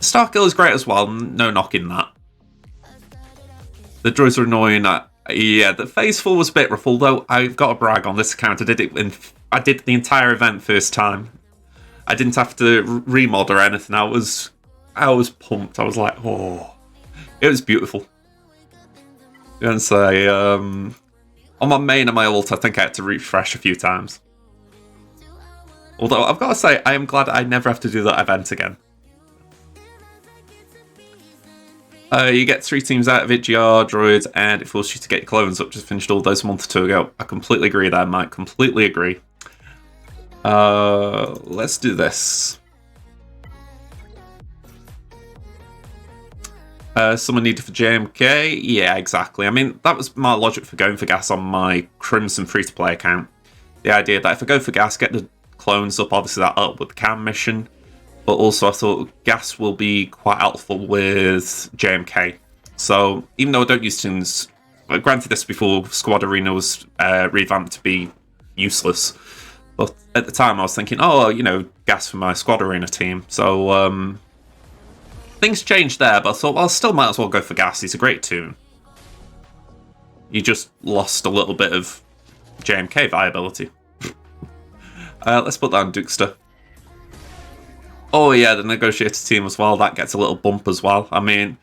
Starkill is great as well, no knocking that. The droids are annoying. Yeah, the Phase 4 was a bit rough, although I've got to brag on this account. I did the entire event first time. I didn't have to remod or anything. I was pumped. I was like, oh, it was beautiful. And say, on my main and my ult, I think I had to refresh a few times. Although I've got to say, I am glad I never have to do that event again. You get 3 teams out of it, GR, droids, and it forces you to get your clones up. Just finished all those a month or 2 ago. I completely agree there, Mike. Completely agree. Let's do this. Someone needed for JMK? Yeah, exactly. I mean, that was my logic for going for gas on my Crimson free-to-play account. The idea that if I go for gas, get the clones up, obviously that up with the cam mission, but also I thought gas will be quite helpful with JMK. So even though I don't use tunes, granted this before Squad Arena was revamped to be useless, but at the time I was thinking, oh, you know, gas for my Squad Arena team. So things changed there, but I thought, well, I still might as well go for gas. He's a great tune. You just lost a little bit of JMK viability. Let's put that on Dukester. Oh yeah, the negotiator team as well. That gets a little bump as well. I mean,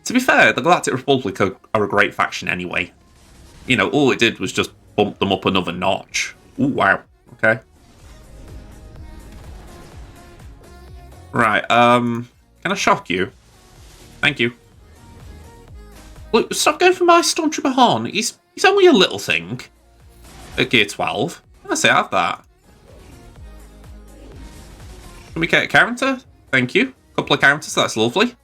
to be fair, the Galactic Republic are a great faction anyway. You know, all it did was just bump them up another notch. Ooh, wow. Okay. Right, can I shock you? Thank you. Look, stop going for my Stormtrooper Horn. He's only a little thing. At Gear 12. I say I have that. Can we get a counter? Thank you. A couple of counters, that's lovely.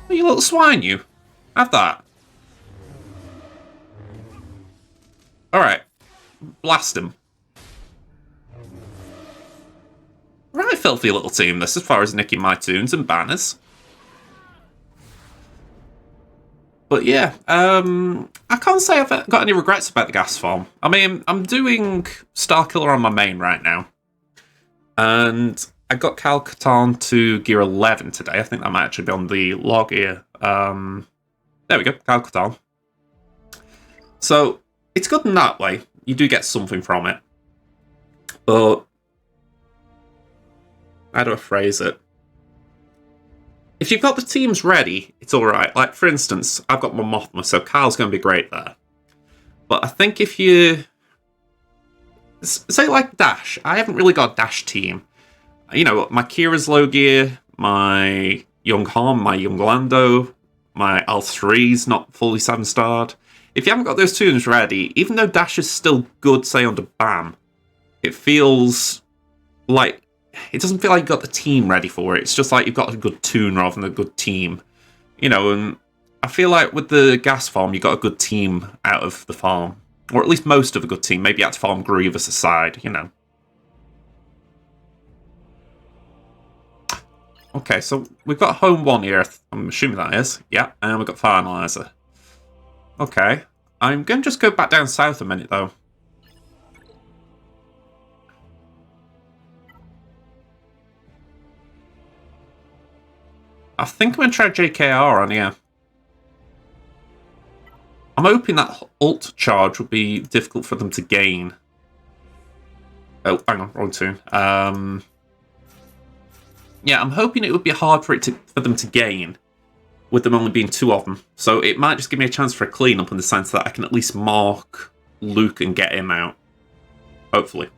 Oh, you little swine, you. Have that. Alright. Blast him. Right, filthy little team this, as far as nicking my tunes and banners. But yeah, I can't say I've got any regrets about the gas farm. I mean, I'm doing Starkiller on my main right now. And I got Cal Katarn to Gear 11 today. I think that might actually be on the log here. There we go, Cal Katarn. So, it's good in that way. You do get something from it. But how do I phrase it? If you've got the teams ready, it's alright. Like, for instance, I've got my Mothma, so Kyle's going to be great there. But I think if you... say, like, Dash. I haven't really got a Dash team. You know, my Kira's low gear, my Young Han, my Young Lando, my L3's not fully 7-starred. If you haven't got those tunes ready, even though Dash is still good, say, under BAM, it feels like... it doesn't feel like you've got the team ready for it. It's just like you've got a good tune rather than a good team. You know, and I feel like with the gas farm, you got a good team out of the farm. Or at least most of a good team. Maybe you had to farm Grievous aside, you know. Okay, so we've got Home 1 here. I'm assuming that is. Yeah, and we've got Finalizer. Okay. I'm going to just go back down south a minute, though. I think I'm going to try JKR on here. I'm hoping that ult charge would be difficult for them to gain. Oh, hang on, wrong tune. Yeah, I'm hoping it would be hard for them to gain, with them only being 2 of them. So it might just give me a chance for a cleanup in the sense that I can at least mark Luke and get him out. Hopefully.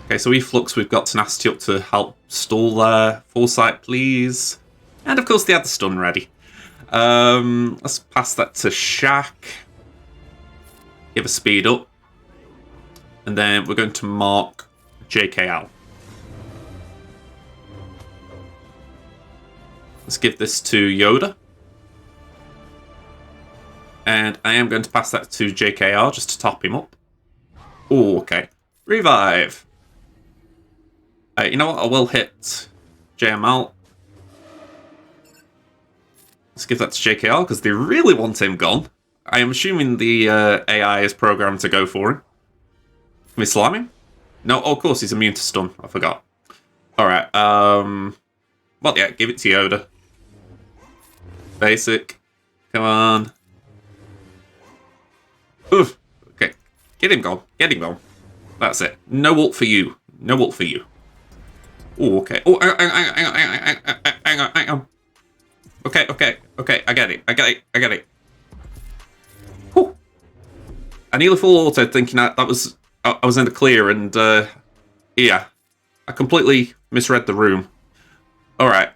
Okay, so Eflux, we've got Tenacity up to help stall there. Foresight, please. And of course they had the stun ready. Let's pass that to Shaq. Give a speed up. And then we're going to mark JKL. Let's give this to Yoda. And I am going to pass that to JKR just to top him up. Oh, okay. Revive. You know what? I will hit JML. Let's give that to JKR because they really want him gone. I am assuming the AI is programmed to go for him. Can we slam him? No, oh, of course he's immune to stun. I forgot. Alright, well, yeah, give it to Yoda. Basic. Come on. Oof. Okay. Get him gone. Get him gone. That's it. No ult for you. No ult for you. Oh, okay. Oh, hang on. Okay. I get it. Whew. I nearly full ulted thinking I was in the clear and, yeah. I completely misread the room. Alright,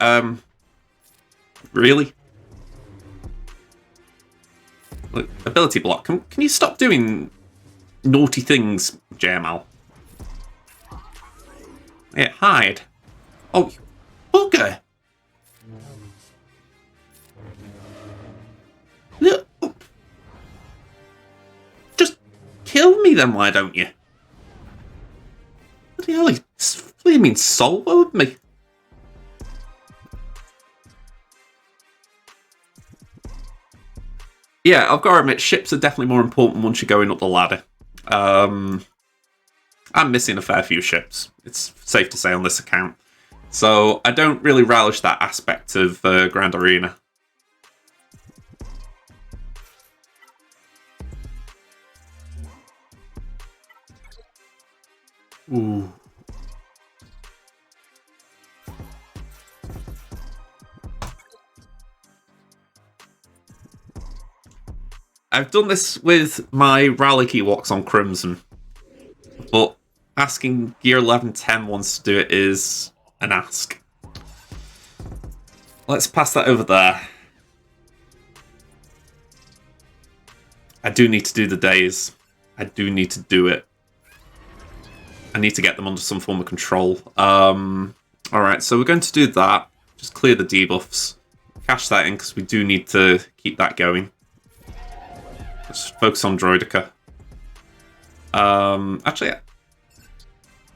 really? Look, ability block. Can you stop doing naughty things, JML? Yeah, hide. Oh, you bugger! Look, just kill me then, why don't you? What the hell? He's flaming soloed me. Yeah, I've got to admit, ships are definitely more important once you're going up the ladder. I'm missing a fair few ships, it's safe to say, on this account. So I don't really relish that aspect of Grand Arena. Ooh. I've done this with my rally key walks on Crimson, but asking Gear 1110 wants to do it is an ask. Let's pass that over there. I do need to do the days. I do need to do it. I need to get them under some form of control. Alright, so we're going to do that. Just clear the debuffs. Cash that in because we do need to keep that going. Let's focus on Droidica. Actually,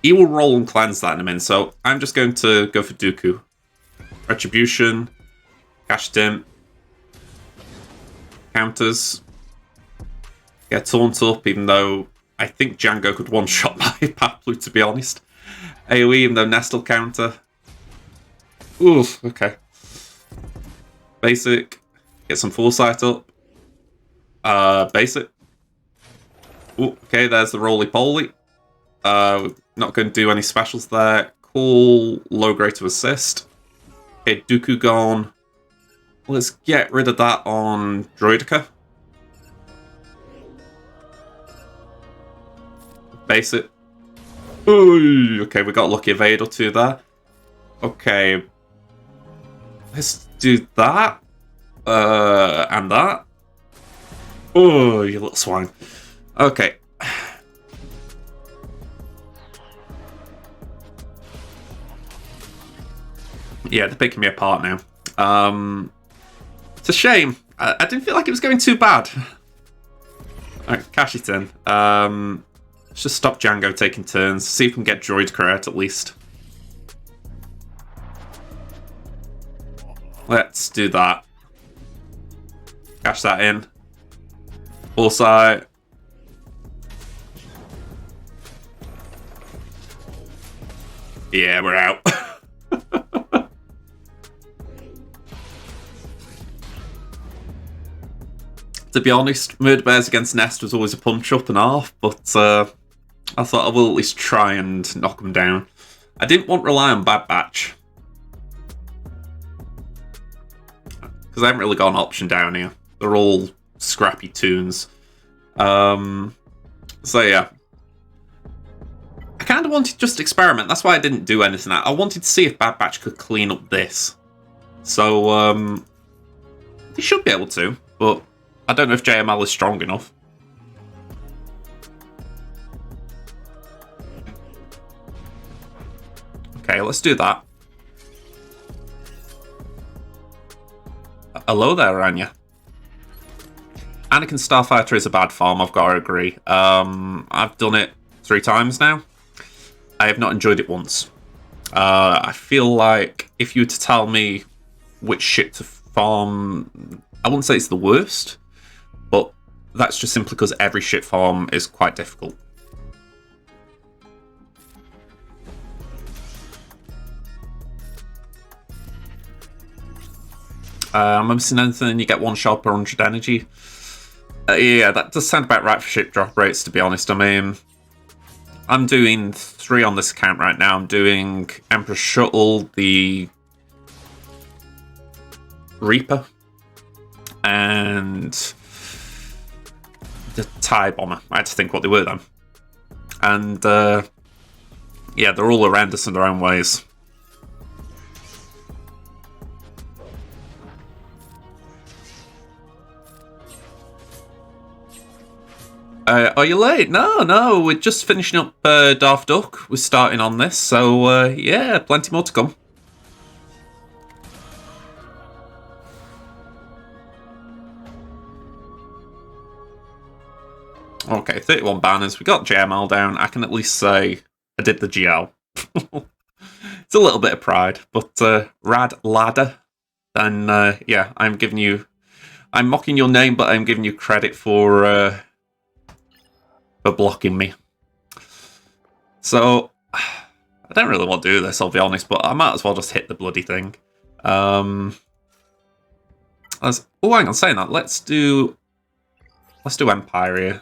he will roll and cleanse that in a minute, so I'm just going to go for Dooku. Retribution. Cash Dim. Counters. Get taunt up, even though I think Django could one-shot my Paplu, to be honest. AoE, even though Nest will counter. Oof, okay. Basic. Get some Foresight up. Basic. Ooh, okay, there's the roly-poly. Not going to do any specials there. Cool. Low grade to assist. Okay, Dooku gone. Let's get rid of that on Droidica. Basic. Ooh, okay, we got lucky evade or two there. Okay. Let's do that. And that. Oh, you little swine. Okay. Yeah, they're picking me apart now. It's a shame. I didn't feel like it was going too bad. Alright, cash it in. Let's just stop Django taking turns. See if we can get Droid out at least. Let's do that. Cash that in. Foresight. Yeah, we're out. To be honest, Murder Bears against Nest was always a punch up and half, but I thought I will at least try and knock them down. I didn't want to rely on Bad Batch, because I haven't really got an option down here. They're all scrappy tunes. So yeah. I kind of wanted to just experiment. That's why I didn't do anything. I wanted to see if Bad Batch could clean up this. So, he should be able to, but I don't know if JML is strong enough. Okay, let's do that. Hello there, Anya. Anakin Starfighter is a bad farm, I've got to agree. I've done it 3 times now. I have not enjoyed it once. I feel like if you were to tell me which ship to farm, I wouldn't say it's the worst, but that's just simply because every ship farm is quite difficult. Am I missing anything? You get 1 shot per 100 energy. Yeah, that does sound about right for ship drop rates, to be honest. I mean, I'm doing 3 on this account right now. I'm doing Emperor Shuttle, the Reaper, and the TIE Bomber. I had to think what they were then. And, yeah, they're all around us in their own ways. Are you late? No, we're just finishing up Darth Duck. We're starting on this, so yeah, plenty more to come. Okay, 31 banners. We got JML down. I can at least say I did the GL. It's a little bit of pride, but Red Leeder. And yeah, I'm mocking your name, but I'm giving you credit for blocking me. So I don't really want to do this, I'll be honest, but I might as well just hit the bloody thing. Oh, hang on, saying that, let's do Empire here.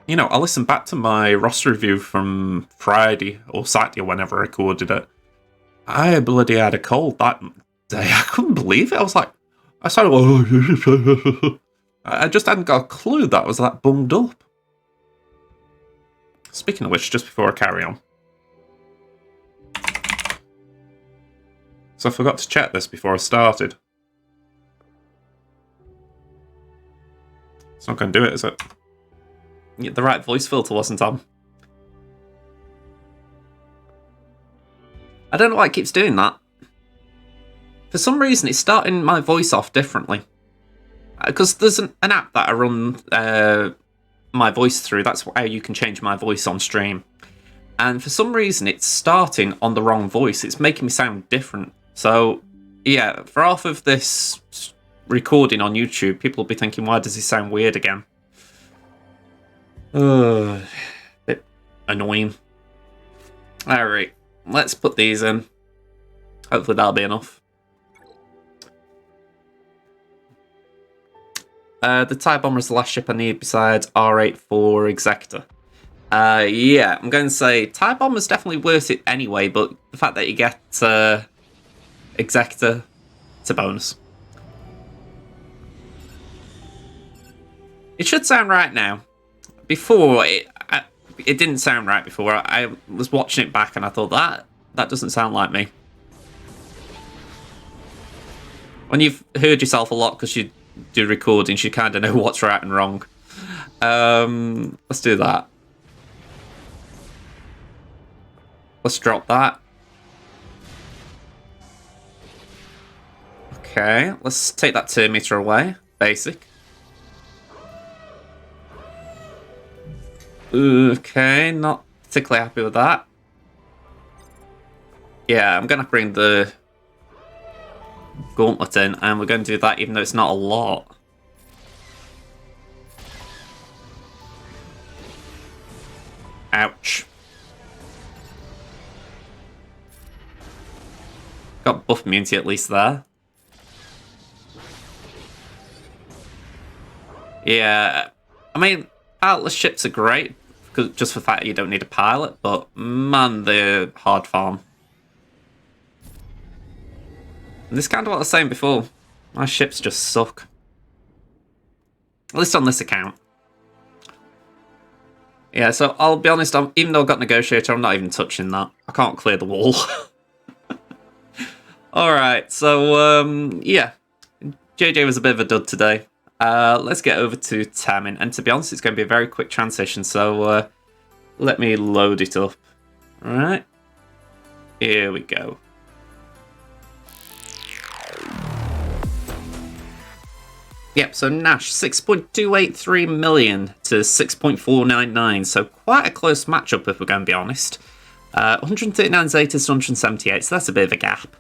You know, I listened back to my roster review from Friday or Saturday or whenever I recorded it. I bloody had a cold that day. I couldn't believe it. I was like, I started. I just hadn't got a clue that I was that bunged up. Speaking of which, just before I carry on. So I forgot to check this before I started. It's not going to do it, is it? Yeah, the right voice filter wasn't on. I don't know why it keeps doing that. For some reason, it's starting my voice off differently. Because there's an app that I run my voice through. That's how you can change my voice on stream. And for some reason, it's starting on the wrong voice. It's making me sound different. So, yeah, for half of this recording on YouTube, people will be thinking, why does he sound weird again? Bit annoying. Alright, let's put these in. Hopefully that'll be enough. The TIE Bomber is the last ship I need besides R8 for Executor. Yeah, I'm going to say TIE Bomber is definitely worth it anyway, but the fact that you get Executor, it's a bonus. It should sound right now. Before, it didn't sound right before. I was watching it back and I thought, that doesn't sound like me. When you've heard yourself a lot because you do recordings, you kind of know what's right and wrong. Let's do that. Let's drop that. Okay, let's take that turn meter away. Basic. Okay, not particularly happy with that. Yeah, I'm going to bring the gauntlet in, and we're going to do that even though it's not a lot. Ouch. Got buff immunity at least there. Yeah, I mean, pilotless ships are great, just for the fact that you don't need a pilot, but man, they're hard farm. And this is kind of what I was saying before. My ships just suck. At least on this account. Yeah, so I'll be honest, even though I've got Negotiator, I'm not even touching that. I can't clear the wall. Alright, so, yeah. JJ was a bit of a dud today. Let's get over to Temmin, and to be honest, it's going to be a very quick transition, so let me load it up. Alright. Here we go. Yep, so Nash, 6.283 million to 6.499, so quite a close matchup if we're going to be honest. 139 Zetas to 178, so that's a bit of a gap.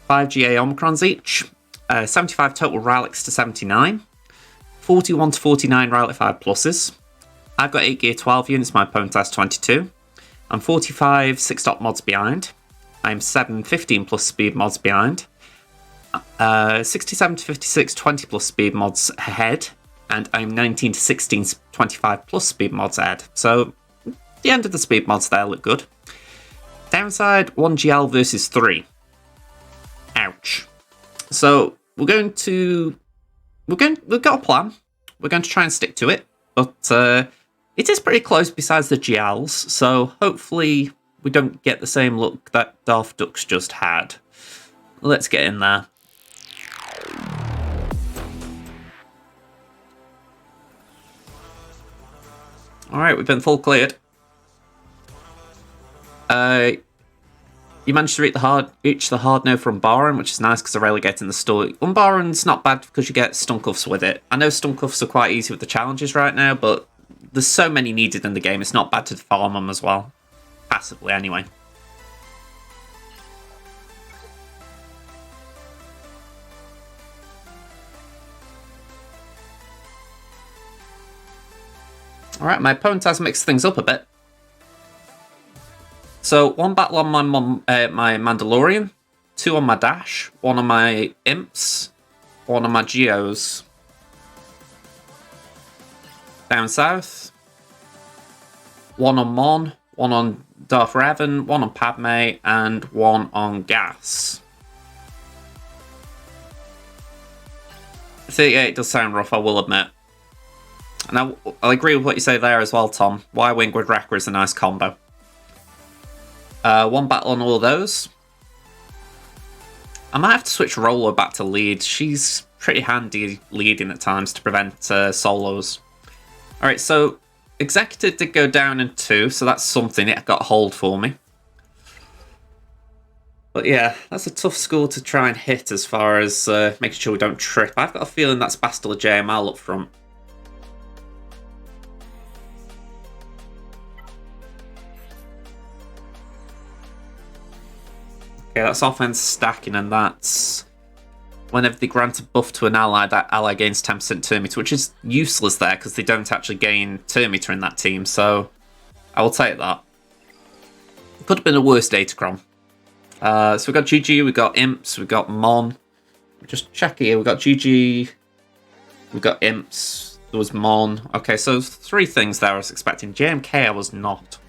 5 GA Omicrons each, 75 total Relics to 79, 41 to 49 Relic 5 pluses. I've got 8 Gear 12 units, my opponent has 22. I'm 45 6-dot mods behind. I'm 7 15 plus speed mods behind. 67 to 56 20 plus speed mods ahead, and I'm 19 to 16 25 plus speed mods ahead. So the end of the speed mods there look good. Downside 1 GL versus 3. Ouch. So we've got a plan. We're going to try and stick to it, but it is pretty close besides the GLs, so hopefully we don't get the same look that Darth Ducks just had. Let's get in there. Alright, we've been full cleared. You managed to reach the hard no for Unbarren, which is nice because I rarely get in the store. Unbarren's not bad because you get Stunkuffs with it. I know Stunkuffs are quite easy with the challenges right now, but there's so many needed in the game, it's not bad to farm them as well. Passively, anyway. Alright, my opponent has mixed things up a bit. So, 1 battle on my my Mandalorian, 2 on my Dash, 1 on my Imps, 1 on my Geos. Down south, 1 on Mon, 1 on Darth Revan, 1 on Padme, and 1 on Gas. 38 does sound rough, I will admit. And I'll agree with what you say there as well, Tom. Y-Wing with Wrecker is a nice combo. 1 battle on all of those. I might have to switch Roller back to lead. She's pretty handy leading at times to prevent solos. Alright, so Executive did go down in 2, so that's something. It got a hold for me. But yeah, that's a tough score to try and hit as far as making sure we don't trip. I've got a feeling that's Bastila JML up front. Okay, that's offense stacking, and that's whenever they grant a buff to an ally, that ally gains 10% turn meter, which is useless there because they don't actually gain turn meter in that team, so I will take that. It could have been a worse datacron. So we've got GG, we've got Imps, we've got Mon. Just check here, we've got GG, we've got Imps, there was Mon. Okay, so 3 things there I was expecting. JMK I was not.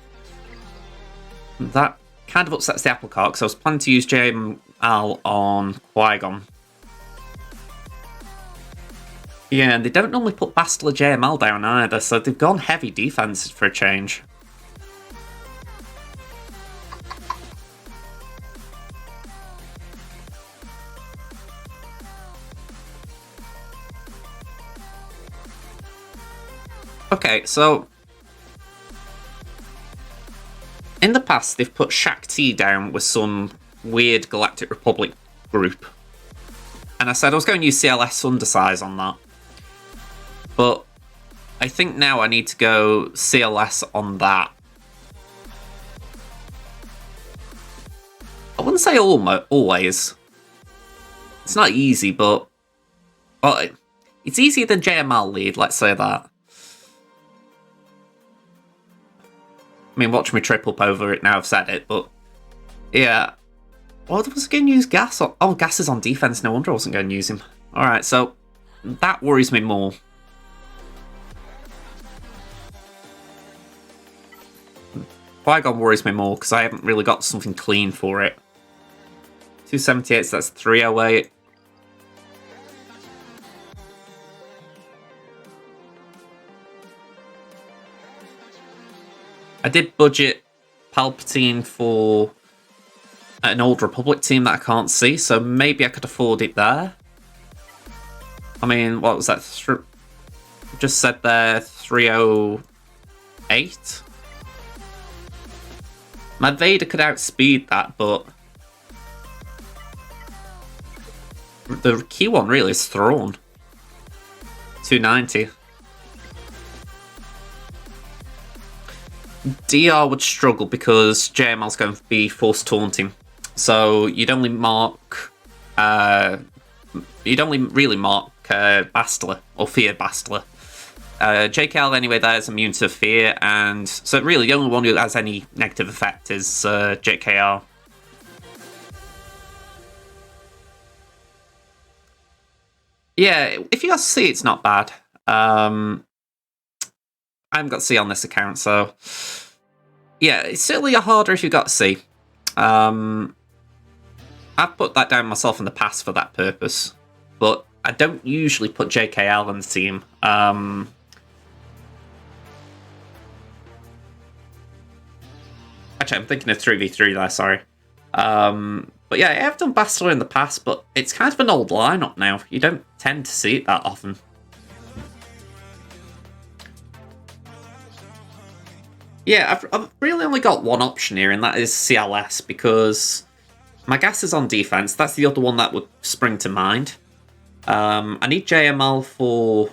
That kind of upsets the apple cart, because I was planning to use JML on Qui-Gon. Yeah, and they don't normally put Bastila JML down either, so they've gone heavy defense for a change. Okay, so in the past, they've put Shaq-T down with some weird Galactic Republic group. And I said I was going to use CLS Undersize on that. But I think now I need to go CLS on that. I wouldn't say always. It's not easy, but... well, it's easier than JML lead, let's say that. I mean, watch me trip up over it now I've said it, but... yeah. What was I going to use Gas on? Oh, Gas is on defense, no wonder I wasn't going to use him. Alright, so that worries me more. Qui-Gon worries me more, because I haven't really got something clean for it. 278, so that's 308. I did budget Palpatine for an Old Republic team that I can't see, so maybe I could afford it there. I mean, what was that? Just said there, 308? My Vader could outspeed that, but the key one really is Thrawn. 290. DR would struggle because JML's going to be force taunting. So you'd only mark... you'd only really mark Bastila, or fear Bastila. JKL anyway there is immune to fear, and so really the only one who has any negative effect is JKR. Yeah, if you guys see, it's not bad. I haven't got C on this account, so yeah, it's certainly harder if you've got C. I've put that down myself in the past for that purpose, but I don't usually put JKL on the team. Actually, I'm thinking of 3v3 there, sorry. But yeah, I have done Bastila in the past, but it's kind of an old lineup now. You don't tend to see it that often. Yeah, I've really only got one option here, and that is CLS, because my gas is on defense. That's the other one that would spring to mind. I need JML for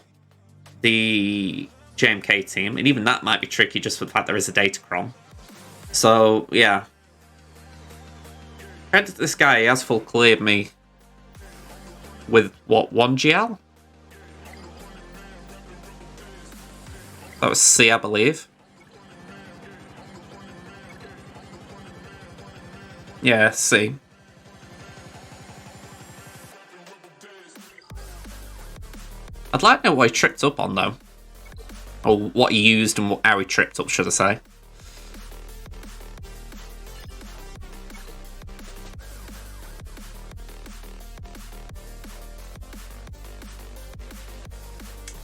the JMK team, and even that might be tricky just for the fact there is a Datacron. So, yeah. Credit to this guy, he has full cleared me with, what, 1 GL? That was C, I believe. Yeah, C. I'd like to know what he tripped up on, though. Or what he used and how he tripped up, should I say.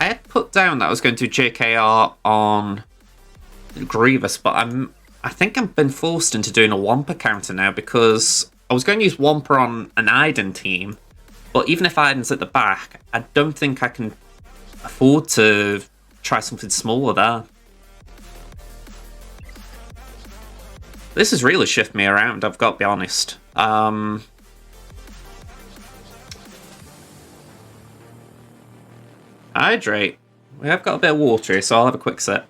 I had put down that I was going to do JKR on Grievous, but I think I've been forced into doing a Wampa counter now, because I was going to use Wampa on an Iden team, but even if Iden's at the back, I don't think I can afford to try something smaller there. This has really shifted me around, I've got to be honest. Hydrate. We have got a bit of water here, so I'll have a quick sip.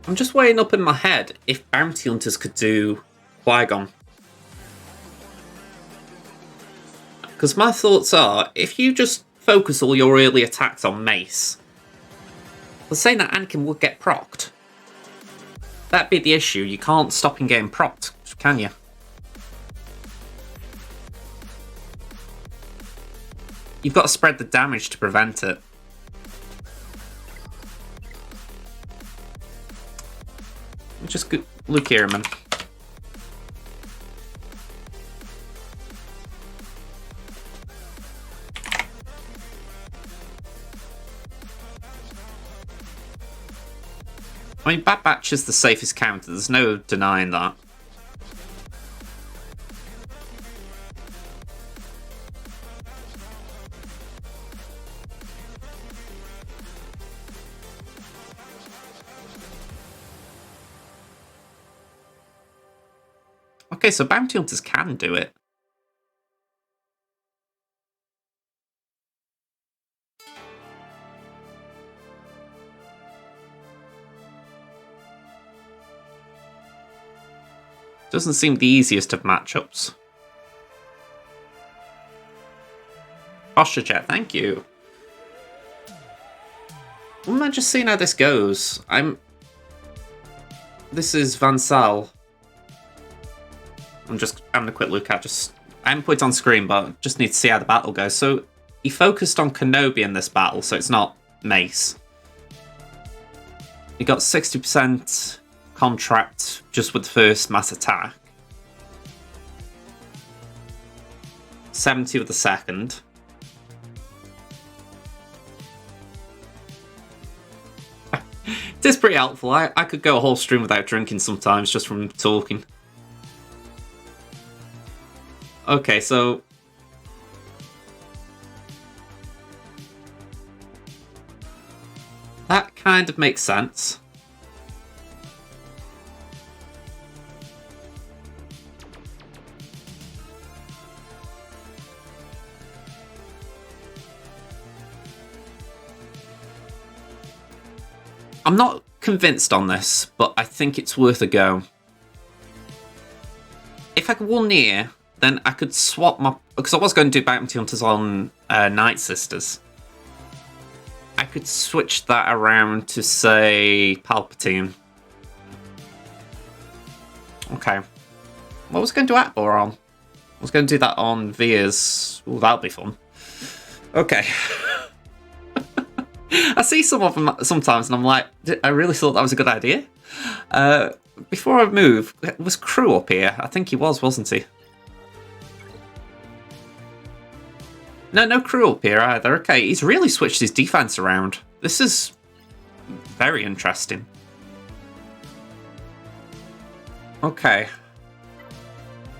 I'm just weighing up in my head if Bounty Hunters could do Qui-Gon. Because my thoughts are, if you just focus all your early attacks on Mace, they're saying that Anakin would get procced. That'd be the issue. You can't stop him getting procced, can you? You've got to spread the damage to prevent it. Just look here, man. I mean, Bad Batch is the safest counter. There's no denying that. Okay, so Bounty Hunters can do it. Doesn't seem the easiest of matchups. Posture chat, thank you. Well, I'm just seeing how this goes. This is Van Sal. I'm just having a quick look at I haven't put it on screen, but just need to see how the battle goes. So he focused on Kenobi in this battle, so it's not Mace. He got 60% contract just with the first mass attack. 70 with the second. It is pretty helpful. I could go a whole stream without drinking sometimes just from talking. Okay, so that kind of makes sense. I'm not convinced on this, but I think it's worth a go. If I could won near, then I could swap my... Because I was going to do Bounty Hunters on Night Sisters. I could switch that around to, say, Palpatine. Okay. What was I going to do Atbor on? I was going to do that on Veers. Ooh, that'll be fun. Okay. I see some of them sometimes and I'm like, I really thought that was a good idea. Before I move, was Crew up here? I think he was, wasn't he? No crew up here either. Okay, he's really switched his defense around. This is very interesting. Okay.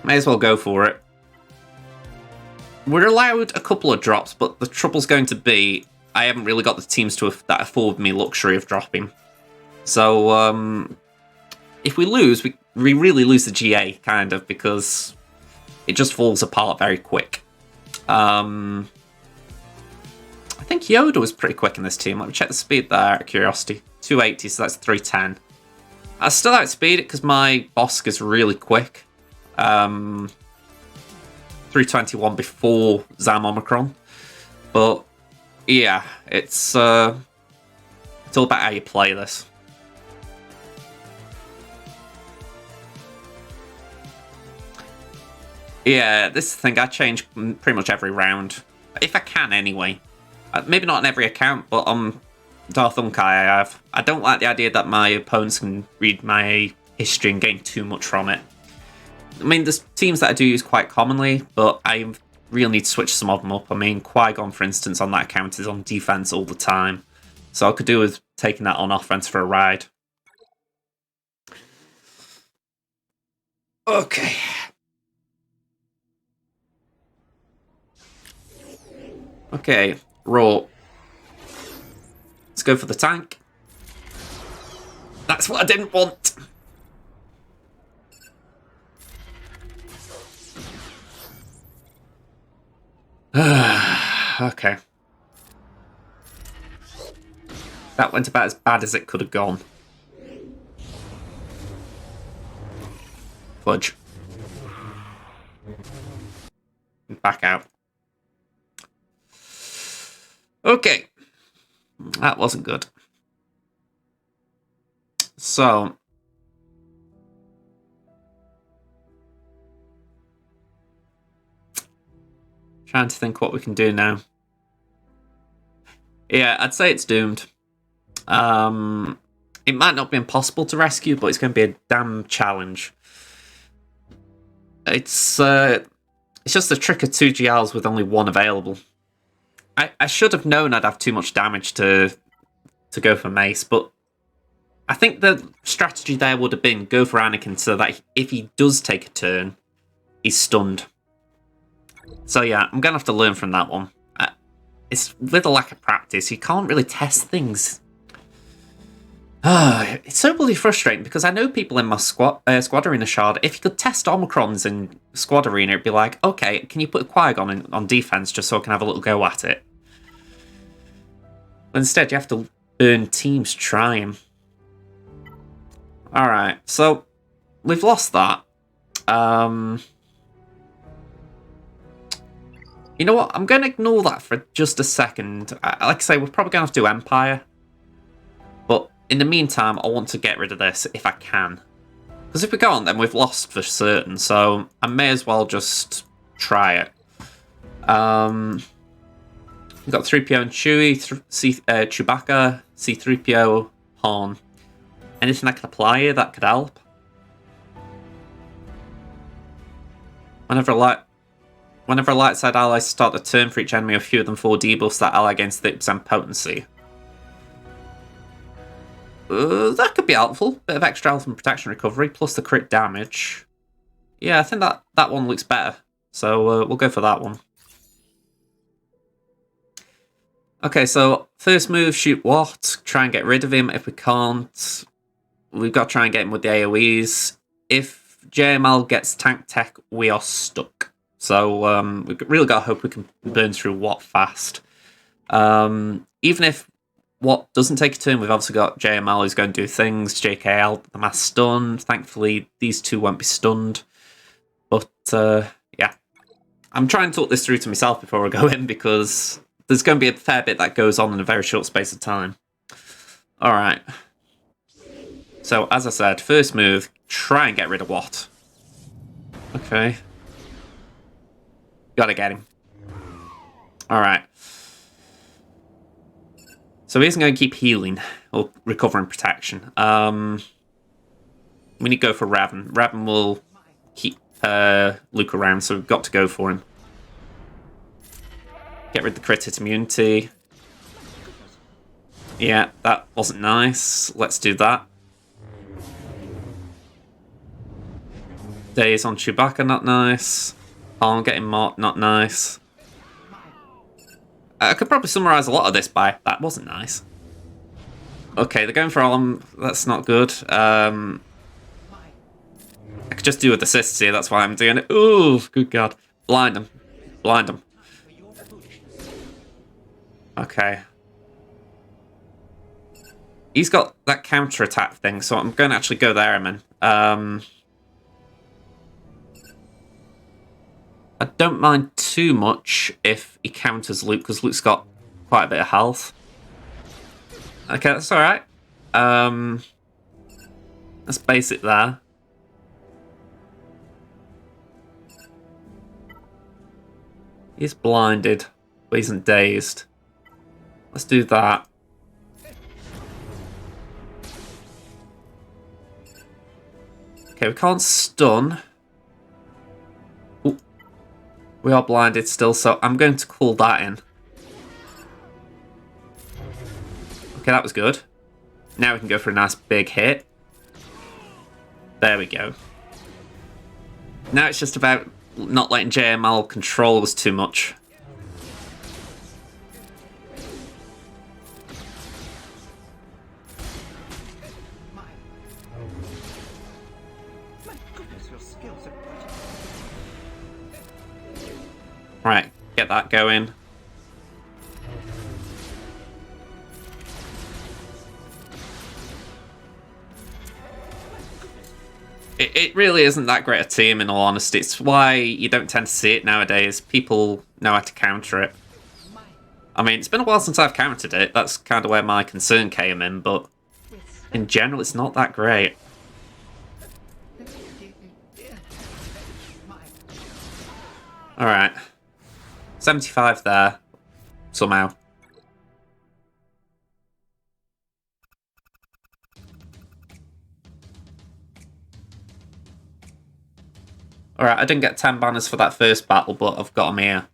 May as well go for it. We're allowed a couple of drops, but the trouble's going to be I haven't really got the teams that afford me luxury of dropping. So, if we lose, we really lose the GA, kind of, because it just falls apart very quick. I think Yoda was pretty quick in this team. Let me check the speed there, out of curiosity. 280, so that's 310. I still outspeed it because my Bosk is really quick. 321 before Zam Omicron. But, yeah, it's all about how you play this. Yeah, this is the thing, I change pretty much every round. If I can, anyway. Maybe not on every account, but on DarthUnkei I have. I don't like the idea that my opponents can read my history and gain too much from it. I mean, there's teams that I do use quite commonly, but I really need to switch some of them up. I mean, Qui-Gon, for instance, on that account is on defense all the time. So I could do with taking that on offense for a ride. Okay. Okay, raw. Let's go for the tank. That's what I didn't want. Okay. That went about as bad as it could have gone. Fudge. Back out. Okay. That wasn't good. So. Trying to think what we can do now. Yeah, I'd say it's doomed. It might not be impossible to rescue, but it's going to be a damn challenge. It's just a trick of 2 GLs with only 1 available. I should have known I'd have too much damage to go for Mace, but I think the strategy there would have been go for Anakin so that if he does take a turn, he's stunned. So yeah, I'm going to have to learn from that one. It's with a lack of practice, you can't really test things. It's so bloody frustrating because I know people in my squad arena shard, if you could test Omicrons in squad arena, it'd be like, okay, can you put Qui-Gon on defense just so I can have a little go at it? But instead, you have to burn teams trying. Alright, so we've lost that. You know what? I'm going to ignore that for just a second. Like I say, we're probably going to have to do Empire. But in the meantime, I want to get rid of this if I can. Because if we go on, then we've lost for certain. So I may as well just try it. We've got 3PO and Chewie, Chewbacca, C-3PO, Han. Anything I can apply here that could help? Whenever a light side ally start the turn for each enemy, a few of them 4 debuffs that ally against 30% potency. That could be helpful. Bit of extra health and protection recovery, plus the crit damage. Yeah, I think that one looks better. So we'll go for that one. Okay, so first move, shoot what? Try and get rid of him. If we can't, we've got to try and get him with the AoEs. If JML gets tank tech, we are stuck. So we've really got to hope we can burn through Watt fast. Even if Watt doesn't take a turn, we've obviously got JML who's going to do things. JKL, the mass stun. Thankfully, these 2 won't be stunned. But yeah, I'm trying to talk this through to myself before I go in because there's going to be a fair bit that goes on in a very short space of time. All right. So as I said, first move, try and get rid of Watt. Okay. Gotta get him. Alright. So he isn't going to keep healing or recovering protection. We need to go for Raven. Raven will keep Luke around, so we've got to go for him. Get rid of the crit hit immunity. Yeah, that wasn't nice. Let's do that. Days on Chewbacca, not nice. Arm getting mocked, not nice. I could probably summarise a lot of this by that wasn't nice. Okay, they're going for arm. That's not good. I could just do with assists here, that's why I'm doing it. Ooh, good God. Blind him. Blind him. Okay. He's got that counter-attack thing, so I'm going to actually go there, man. I don't mind too much if he counters Luke, because Luke's got quite a bit of health. Okay, that's alright. Let's base it there. He's blinded, but he's dazed. Let's do that. Okay, we can't stun. Ooh. We are blinded still, so I'm going to call that in. Okay, that was good. Now we can go for a nice big hit. There we go. Now it's just about not letting JML control us too much. Right, get that going. It really isn't that great a team, in all honesty. It's why you don't tend to see it nowadays. People know how to counter it. I mean, it's been a while since I've countered it. That's kind of where my concern came in, but in general, it's not that great. Alright. 75 there. Somehow. Alright, I didn't get 10 banners for that first battle, but I've got them here.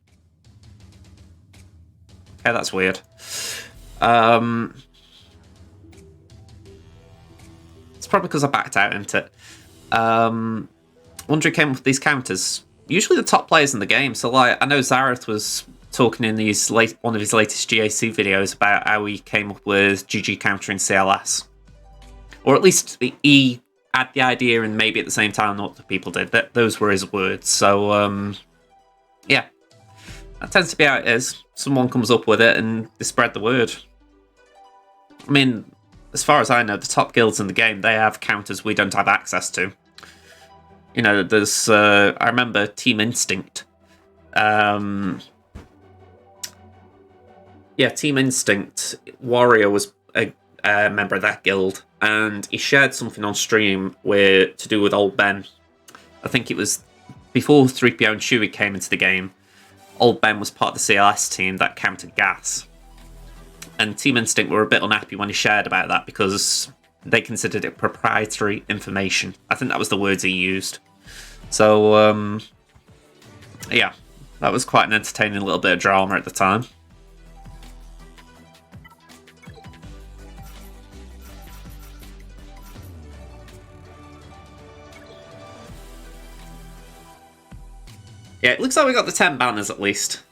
Okay, that's weird. It's probably because I backed out, isn't it? Wonder who came up with these counters. Usually the top players in the game. So, like, I know Xarath was talking in one of his latest GAC videos about how he came up with GG countering CLS. Or at least he had the idea, and maybe at the same time not the people did. Those were his words. So, yeah. That tends to be how it is. Someone comes up with it and they spread the word. I mean, as far as I know, the top guilds in the game, they have counters we don't have access to. You know, there's, I remember Team Instinct. Yeah, Team Instinct, Warrior was a member of that guild, and he shared something on stream to do with Old Ben. I think it was before 3PO and Chewie came into the game. Old Ben was part of the CLS team that countered gas. And Team Instinct were a bit unhappy when he shared about that because they considered it proprietary information. I think that was the words he used. So, yeah, that was quite an entertaining little bit of drama at the time. Yeah, it looks like we got the 10 banners at least.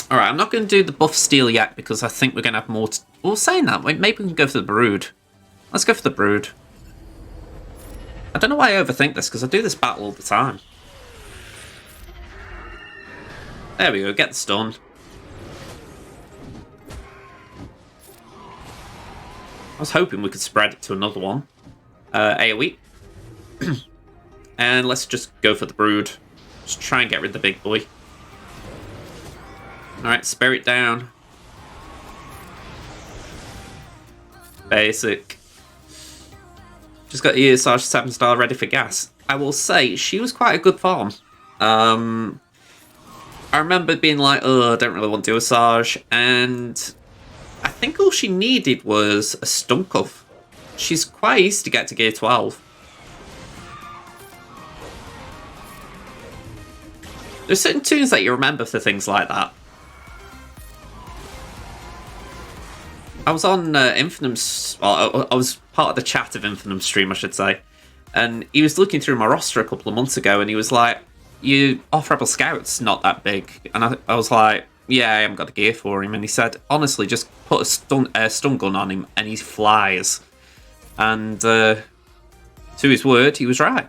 Alright, I'm not going to do the buff steal yet because I think we're going to have more... Well, saying that, maybe we can go for the Brood. Let's go for the Brood. I don't know why I overthink this because I do this battle all the time. There we go, get the stun. I was hoping we could spread it to another one. AoE. And let's just go for the Brood. Just try and get rid of the big boy. Alright, Spirit down. Basic. Just got ESR 7-star ready for gas. I will say, she was quite a good farm. I remember being like, oh, I don't really want to do Asajj, and I think all she needed was a stun cuff. She's quite easy to get to gear 12. There's certain tunes that you remember for things like that. I was on Infamous, well, I was part of the chat of Infamous stream, I should say, and he was looking through my roster a couple of months ago, and he was like, "You off-rebel scout's not that big," and I was like, "Yeah, I haven't got the gear for him," and he said, "Honestly, just put a stun gun on him, and he flies." And to his word, he was right.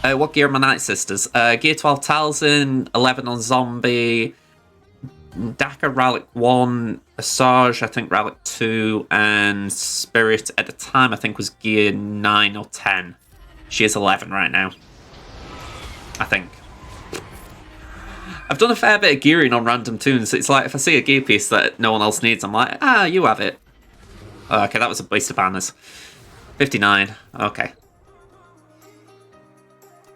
What gear are my Night Sisters? Gear 12 Talzin, 11 on Zombie, Daka Relic 1, Asajj, I think Relic 2, and Spirit at the time I think was gear 9 or 10. She is 11 right now, I think. I've done a fair bit of gearing on random tunes. It's like if I see a gear piece that no one else needs, I'm like, ah, you have it. Okay, that was a waste of banners. 59, okay.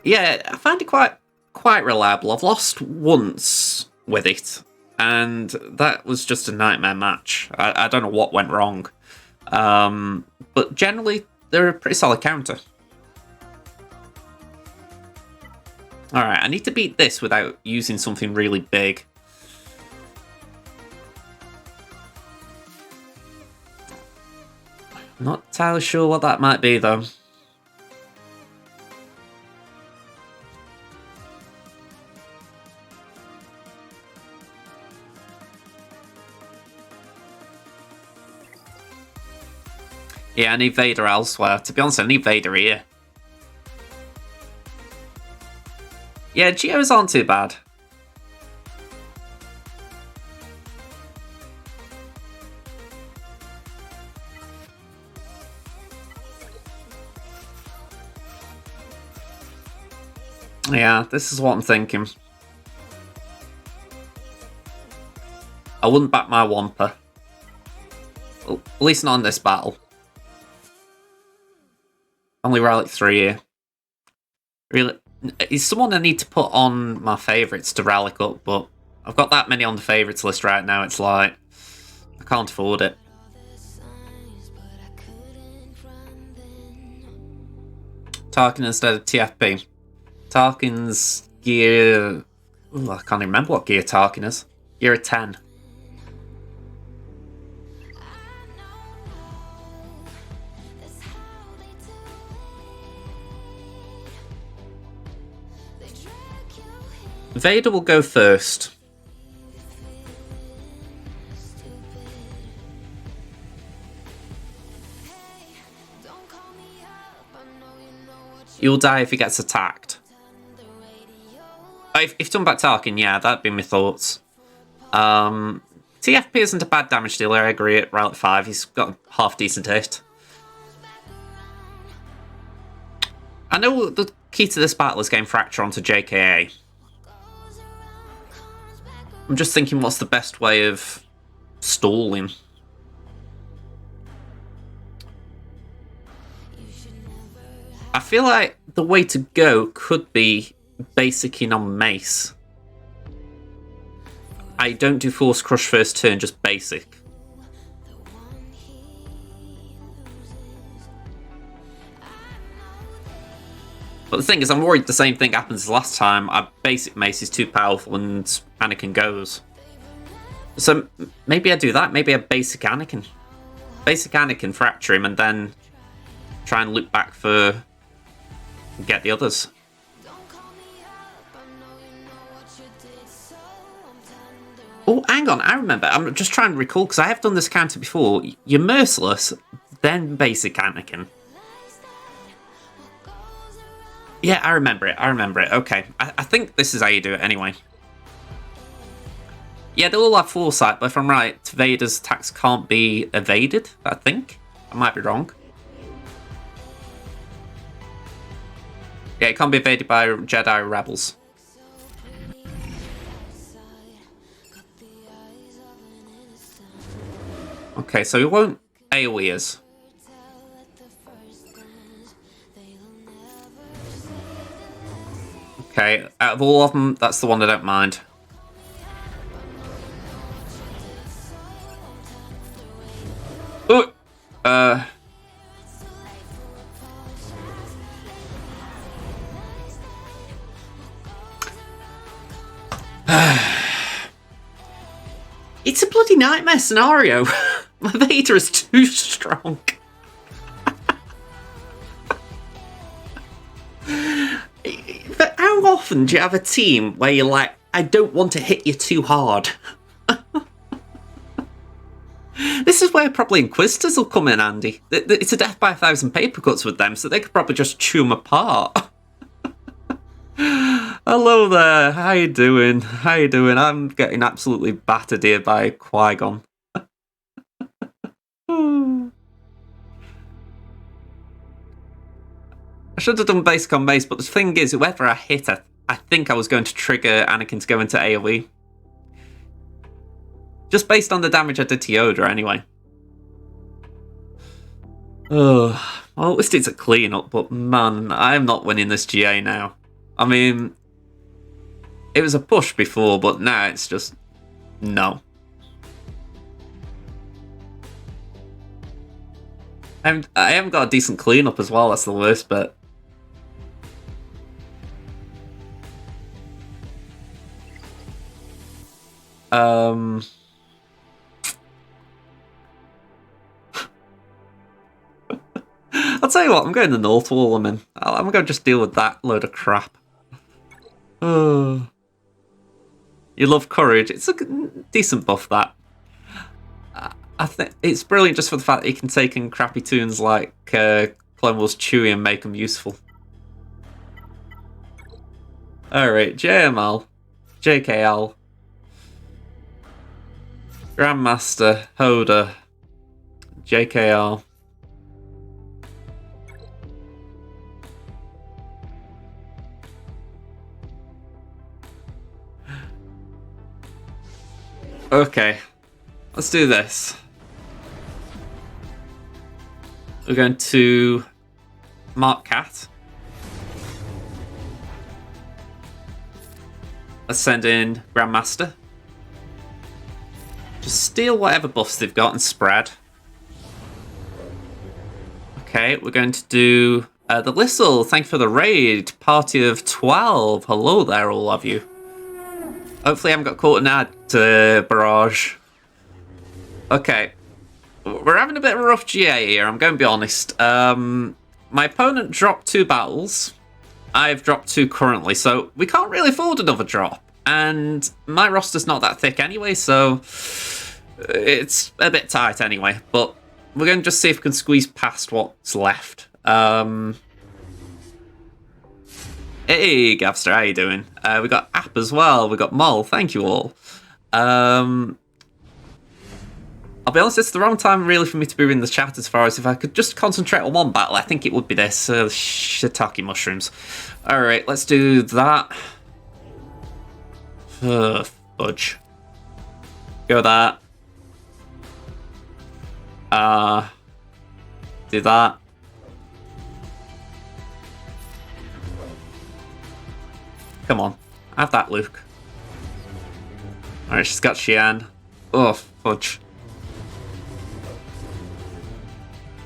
Yeah, I find it quite reliable. I've lost once with it, and that was just a nightmare match. I don't know what went wrong. But generally, they're a pretty solid counter. Alright, I need to beat this without using something really big. Not entirely sure what that might be, though. Yeah, I need Vader elsewhere. To be honest, I need Vader here. Yeah, Geos aren't too bad. Yeah, this is what I'm thinking. I wouldn't back my Wampa. At least not in this battle. Only Relic 3 here. Really, he's someone I need to put on my favourites to Relic up, but I've got that many on the favourites list right now, it's like, I can't afford it. Tarkin instead of TFP. Tarkin's gear... Ooh, I can't even remember what gear Tarkin is. Gear 10. Vader will go first. He'll die if he gets attacked. If done back Tarkin, yeah, that'd be my thoughts. TFP isn't a bad damage dealer, I agree at Relic 5. He's got a half-decent hit. I know the key to this battle is getting Fracture onto JKA. I'm just thinking what's the best way of stalling. I feel like the way to go could be basicing on Mace. I don't do Force Crush first turn, just basic. But the thing is, I'm worried the same thing happens as last time. Our basic Mace is too powerful and Anakin goes. So maybe I do that. Maybe I basic Anakin. Basic Anakin, fracture him, and then try and loop back for... get the others. Oh, hang on. I remember. I'm just trying to recall, because I have done this counter before. You're Merciless, then basic Anakin. Yeah, I remember it. I remember it. Okay. I think this is how you do it anyway. Yeah, they'll all have Foresight, but if I'm right, Vader's attacks can't be evaded, I think. I might be wrong. Yeah, it can't be evaded by Jedi or Rebels. Okay, so he won't AoE us. Okay, out of all of them, that's the one I don't mind. It's a bloody nightmare scenario. My Vader is too strong. But how often do you have a team where you're like, I don't want to hit you too hard? This is where probably Inquisitors will come in handy. It's a death by 1,000 paper cuts with them, so they could probably just chew them apart. Hello there, how you doing? How you doing? I'm getting absolutely battered here by Qui-Gon. I should have done basic on base, but the thing is, whoever I hit, I think I was going to trigger Anakin to go into AoE. Just based on the damage I did to Yoda, anyway. Oh, well, at least it's a clean-up, but man, I'm not winning this GA now. I mean, it was a push before, but now it's just... no. I haven't got a decent clean-up as well, that's the worst bit. I'll tell you what, I'm going to North Wall, I'm going to just deal with that load of crap. Oh. You love courage. It's a decent buff, that. I think it's brilliant just for the fact that you can take in crappy tunes like Clone Wars Chewie and make them useful. Alright, JML, JKL, Grandmaster, Hoda, JKR. Okay, let's do this. We're going to Mark Cat. Let's send in Grandmaster. Just steal whatever buffs they've got and spread. Okay, we're going to do the Lissel. Thank you for the raid. Party of 12. Hello there, all of you. Hopefully I haven't got caught in that barrage. Okay. We're having a bit of a rough GA here, I'm going to be honest. My opponent dropped 2 battles. I've dropped 2 currently, so we can't really afford another drop. And my roster's not that thick anyway, so it's a bit tight anyway. But we're going to just see if we can squeeze past what's left. Hey, Gavster, how you doing? We got App as well. We got Mol. Thank you all. I'll be honest, it's the wrong time really for me to be in the chat as far as if I could just concentrate on one battle. I think it would be this. Shiitake mushrooms. Alright, let's do that. Fudge. Go that. Do that. Come on. Have that, Luke. Alright, she's got Xian. Oh, fudge.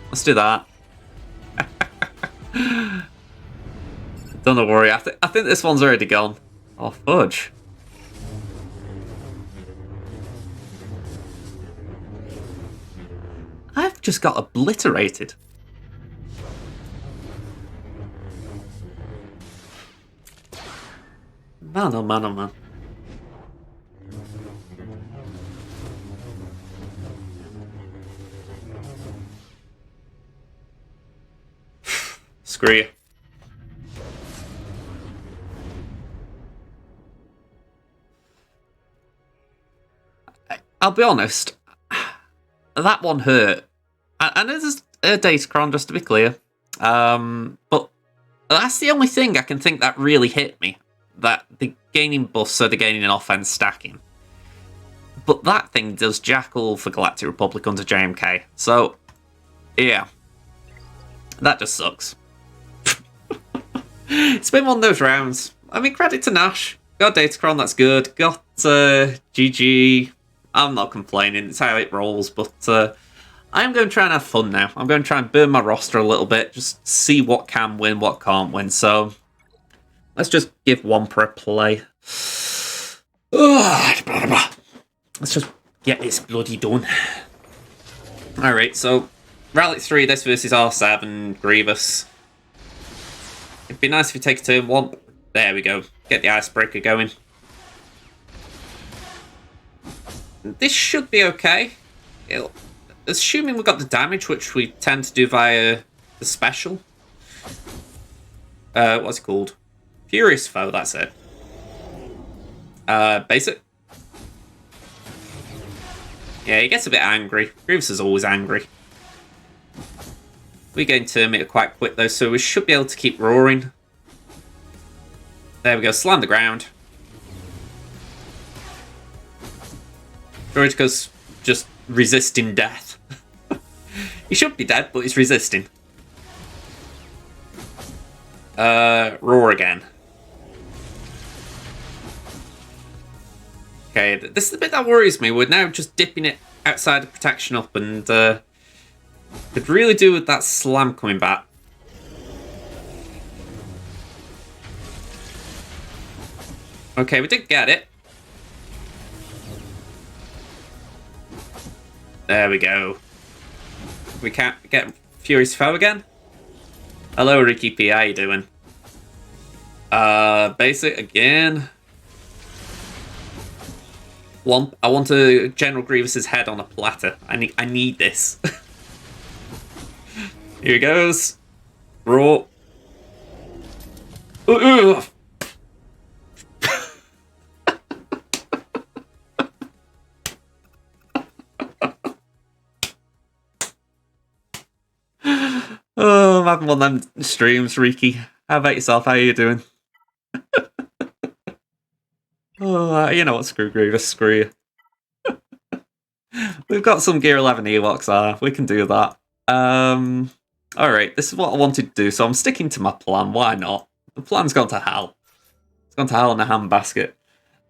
Let's do that. Don't worry, I think this one's already gone. Oh, fudge. I've just got obliterated. Man, oh man, oh man. Screw you. I'll be honest, that one hurt. I know there's a Datacron, just to be clear. But that's the only thing I can think that really hit me. That the gaining buffs, so the gaining in offense stacking. But that thing does jack all for Galactic Republic under JMK. So, yeah. That just sucks. It's been one of those rounds. I mean, credit to Nash. Got Datacron, that's good. Got GG. I'm not complaining, it's how it rolls, but I'm going to try and have fun now. I'm going to try and burn my roster a little bit, just see what can win, what can't win. So, let's just give one per play. Let's just Get this bloody done. Alright, so Rally 3, this versus R7, Grievous. It'd be nice if you take a turn 1. There we go. Get the icebreaker going. This should be okay. Assuming we've got the damage, which we tend to do via the special. What's it called? Furious Foe, that's it. Basic. Yeah, he gets a bit angry. Grievous is always angry. We gain turn meter quite quick though, so we should be able to keep roaring. There we go, slam the ground. Droid goes just resisting death. He should be dead, but he's resisting. Roar again. Okay, this is the bit that worries me. We're now just dipping it outside of protection up, and could really do with that slam coming back. Okay, we did get it. There we go. We can't get Furious Foe again. Hello, Ricky P. How you doing? Basic again. I want a General Grievous's head on a platter. I need this. Here he goes. Raw. Oh, I'm having one of them streams, Riki. How about yourself? How are you doing? Oh, you know what? Screw Grievous, screw you. We've got some Gear 11 Ewoks, we can do that. Alright, this is what I wanted to do, so I'm sticking to my plan. Why not? The plan's gone to hell. It's gone to hell in a handbasket.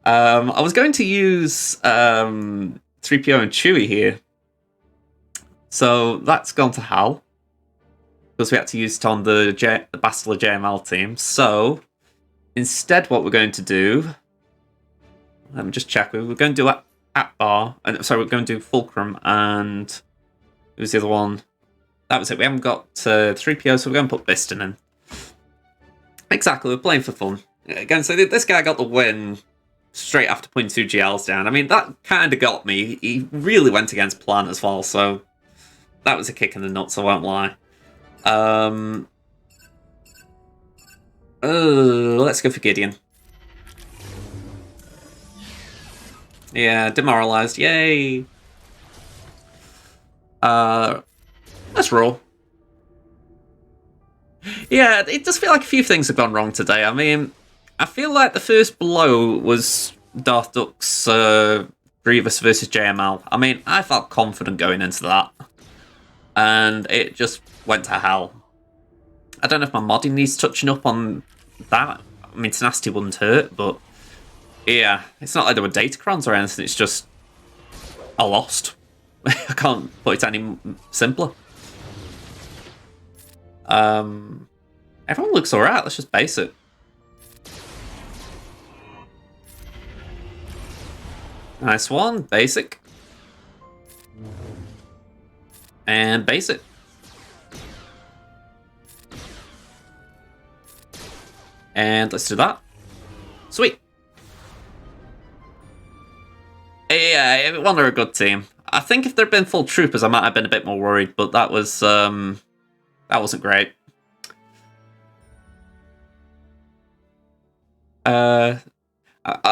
I was going to use 3PO and Chewie here. So that's gone to hell. Because we had to use it on the Bastila JML team. So, instead what we're going to do... Let me just check. We're going to do Atbar. Sorry, we're going to do Fulcrum and... Who was the other one? That was it. We haven't got 3PO, so we're going to put Biston in. Exactly, we're playing for fun. Again, so this guy got the win straight after putting 2 GLs down. I mean, that kind of got me. He really went against plan as well, so... That was a kick in the nuts, I won't lie. Let's go for Gideon. Yeah, demoralized. Yay. Let's roll. Yeah, it does feel like a few things have gone wrong today. I mean, I feel like the first blow was Darth Duck's Grievous versus JML. I mean, I felt confident going into that. And it just went to hell. I don't know if my modding needs touching up on that. I mean, tenacity wouldn't hurt, but yeah, it's not like there were datacrons or anything. It's just I lost. I can't put it any simpler. Everyone looks alright. Let's just base it. Nice one, basic. And basic. And let's do that. Sweet. Yeah, one are a good team. I think if there'd been full troopers, I might have been a bit more worried, but that was that wasn't great. I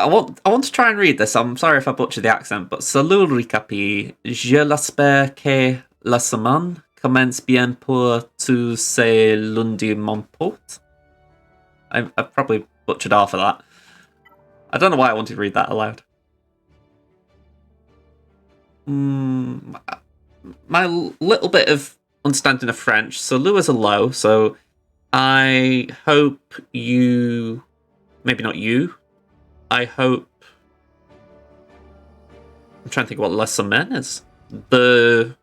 want to try and read this. I'm sorry if I butcher the accent, but salut Ricapi, je l'espère que la semaine commence bien pour tous ces lundi mon pote. I've probably butchered half of that. I don't know why I wanted to read that aloud. My little bit of understanding of French. So Lou is a low, so I hope you... Maybe not you. I hope... I'm trying to think what La Semaine is. The...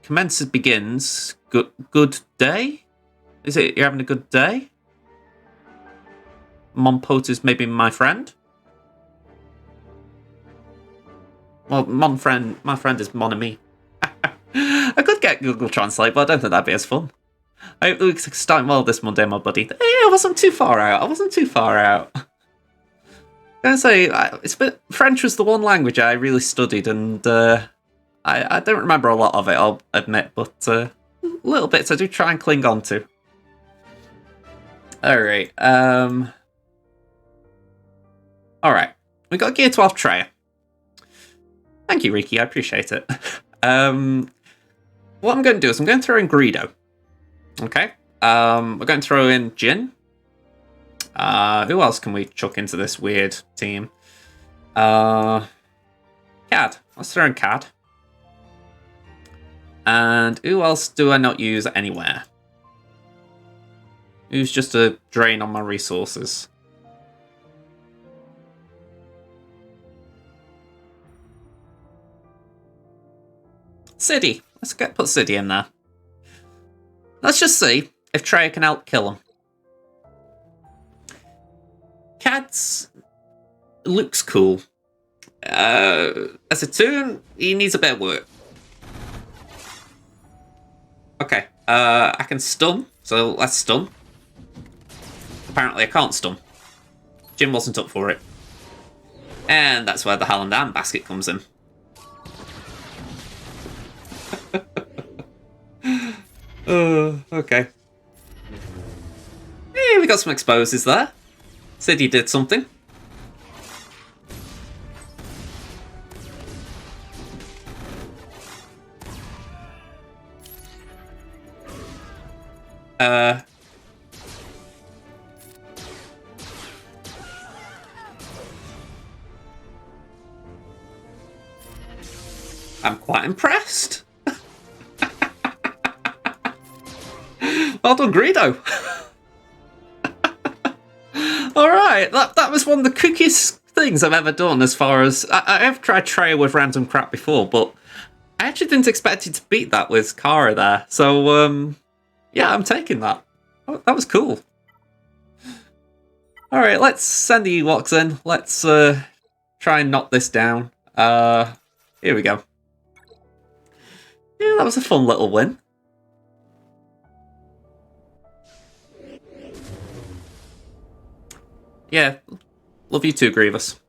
Commences begins. Good day? Is it you're having a good day? Mon pote is maybe my friend? Well, my friend is mon ami. I could get Google Translate, but I don't think that'd be as fun. I hope it's starting well this Monday, my buddy. Hey, I wasn't too far out. I'm gonna say, French was the one language I really studied, and I don't remember a lot of it, I'll admit, but little bits I do try and cling on to. Alright, alright. We got Gear 12 Treya. Thank you, Riki, I appreciate it. What I'm going to do is I'm going to throw in Greedo. Okay. We're going to throw in Jin. Who else can we chuck into this weird team? Cad. Let's throw in Cad. And who else do I not use anywhere? Who's just a drain on my resources? City. Let's put City in there. Let's just see if Treya can help kill him. Cad's looks cool. As a toon, he needs a bit of work. Okay, I can stun, so let's stun. Apparently I can't stun. Jim wasn't up for it. And that's where the Hallandam basket comes in. Okay. Hey, we got some exposes there. Said he did something. I'm quite impressed. Well done, Greedo. Alright, that was one of the cookiest things I've ever done as far as... I have tried Treya with random crap before, but I actually didn't expect you to beat that with Kara there. So, yeah, I'm taking that. Oh, that was cool. Alright, let's send the Ewoks in. Let's try and knock this down. Here we go. Yeah, that was a fun little win. Yeah, love you too, Grievous.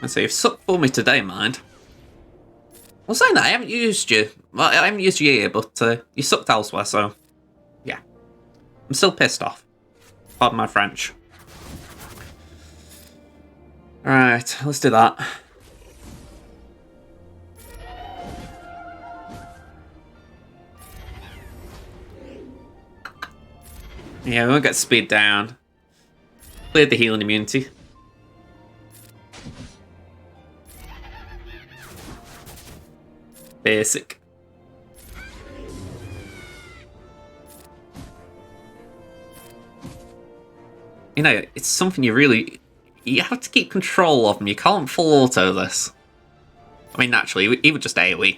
And so you've sucked for me today, mind. Well, saying that, I haven't used you. Well, I haven't used you here, but you sucked elsewhere, so... yeah. I'm still pissed off. Pardon my French. Alright, let's do that. Yeah, we won't get speed down. Cleared the healing immunity. Basic. You know, it's something you have to keep control of them. You can't full auto this. I mean, naturally, he would just AoE.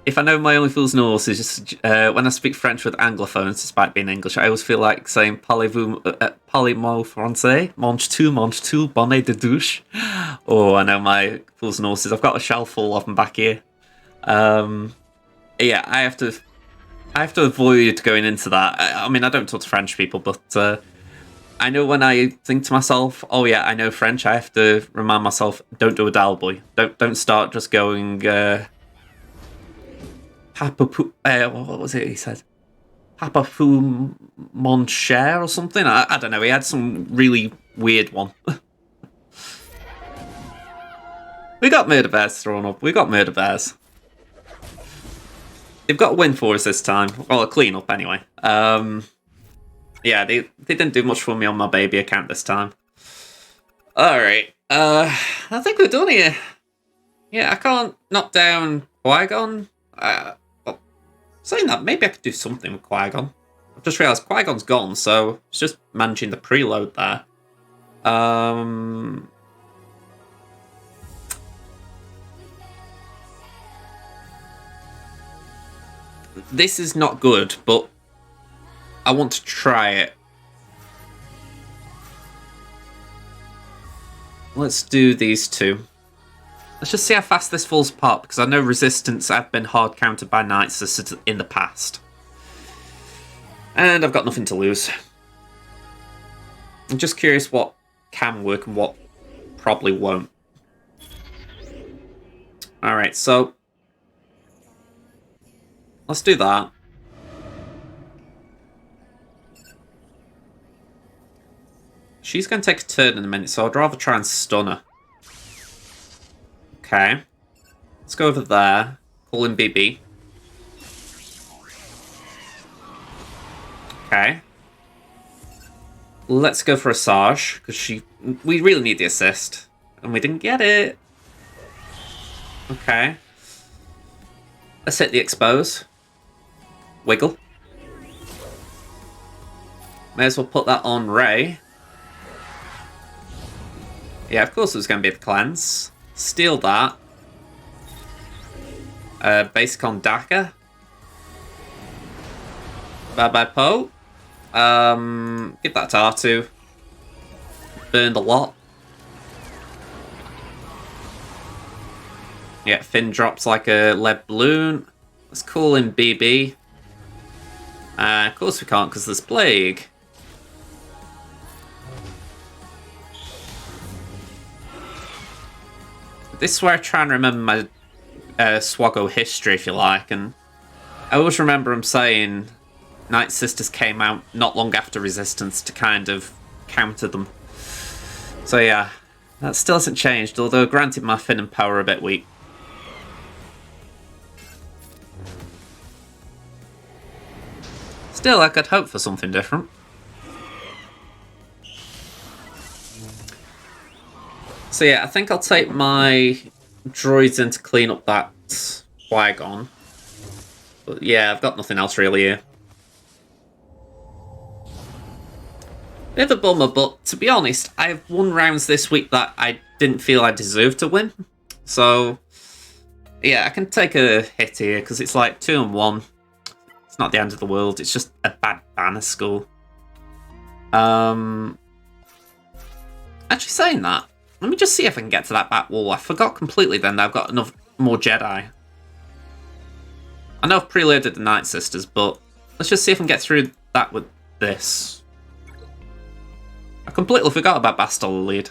If I know my only fool's Norse is just when I speak French with Anglophones, despite being English, I always feel like saying parlez-vous français, mange tout, bonnet de douche. Oh, I know my fool's Norses. I've got a shelf full of them back here. Yeah, I have to avoid going into that. I mean, I don't talk to French people, but I know when I think to myself, oh yeah, I know French, I have to remind myself, don't do a dial boy. Don't start just going... what was it he said? Papa Fu Mon Cher or something? I don't know, he had some really weird one. We got Murder Bears thrown up. We got Murder Bears. They've got a win for us this time. Well, a clean up anyway. Yeah, they didn't do much for me on my baby account this time. Alright. I think we're done here. Yeah, I can't knock down Qui-Gon. Saying that, maybe I could do something with Qui-Gon. I've just realised Qui-Gon's gone, so it's just managing the preload there. This is not good, but I want to try it. Let's do these two. Let's just see how fast this falls apart, because I know Resistance have been hard countered by Night Sisters in the past. And I've got nothing to lose. I'm just curious what can work and what probably won't. Alright, so let's do that. She's going to take a turn in a minute, so I'd rather try and stun her. Okay. Let's go over there. Call in BB. Okay. Let's go for a Sarge, because we really need the assist. And we didn't get it. Okay. Let's hit the expose. Wiggle. May as well put that on Ray. Yeah, of course it was going to be the cleanse. Steal that. Basic on Daka. Bye-bye, Poe. Give that to R2. Burned a lot. Yeah, Finn drops like a lead balloon. Let's call in BB. Of course we can't, because there's Plague. This is where I try and remember my SWGOH history, if you like, and I always remember him saying Night Sisters came out not long after Resistance to kind of counter them. So yeah, that still hasn't changed, although granted my Finn and Power are a bit weak. Still, I could hope for something different. So yeah, I think I'll take my droids in to clean up that Qui-Gon. But yeah, I've got nothing else really here. Bit of a bummer, but to be honest, I've won rounds this week that I didn't feel I deserved to win. So yeah, I can take a hit here, because it's like 2 and 1. It's not the end of the world, it's just a bad banner score. Actually saying that, let me just see if I can get to that back wall. I forgot completely then that I've got enough more Jedi. I know I've preloaded the Night Sisters, but let's just see if I can get through that with this. I completely forgot about Bastille lead.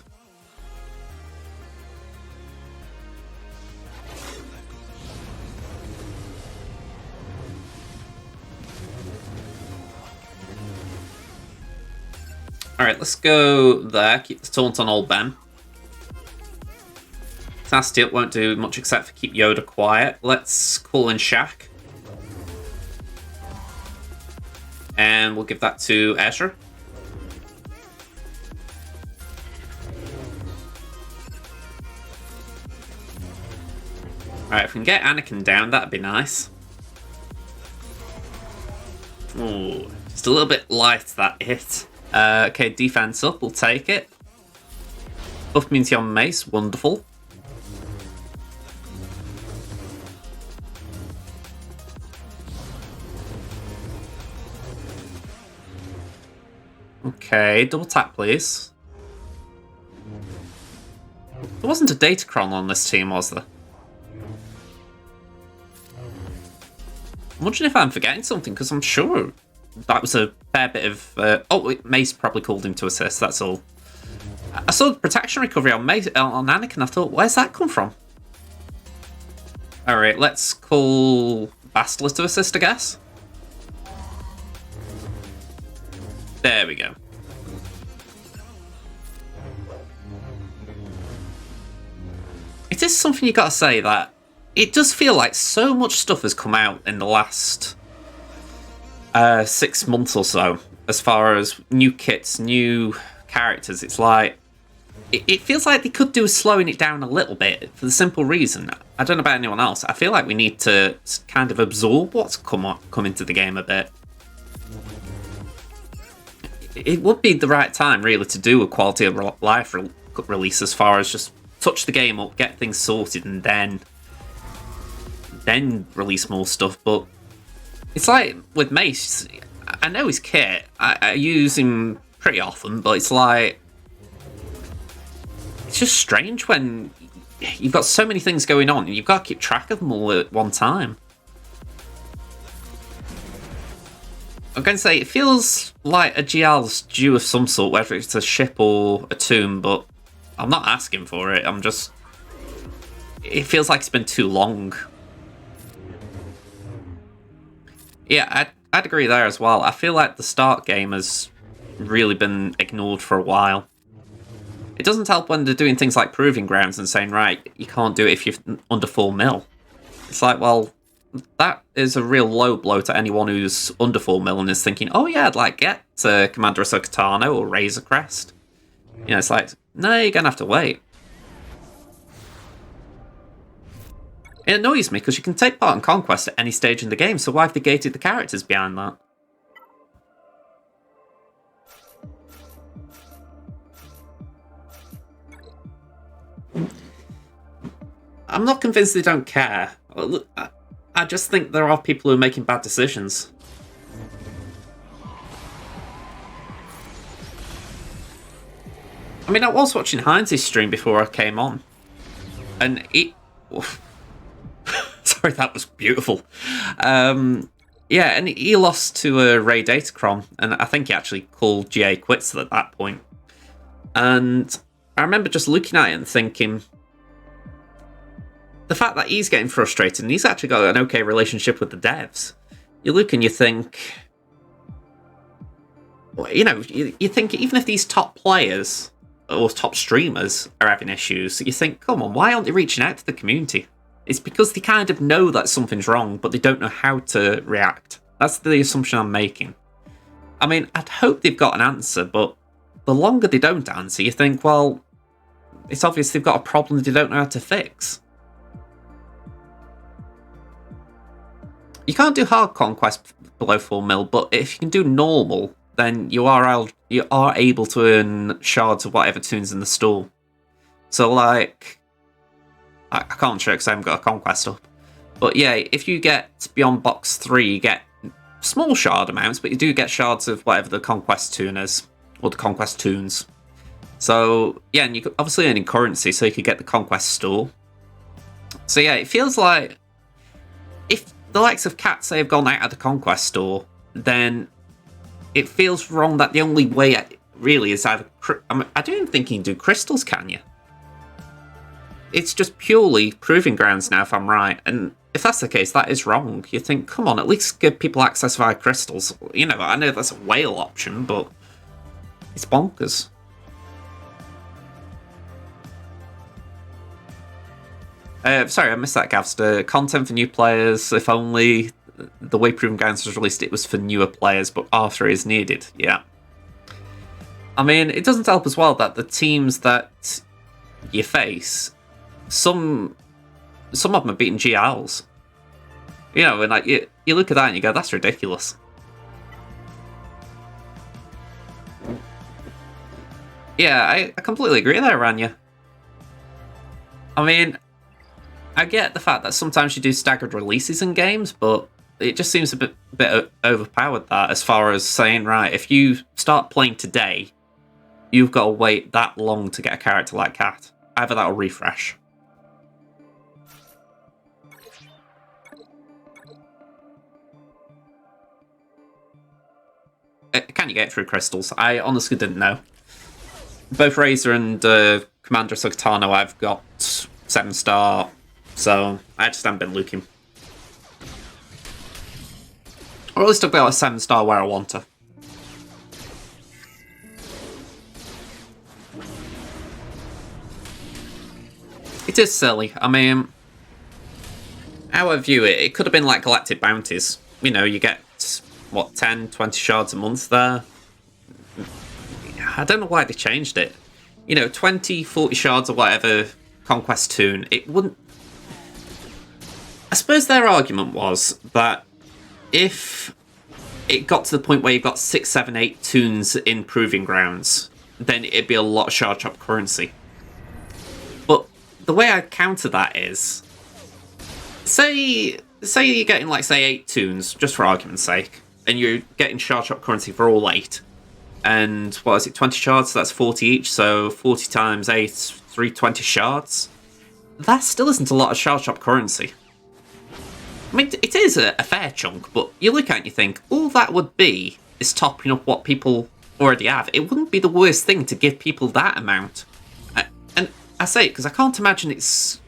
Alright, let's go there. Keep the taunt on old Ben. Tastiot won't do much except for keep Yoda quiet. Let's call in Shaq. And we'll give that to Ezra. Alright, if we can get Anakin down, that'd be nice. Ooh, just a little bit light, that hit. Okay, defense up, we'll take it. Buff means you're on Mace, wonderful. Okay, double tap, please. There wasn't a Datacron on this team, was there? I'm wondering if I'm forgetting something, because I'm sure that was a fair bit of... oh, Mace probably called him to assist, that's all. I saw the protection recovery on Mace, on Anakin, I thought, where's that come from? Alright, let's call Bastila to assist, I guess. There we go. It is something you gotta say that it does feel like so much stuff has come out in the last 6 months or so, as far as new kits, new characters. It's like it feels like they could do with slowing it down a little bit, for the simple reason, I don't know about anyone else, I feel like we need to kind of absorb what's come into the game a bit. It would be the right time, really, to do a quality of life release, as far as just touch the game up, get things sorted, and then release more stuff. But it's like with Mace, I know his kit, I use him pretty often, but it's like just strange when you've got so many things going on and you've got to keep track of them all at one time. I'm going to say it feels like a GL's due of some sort, whether it's a ship or a tomb, but I'm not asking for it. I'm just... It feels like it's been too long. Yeah, I'd agree there as well. I feel like the start game has really been ignored for a while. It doesn't help when they're doing things like proving grounds and saying, right, you can't do it if you're under 4 mil. It's like, well, that is a real low blow to anyone who's under 4 mil and is thinking, oh yeah, I'd like get Commander Ahsoka Tano or Razor Crest. You know, it's like, no, you're going to have to wait. It annoys me because you can take part in Conquest at any stage in the game, so why have they gated the characters behind that? I'm not convinced they don't care. I just think there are people who are making bad decisions. I mean, I was watching Heinz's stream before I came on, and it... Sorry, that was beautiful. Yeah, and he lost to Ray Datacron, and I think he actually called GA quits at that point. And I remember just looking at it and thinking, the fact that he's getting frustrated and he's actually got an okay relationship with the devs, you look and you think, you know, you think even if these top players or top streamers are having issues, you think, come on, why aren't they reaching out to the community? It's because they kind of know that something's wrong, but they don't know how to react. That's the assumption I'm making. I mean, I'd hope they've got an answer, but the longer they don't answer, you think, well, it's obvious they've got a problem they don't know how to fix. You can't do hard conquest below 4 mil, but if you can do normal, then you are able to earn shards of whatever tunes in the store. So, like... I can't show because I haven't got a conquest up. But yeah, if you get beyond box 3, you get small shard amounts, but you do get shards of whatever the conquest tune is, or the conquest tunes. So yeah, and you could obviously earning currency, so you could get the conquest store. So yeah, it feels like if the likes of Cat say have gone out of the conquest store, then it feels wrong that the only way really is either... I don't even think you can do crystals, can you? It's just purely proving grounds now, if I'm right. And if that's the case, that is wrong. You think, come on, at least give people access via crystals. You know, I know that's a whale option, but it's bonkers. Sorry, I missed that, Gavster. Content for new players, if only the way Proving Grounds was released, it was for newer players, but R3 is needed. Yeah. I mean, it doesn't help as well that the teams that you face... Some of them are beating GLs. You know, and like you look at that and you go, that's ridiculous. Yeah, I completely agree there, Rania. I mean, I get the fact that sometimes you do staggered releases in games, but it just seems a bit overpowered that, as far as saying, right, if you start playing today, you've got to wait that long to get a character like Cat. Either that or refresh. Can you get through crystals? I honestly didn't know. Both Razor and Commander Ahsoka Tano I've got 7-star, so I just haven't been looking. Or at least I've got a 7-star where I want her. It is silly. I mean, how I view it, it could have been like Galactic Bounties. You know, you get... what, 10, 20 shards a month there? I don't know why they changed it. You know, 20, 40 shards or whatever Conquest tune, it wouldn't... I suppose their argument was that if it got to the point where you've got 6, 7, 8 tunes in Proving Grounds, then it'd be a lot of shard chop currency. But the way I counter that is... Say you're getting, like, say, 8 tunes, just for argument's sake, and you're getting shard chop currency for all 8. And, what is it, 20 shards, so that's 40 each, so 40 times 8, 320 shards. That still isn't a lot of shard shop currency. I mean, it is a fair chunk, but you look at it and you think, all that would be is topping up what people already have. It wouldn't be the worst thing to give people that amount. And I say it because I can't imagine it's...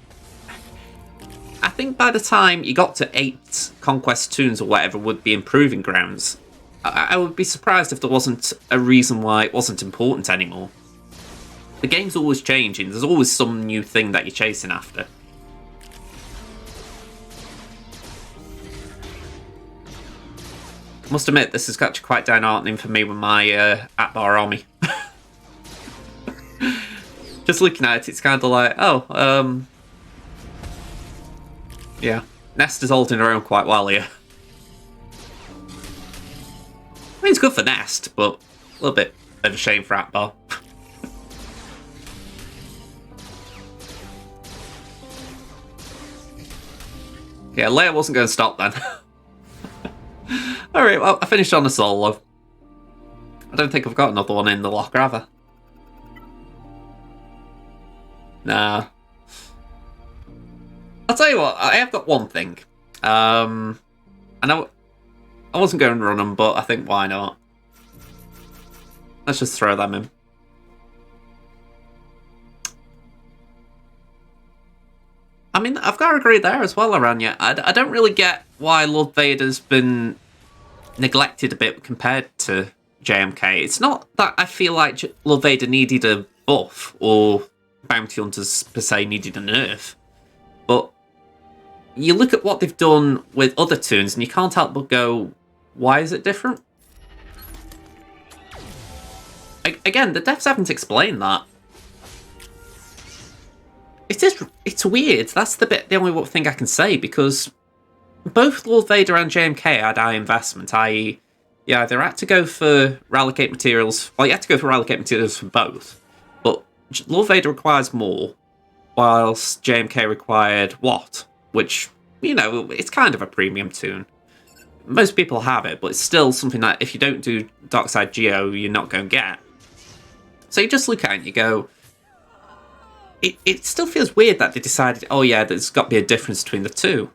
I think by the time you got to 8 Conquest Toons or whatever would be improving grounds, I would be surprised if there wasn't a reason why it wasn't important anymore. The game's always changing. There's always some new thing that you're chasing after. Must admit, this is actually quite downheartening for me with my Atbar army. Just looking at it, it's kind of like, oh, yeah, Nest is holding her own quite well here. I mean, it's good for Nest, but a little bit of a shame for Atbar. Yeah, Leia wasn't going to stop then. Alright, well, I finished on a solo. I don't think I've got another one in the locker, have I? Nah. I'll tell you what, I have got one thing. And I wasn't going to run them, but I think why not? Let's just throw them in. I mean, I've got to agree there as well, Aranya. I don't really get why Lord Vader's been neglected a bit compared to JMK. It's not that I feel like Lord Vader needed a buff or Bounty Hunters per se needed a nerf, but you look at what they've done with other toons and you can't help but go, why is it different? Again, the devs haven't explained that. It's weird. That's the only thing I can say, because both Lord Vader and JMK had high investment, i.e., you either had to go for Rallicate materials, well, you had to go for Rallicate materials for both, but Lord Vader requires more, whilst JMK required what? Which, you know, it's kind of a premium toon. Most people have it, but it's still something that if you don't do Darkside Geo, you're not going to get. So you just look at it and you go, it still feels weird that they decided, oh yeah, there's got to be a difference between the two.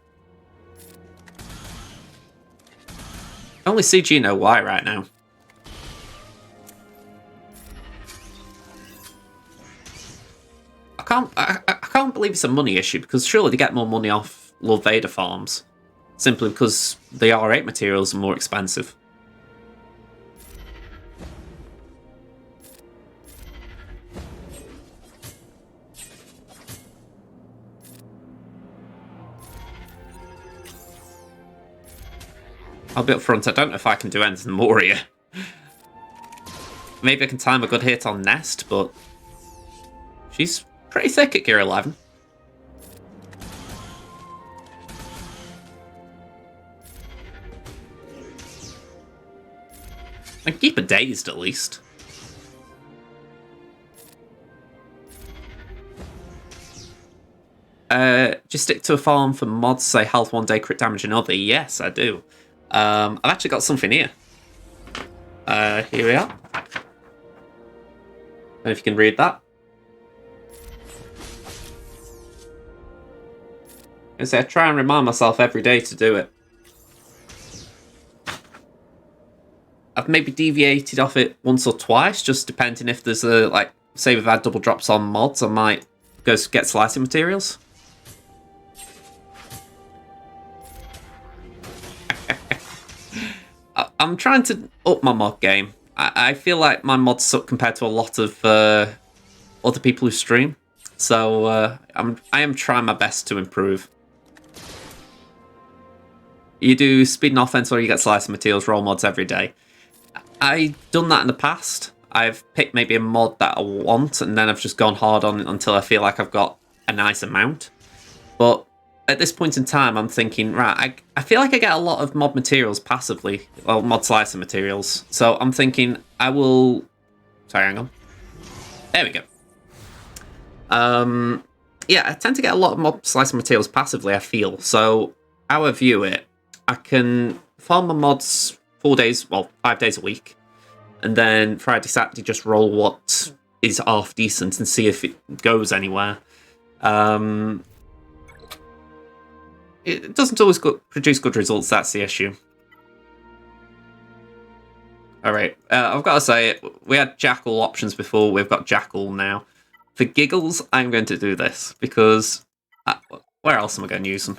Only CG know why right now. I can't believe it's a money issue, because surely they get more money off Lord Vader farms, simply because the R8 materials are more expensive. I'll be up front, I don't know if I can do anything more here. Maybe I can time a good hit on Nest, but she's pretty thick at gear 11. I can keep her dazed at least. Just stick to a farm for mods, say health one day, crit damage another. Yes, I do. I've actually got something here. Here we are. I don't know if you can read that. I try and remind myself every day to do it. I've maybe deviated off it once or twice, just depending if there's a, like, say we've had double drops on mods, I might go get slicing materials. I'm trying to up my mod game. I feel like my mods suck compared to a lot of other people who stream. So I am trying my best to improve. You do speed and offense or you get slicing materials, roll mods every day. I've done that in the past. I've picked maybe a mod that I want and then I've just gone hard on it until I feel like I've got a nice amount. But at this point in time, I'm thinking, right, I feel like I get a lot of mod materials passively. Well, mod slicer materials. So I'm thinking I will... Sorry, hang on. There we go. Yeah, I tend to get a lot of mod slicer materials passively, I feel. So how I view it, I can farm my mods 5 days a week. And then Friday, Saturday, just roll what is half decent and see if it goes anywhere. It doesn't always produce good results, that's the issue. Alright, I've got to say, we had Jackal options before, we've got Jackal now. For giggles, I'm going to do this, because where else am I going to use them?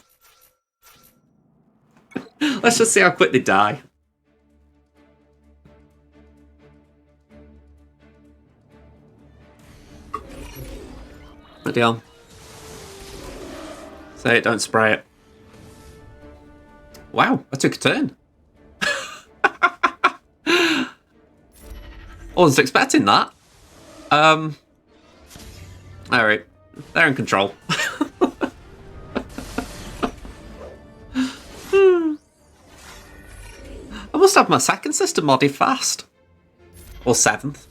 Let's just see how quick they die. Bloody hell. Say it, don't spray it. Wow, I took a turn. I wasn't expecting that. Alright, they're in control. I must have my second system modded fast. Or 7th.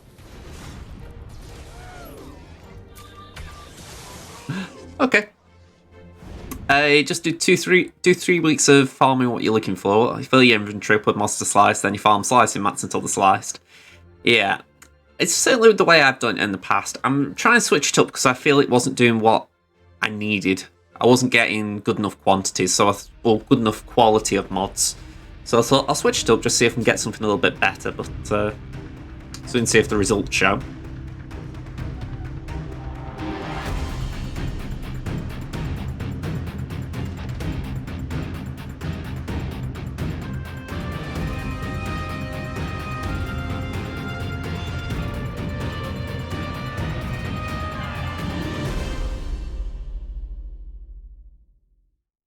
Okay. Just do 3 weeks of farming what you're looking for. You fill your inventory, put mods to slice, then you farm slicing mats until they're sliced. Yeah. It's certainly the way I've done it in the past. I'm trying to switch it up because I feel it wasn't doing what I needed. I wasn't getting good enough quantities, or good enough quality of mods. So I thought I'll switch it up, just see if I can get something a little bit better, but soon see if the results show.